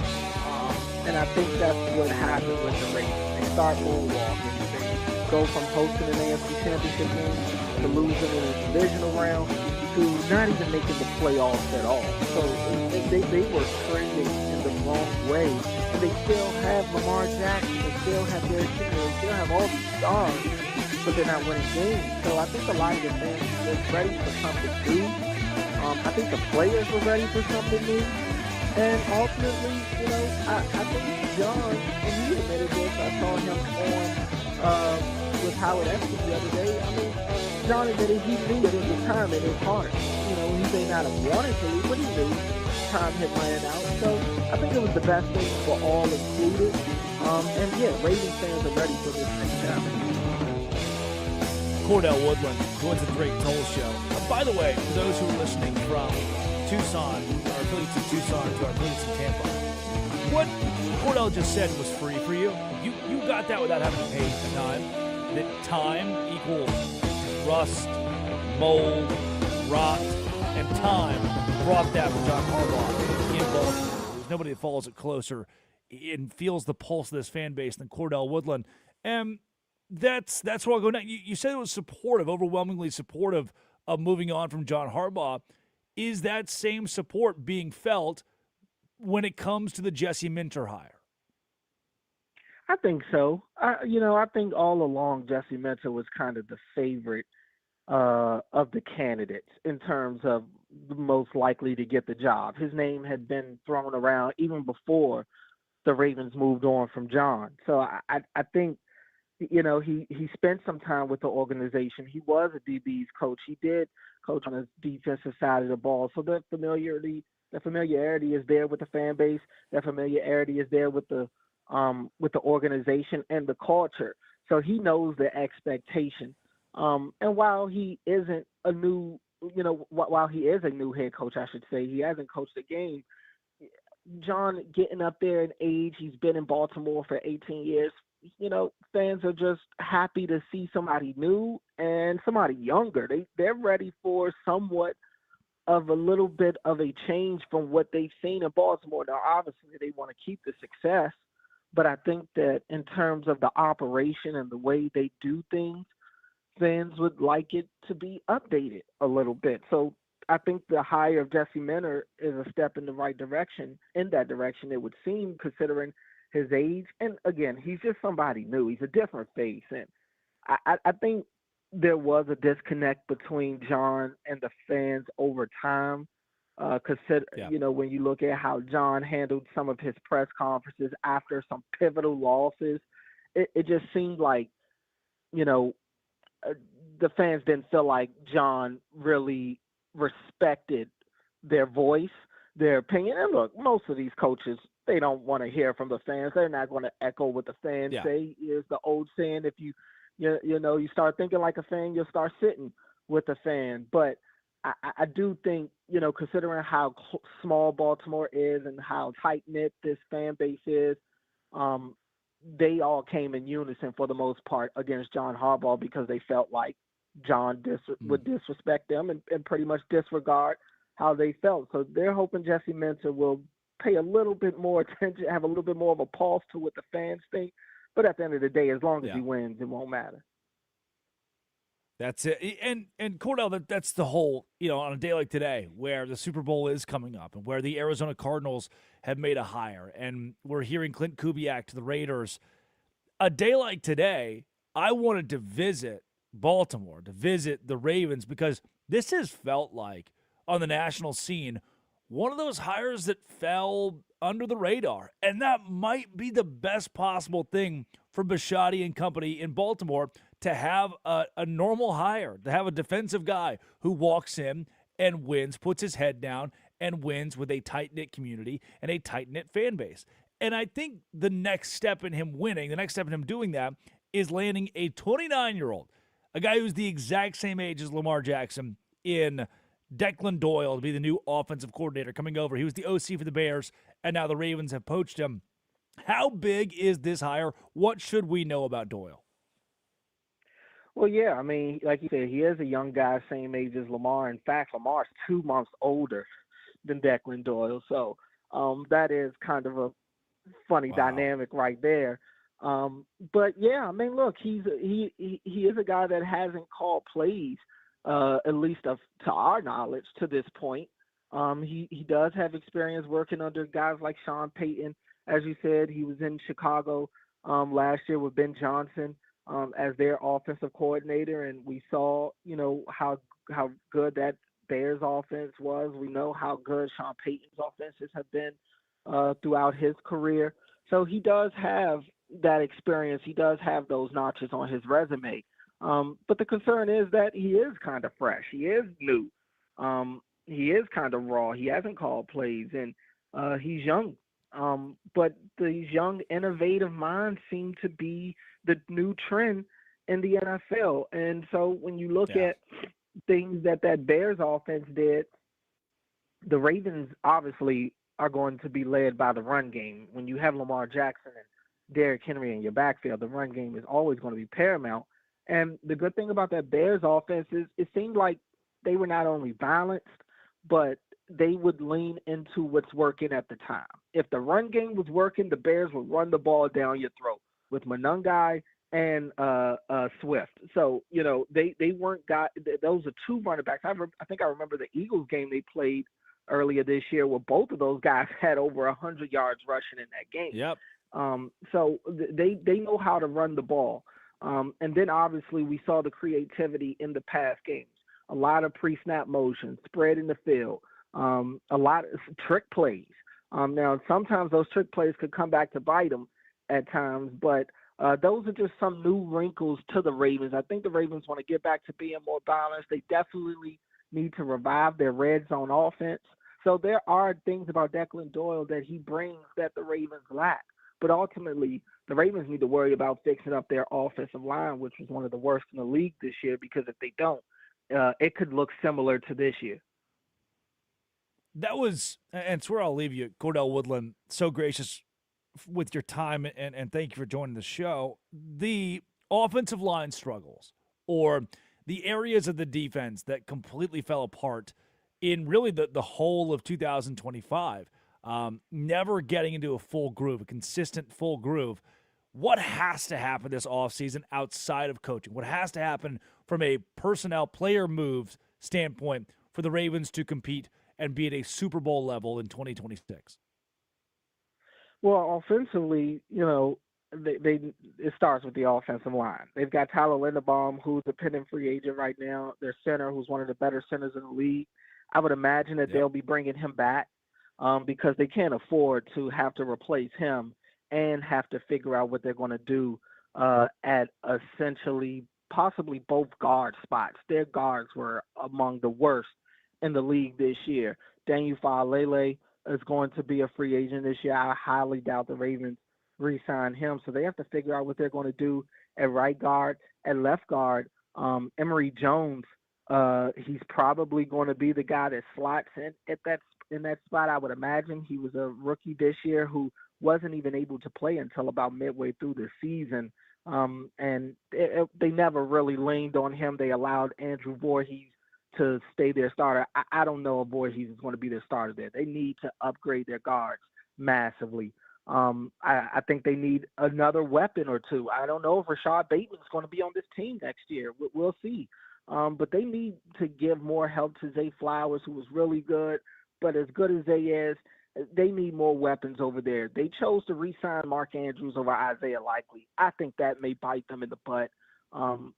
And I think that's what happened with the Ravens. They start moonwalking. They go from hosting an AFC Championship game to losing in a divisional round to not even making the playoffs at all. So they were trending in the wrong way. And they still have Lamar Jackson. They still have Derrick Henry. They still have all these stars, but they're not winning games. So I think a lot of the fans were ready for something new. I think the players were ready for something new. And ultimately, I think John, and he admitted this, I saw him on with Howard Eskin the other day. I mean, John admitted he knew it in his time in his heart. He may not have wanted to leave, but he knew time had ran out. So I think it was the best thing for all included. And yeah, Ravens fans are ready for this next chapter. Cordell Woodland, joins the Drake Toll Show. By the way, for those who are listening from Tucson, our affiliates in Tucson to our affiliates in Tampa, what Cordell just said was free for you. You got that without having to pay the time. That time equals rust, mold, rot, and time brought that for John Harbaugh in Baltimore. There's nobody that follows it closer and feels the pulse of this fan base than Cordell Woodland. And that's where I'll go next. You said it was supportive, overwhelmingly supportive of moving on from John Harbaugh. Is that same support being felt when it comes to the Jesse Minter hire? I think so. I think all along Jesse Minter was kind of the favorite of the candidates in terms of the most likely to get the job. His name had been thrown around even before the Ravens moved on from John. So I think, he spent some time with the organization. He was a DB's coach. He did coach on the defensive side of the ball. So the familiarity is there with the fan base. That familiarity is there with the organization and the culture. So he knows the expectation. And while he isn't while he is a new head coach, I should say, he hasn't coached a game. John getting up there in age, he's been in Baltimore for 18 years. Fans are just happy to see somebody new and somebody younger. They're ready for somewhat of a little bit of a change from what they've seen in Baltimore. Now, obviously, they want to keep the success, but I think that in terms of the operation and the way they do things, fans would like it to be updated a little bit. So I think the hire of Jesse Minter is a step in the right direction, it would seem, considering his age. And again, he's just somebody new. He's a different face. And I think there was a disconnect between John and the fans over time. When you look at how John handled some of his press conferences after some pivotal losses, it just seemed like, the fans didn't feel like John really respected their voice, their opinion. And look, most of these coaches, they don't want to hear from the fans. They're not going to echo what the fans say. Is the old saying, if you start thinking like a fan, you'll start sitting with the fan. But I do think, considering how small Baltimore is and how tight-knit this fan base is, they all came in unison for the most part against John Harbaugh because they felt like John would disrespect them and pretty much disregard how they felt. So they're hoping Jesse Minter will pay a little bit more attention, have a little bit more of a pulse to what the fans think. But at the end of the day, as long as he wins, it won't matter. That's it. And Cordell, that's the whole, on a day like today where the Super Bowl is coming up and where the Arizona Cardinals have made a hire and we're hearing Klint Kubiak to the Raiders. A day like today, I wanted to visit Baltimore, to visit the Ravens, because this has felt like on the national scene one of those hires that fell under the radar. And that might be the best possible thing for Bisciotti and company in Baltimore, to have a normal hire, to have a defensive guy who walks in and wins, puts his head down, and wins with a tight-knit community and a tight-knit fan base. And I think the next step in him winning, the next step in him doing that, is landing a 29-year-old, a guy who's the exact same age as Lamar Jackson, in Declan Doyle to be the new offensive coordinator coming over. He was the OC for the Bears, and now the Ravens have poached him. How big is this hire? What should we know about Doyle? Well, yeah, I mean, like you said, he is a young guy, same age as Lamar. In fact, Lamar's 2 months older than Declan Doyle. So that is kind of a funny dynamic right there. But yeah, I mean, look, he is a guy that hasn't called plays, at least to our knowledge, to this point. He does have experience working under guys like Sean Payton. As you said, he was in Chicago last year with Ben Johnson as their offensive coordinator, and we saw, how good that Bears offense was. We know how good Sean Payton's offenses have been throughout his career. So he does have that experience. He does have those notches on his resume. But the concern is that he is kind of fresh. He is new. He is kind of raw. He hasn't called plays, and he's young. But these young, innovative minds seem to be the new trend in the NFL. And so when you look at things that Bears offense did, the Ravens obviously are going to be led by the run game. When you have Lamar Jackson and Derrick Henry in your backfield, the run game is always going to be paramount. And the good thing about that Bears offense is it seemed like they were not only balanced, but they would lean into what's working at the time. If the run game was working, the Bears would run the ball down your throat with Monangai and Swift. So, they weren't those are 2 running backs. I think I remember the Eagles game they played earlier this year where both of those guys had over 100 yards rushing in that game. Yep. So they know how to run the ball. And then obviously we saw the creativity in the past games. A lot of pre-snap motion, spread in the field, a lot of trick plays. Now, sometimes those trick plays could come back to bite them at times, but those are just some new wrinkles to the Ravens. I think the Ravens want to get back to being more balanced. They definitely need to revive their red zone offense. So there are things about Declan Doyle that he brings that the Ravens lack. But ultimately, the Ravens need to worry about fixing up their offensive line, which was one of the worst in the league this year, because if they don't, it could look similar to this year. That was, and it's where I'll leave you, Cordell Woodland, so gracious with your time, and thank you for joining the show. The offensive line struggles, or the areas of the defense that completely fell apart in really the whole of 2025, never getting into a full groove, a consistent full groove. What has to happen this offseason outside of coaching? What has to happen from a personnel player moves standpoint for the Ravens to compete and be at a Super Bowl level in 2026? Well, offensively, it starts with the offensive line. They've got Tyler Linderbaum, who's a pending free agent right now. Their center, who's one of the better centers in the league. I would imagine that they'll be bringing him back because they can't afford to have to replace him and have to figure out what they're going to do at essentially possibly both guard spots. Their guards were among the worst in the league this year. Daniel Faalele is going to be a free agent this year. I highly doubt the Ravens re-sign him. So they have to figure out what they're going to do at right guard. At left guard, Emory Jones, he's probably going to be the guy that slots in that spot, I would imagine. He was a rookie this year who wasn't even able to play until about midway through the season. And they never really leaned on him. They allowed Andrew Voorhees to stay their starter. I don't know if Voorhees is going to be their starter there. They need to upgrade their guards massively. I think they need another weapon or two. I don't know if Rashad Bateman is going to be on this team next year. We'll see. But they need to give more help to Zay Flowers, who was really good. But as good as Zay is, they need more weapons over there. They chose to re-sign Mark Andrews over Isaiah Likely. I think that may bite them in the butt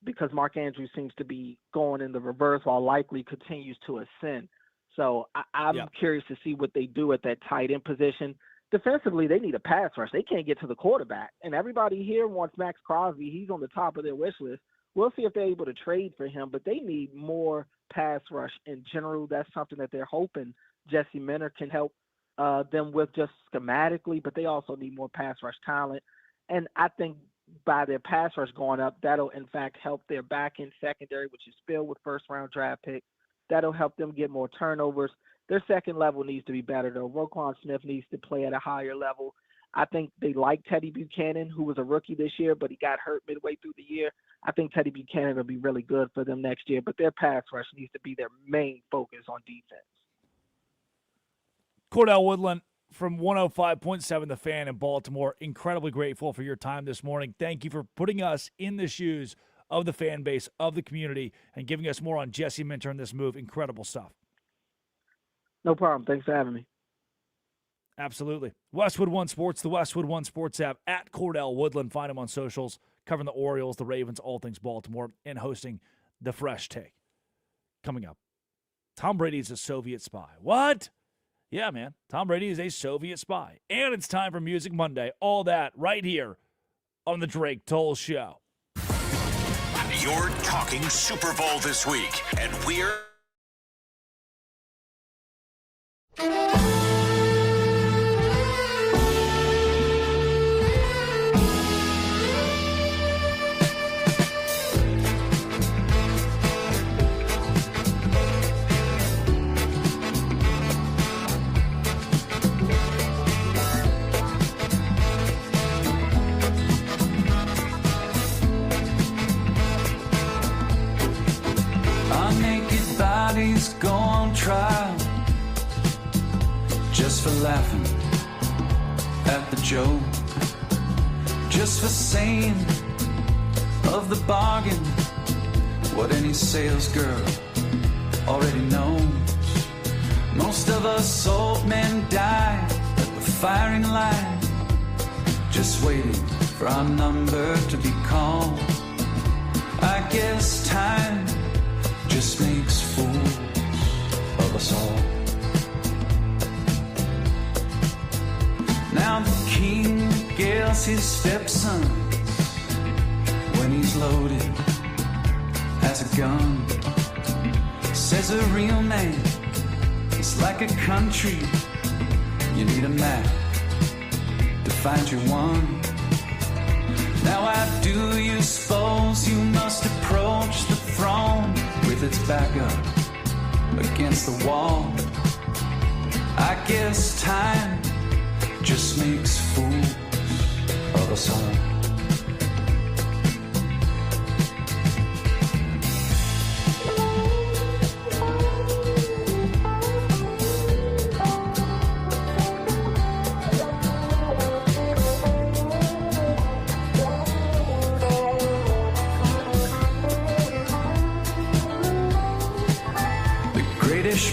because Mark Andrews seems to be going in the reverse while Likely continues to ascend. So I'm curious to see what they do at that tight end position. Defensively, they need a pass rush. They can't get to the quarterback. And everybody here wants Max Crosby. He's on the top of their wish list. We'll see if they're able to trade for him, but they need more pass rush in general. That's something that they're hoping Jesse Minter can help them with just schematically, but they also need more pass rush talent. And I think by their pass rush going up, that'll in fact help their back end secondary, which is filled with first-round draft picks. That'll help them get more turnovers. Their second level needs to be better, though. Roquan Smith needs to play at a higher level. I think they like Teddy Buchanan, who was a rookie this year, but he got hurt midway through the year. I think Teddy Buchanan will be really good for them next year, but their pass rush needs to be their main focus on defense. Cordell Woodland from 105.7 The Fan in Baltimore. Incredibly grateful for your time this morning. Thank you for putting us in the shoes of the fan base, of the community, and giving us more on Jesse Minter and this move. Incredible stuff. No problem. Thanks for having me. Absolutely. Westwood One Sports, the Westwood One Sports app, at Cordell Woodland. Find him on socials, covering the Orioles, the Ravens, all things Baltimore, and hosting The Fresh Take. Coming up, Tom Brady is a Soviet spy. What? Yeah, man. Tom Brady is a Soviet spy. And it's time for Music Monday. All that right here on the Drake Toll Show. You're talking Super Bowl this week, and we're... Go on trial just for laughing at the joke, just for saying of the bargain what any sales girl already knows. Most of us old men die at the firing line, just waiting for our number to be called. I guess time just makes fools of us all. Now the king gets his stepson when he's loaded as a gun. Says a real man is like a country. You need a map to find your one. Now I do you suppose you must approach the throne with its back up against the wall. I guess time just makes fools of us all.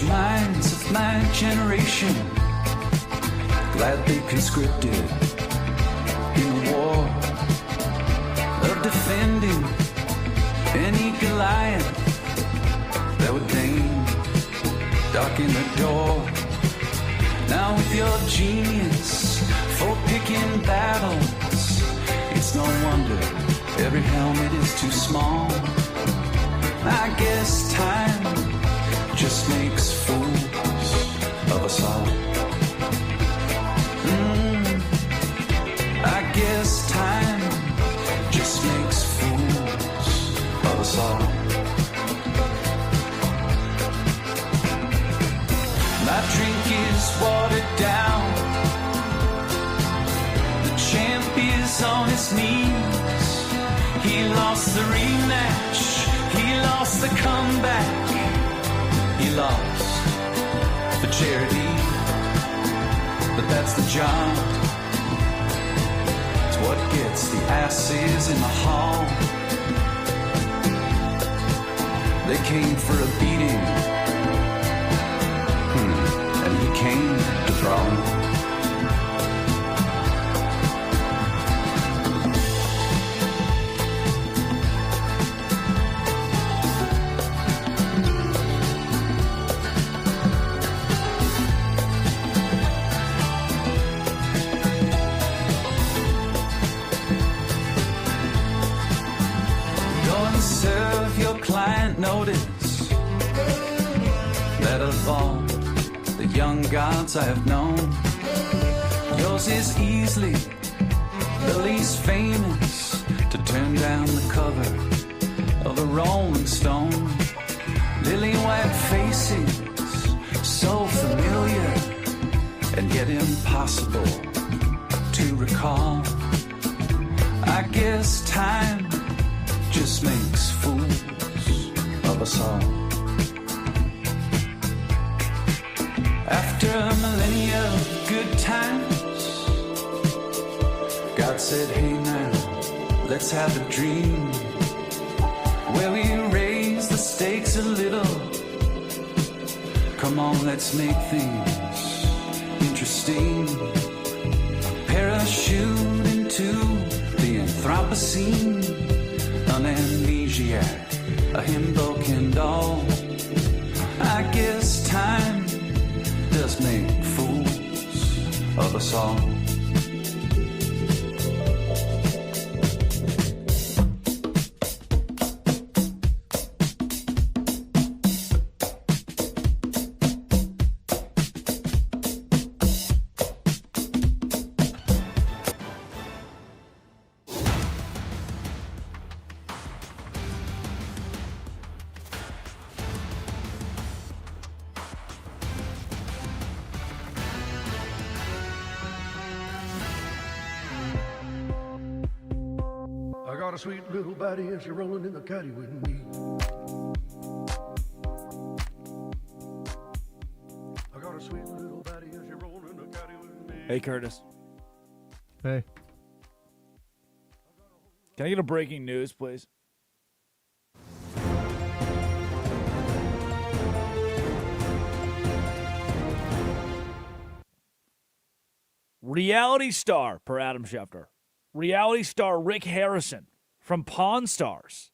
Minds of my generation, glad they conscripted in the war of defending any Goliath that would deign darken the door. Now with your genius for picking battles, it's no wonder every helmet is too small. I guess time just makes fools of us all. I guess time just makes fools of us all. My drink is watered down. The champ is on his knees. He lost the rematch. He lost the comeback. He lost for charity, but that's the job. It's what gets the asses in the hall. They came for a beating, and he came to brawl. Notice gods I have known. Yours is easily the least famous to turn down the cover of a Rolling Stone. Lily white faces, so familiar and yet impossible to recall. I guess time just makes fools of us all. After a millennia of good times, God said, hey now, let's have a dream where we raise the stakes a little. Come on, let's make things interesting. Parachute into the Anthropocene, an amnesiac, a himbo Kendall. I guess time does make fools of us all. I got a sweet little body and she's rolling in the caddy with me. I got a sweet little body and she's rolling in the caddy with me. Hey, Curtis. Hey. Can I get a breaking news, please? Reality star, per Adam Schefter. Reality star Rick Harrison from Pawn Stars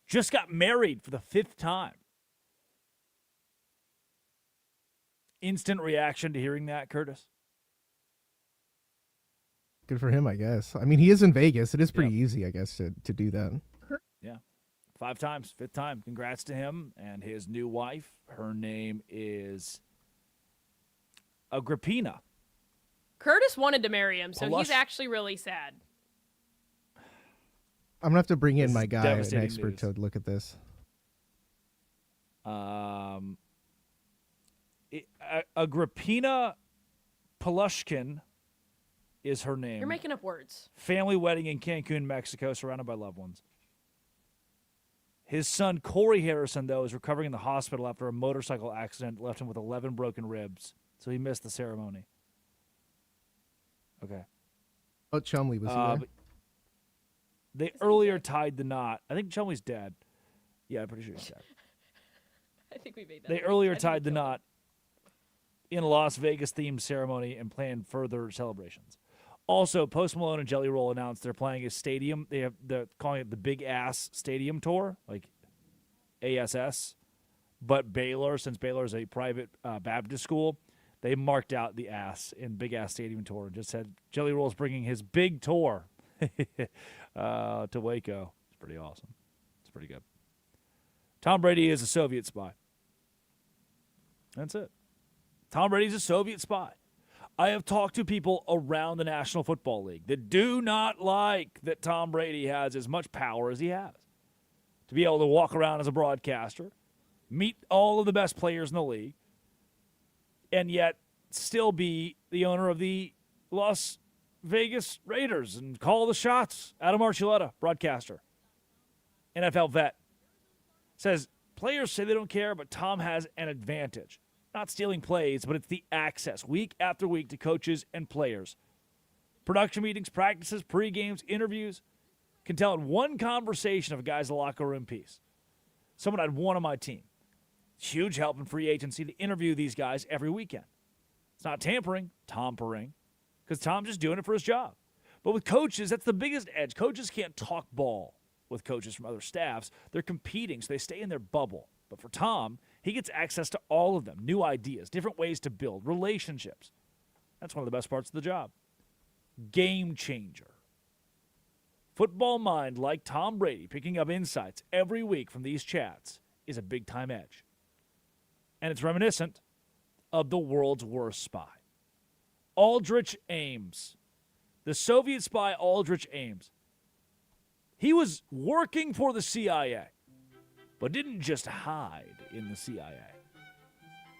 just got married for the 5th time. Instant reaction to hearing that, Curtis? Good for him, I guess. I mean, he is in Vegas. It is pretty easy, I guess, to do that. Yeah. 5 times, 5th time. Congrats to him and his new wife. Her name is Agrippina. Curtis wanted to marry him, so he's actually really sad. I'm going to have to bring in This my is guy, an devastating expert, to look at this. Agrippina Polushkin is her name. You're making up words. Family wedding in Cancun, Mexico, surrounded by loved ones. His son, Corey Harrison, though, is recovering in the hospital after a motorcycle accident that left him with 11 broken ribs, so he missed the ceremony. Okay. Oh, Chumley was there. but they earlier tied the knot. I think Chumley's dead. Yeah, I'm pretty sure he's dead. I think we made that. They earlier tied the knot in a Las Vegas-themed ceremony and planned further celebrations. Also, Post Malone and Jelly Roll announced they're playing a stadium. They're calling it the Big Ass Stadium Tour, like ASS. But Baylor, since Baylor is a private Baptist school, they marked out the ass in Big Ass Stadium Tour and just said Jelly Roll's bringing his big tour to Waco. It's pretty awesome. It's pretty good. Tom Brady is a Soviet spy. That's it. Tom Brady's a Soviet spy. I have talked to people around the National Football League that do not like that Tom Brady has as much power as he has. To be able to walk around as a broadcaster, meet all of the best players in the league, and yet still be the owner of the Las Vegas Raiders and call the shots. Adam Archuleta, broadcaster, NFL vet, says players say they don't care, but Tom has an advantage. Not stealing plays, but it's the access week after week to coaches and players. Production meetings, practices, pre-games, interviews. Can tell in one conversation of a guy's locker room piece. Someone I'd want on my team. It's huge help in free agency to interview these guys every weekend. It's not tampering, Tampering, because Tom's just doing it for his job. But with coaches, that's the biggest edge. Coaches can't talk ball with coaches from other staffs. They're competing, so they stay in their bubble. But for Tom, he gets access to all of them, new ideas, different ways to build, relationships. That's one of the best parts of the job. Game changer. Football mind like Tom Brady picking up insights every week from these chats is a big-time edge. And it's reminiscent of the world's worst spy. Aldrich Ames. The Soviet spy Aldrich Ames. He was working for the CIA, but didn't just hide in the CIA.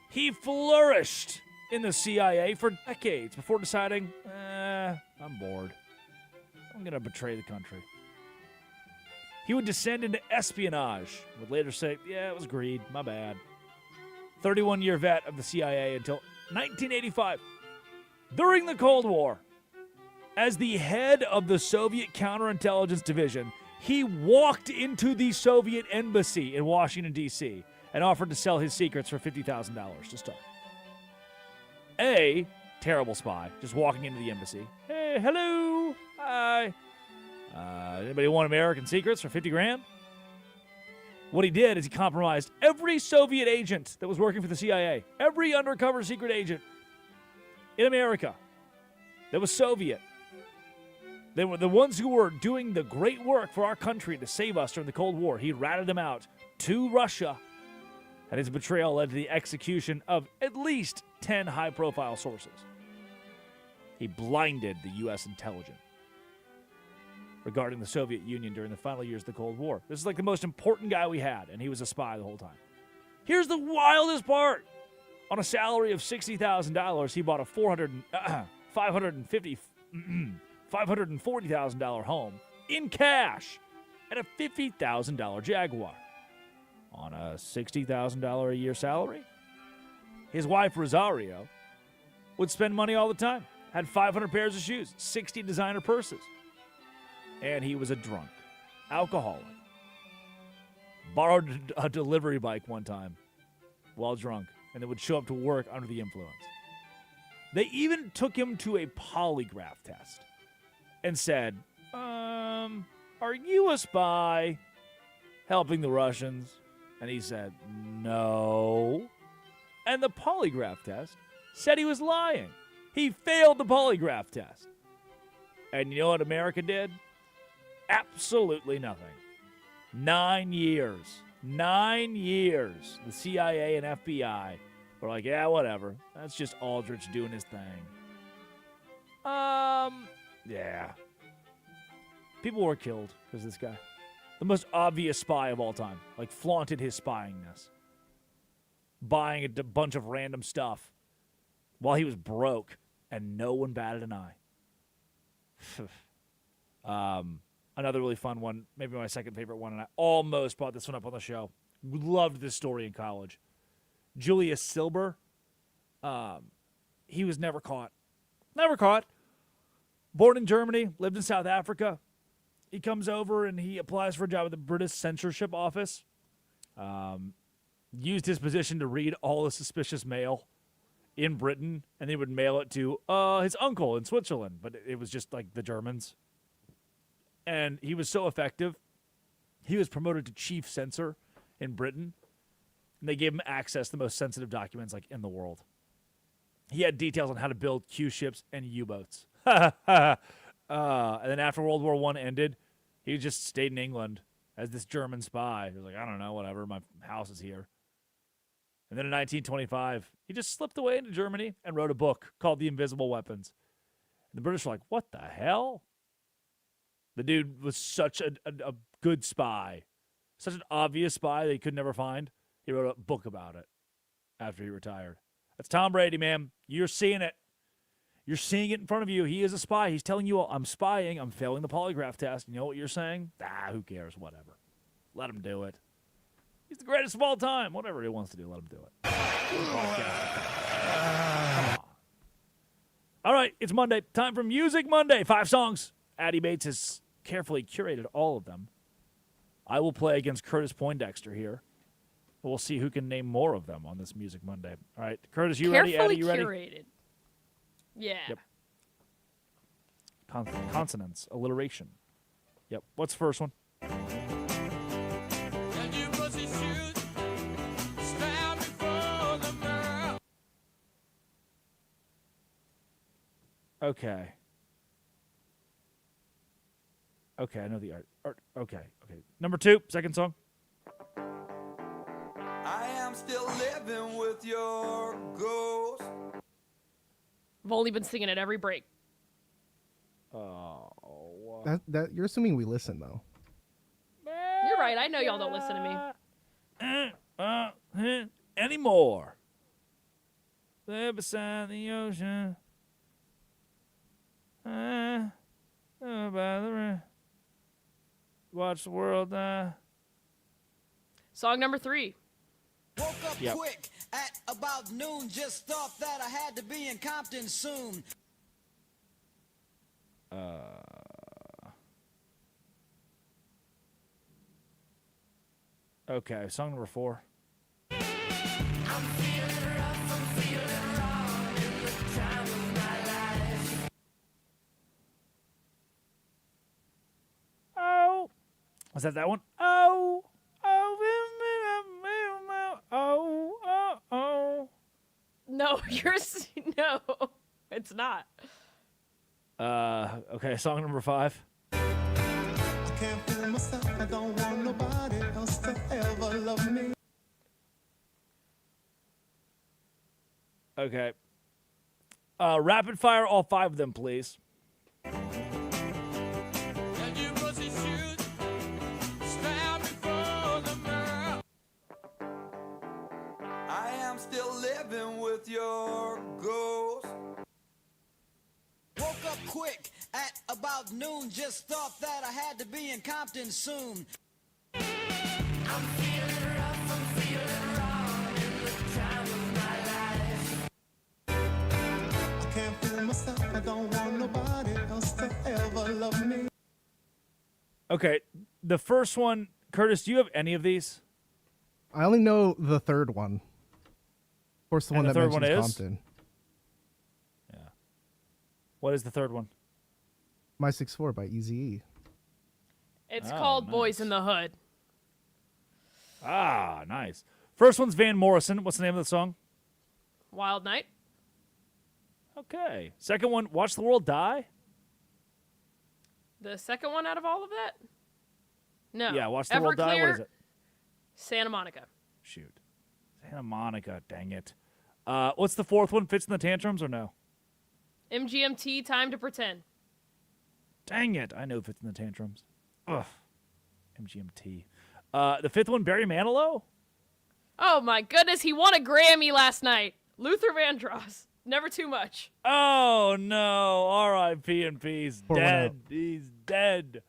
He flourished in the CIA for decades before deciding, I'm bored. I'm going to betray the country. He would descend into espionage, would later say, it was greed, my bad. 31-year vet of the CIA until 1985. During the Cold War, as the head of the Soviet counterintelligence division, he walked into the Soviet embassy in Washington, D.C., and offered to sell his secrets for $50,000 to start. A terrible spy, just walking into the embassy. Hey, hello, hi. Anybody want American secrets for 50 grand? What he did is he compromised every Soviet agent that was working for the CIA, every undercover secret agent in America that was Soviet. They were the ones who were doing the great work for our country to save us during the Cold War. He ratted them out to Russia, and his betrayal led to the execution of at least 10 high-profile sources. He blinded the U.S. intelligence regarding the Soviet Union during the final years of the Cold War. This is like the most important guy we had, and he was a spy the whole time. Here's the wildest part. On a salary of $60,000, he bought a $540,000 home in cash and a $50,000 Jaguar. On a $60,000 a year salary, his wife, Rosario, would spend money all the time. Had 500 pairs of shoes, 60 designer purses. And he was a drunk, alcoholic. Borrowed a delivery bike one time while drunk, and then would show up to work under the influence. They even took him to a polygraph test and said, are you a spy helping the Russians? And he said, no. And the polygraph test said he was lying. He failed the polygraph test. And you know what America did? Absolutely nothing. 9 years. 9 years. The CIA and FBI were like, yeah, whatever. That's just Aldrich doing his thing. Yeah. People were killed because of this guy. The most obvious spy of all time. Like, flaunted his spyingness. Buying a bunch of random stuff while he was broke and no one batted an eye. Another really fun one, maybe my second favorite one, and I almost brought this one up on the show. Loved this story in college. Julius Silber, he was never caught. Never caught. Born in Germany, lived in South Africa. He comes over and he applies for a job at the British Censorship Office. Used his position to read all the suspicious mail in Britain, and he would mail it to his uncle in Switzerland, but it was just like the Germans. And he was so effective, he was promoted to chief censor in Britain, and they gave him access to the most sensitive documents like in the world. He had details on how to build Q ships and U-boats. And then after World War I ended, he just stayed in England as this German spy. He was like, I don't know, whatever, my house is here. And then in 1925, he just slipped away into Germany and wrote a book called The Invisible Weapons. And the British were like, what the hell? The dude was such a good spy, such an obvious spy that he could never find. He wrote a book about it after he retired. That's Tom Brady, man. You're seeing it. You're seeing it in front of you. He is a spy. He's telling you, I'm spying. I'm failing the polygraph test. You know what you're saying? Who cares? Whatever. Let him do it. He's the greatest of all time. Whatever he wants to do, let him do it. All right, it's Monday. Time for Music Monday. 5 songs. Addie Bates has carefully curated all of them. I will play against Curtis Poindexter here. We'll see who can name more of them on this Music Monday. All right, Curtis, you ready? Addie, you ready? Curated. Yeah. Yep. Consonants, alliteration. Yep. What's the first one? Okay. Okay, I know the art. Okay. Number 2, second song. I am am still living with your ghost. I've only been singing it every break. Oh. That you're assuming we listen though. You're right. I know y'all don't listen to me. Anymore. There beside the ocean. By the river. Watch the world die. Song number 3. Woke up Yep. quick at about noon. Just thought that I had to be in Compton soon. Okay, song number 4. Oh. Was that one? Oh. Oh. No, no, it's not. Okay, song number 5. Can't fool myself, I don't want nobody else to ever love me. Okay. Rapid fire, all 5 of them, please. I am still living with your ghost. Woke up quick at about noon. Just thought that I had to be in Compton soon. I'm feeling rough, I'm feeling wrong in the time of my life. I can't fool myself, I don't want nobody else to ever love me. Okay, the first one, Curtis, do you have any of these? I only know the third one. Of course, the And one the that third one mentions is? Compton. What is the third one? My 6'4" by Eazy-E. It's Oh, called nice. Boys in the Hood. Ah, nice. First one's Van Morrison. What's the name of the song? Wild Night. Okay. Second one, Watch the World Die? The second one out of all of that? No. Yeah, Watch the World Die. What Everclear, is it? Santa Monica. Shoot. Santa Monica, dang it. What's the fourth one? Fits in the Tantrums or no? MGMT, Time to Pretend. Dang it. I know Fits in the Tantrums. Ugh. MGMT. The fifth one, Barry Manilow? Oh my goodness, he won a Grammy last night. Luther Vandross. Never too much. Oh, no. R.I.P. and Peace. Pour one Dead. out. He's dead.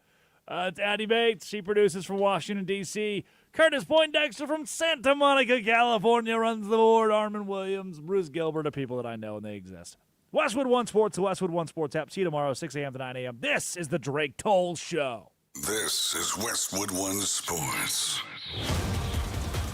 It's Addie Bates. She produces from Washington, D.C. Curtis Poindexter from Santa Monica, California runs the board. Armin Williams, Bruce Gilbert are people that I know, and they exist. Westwood One Sports, the Westwood One Sports app. See you tomorrow, 6 a.m. to 9 a.m. This is the Drake Toll Show. This is Westwood One Sports.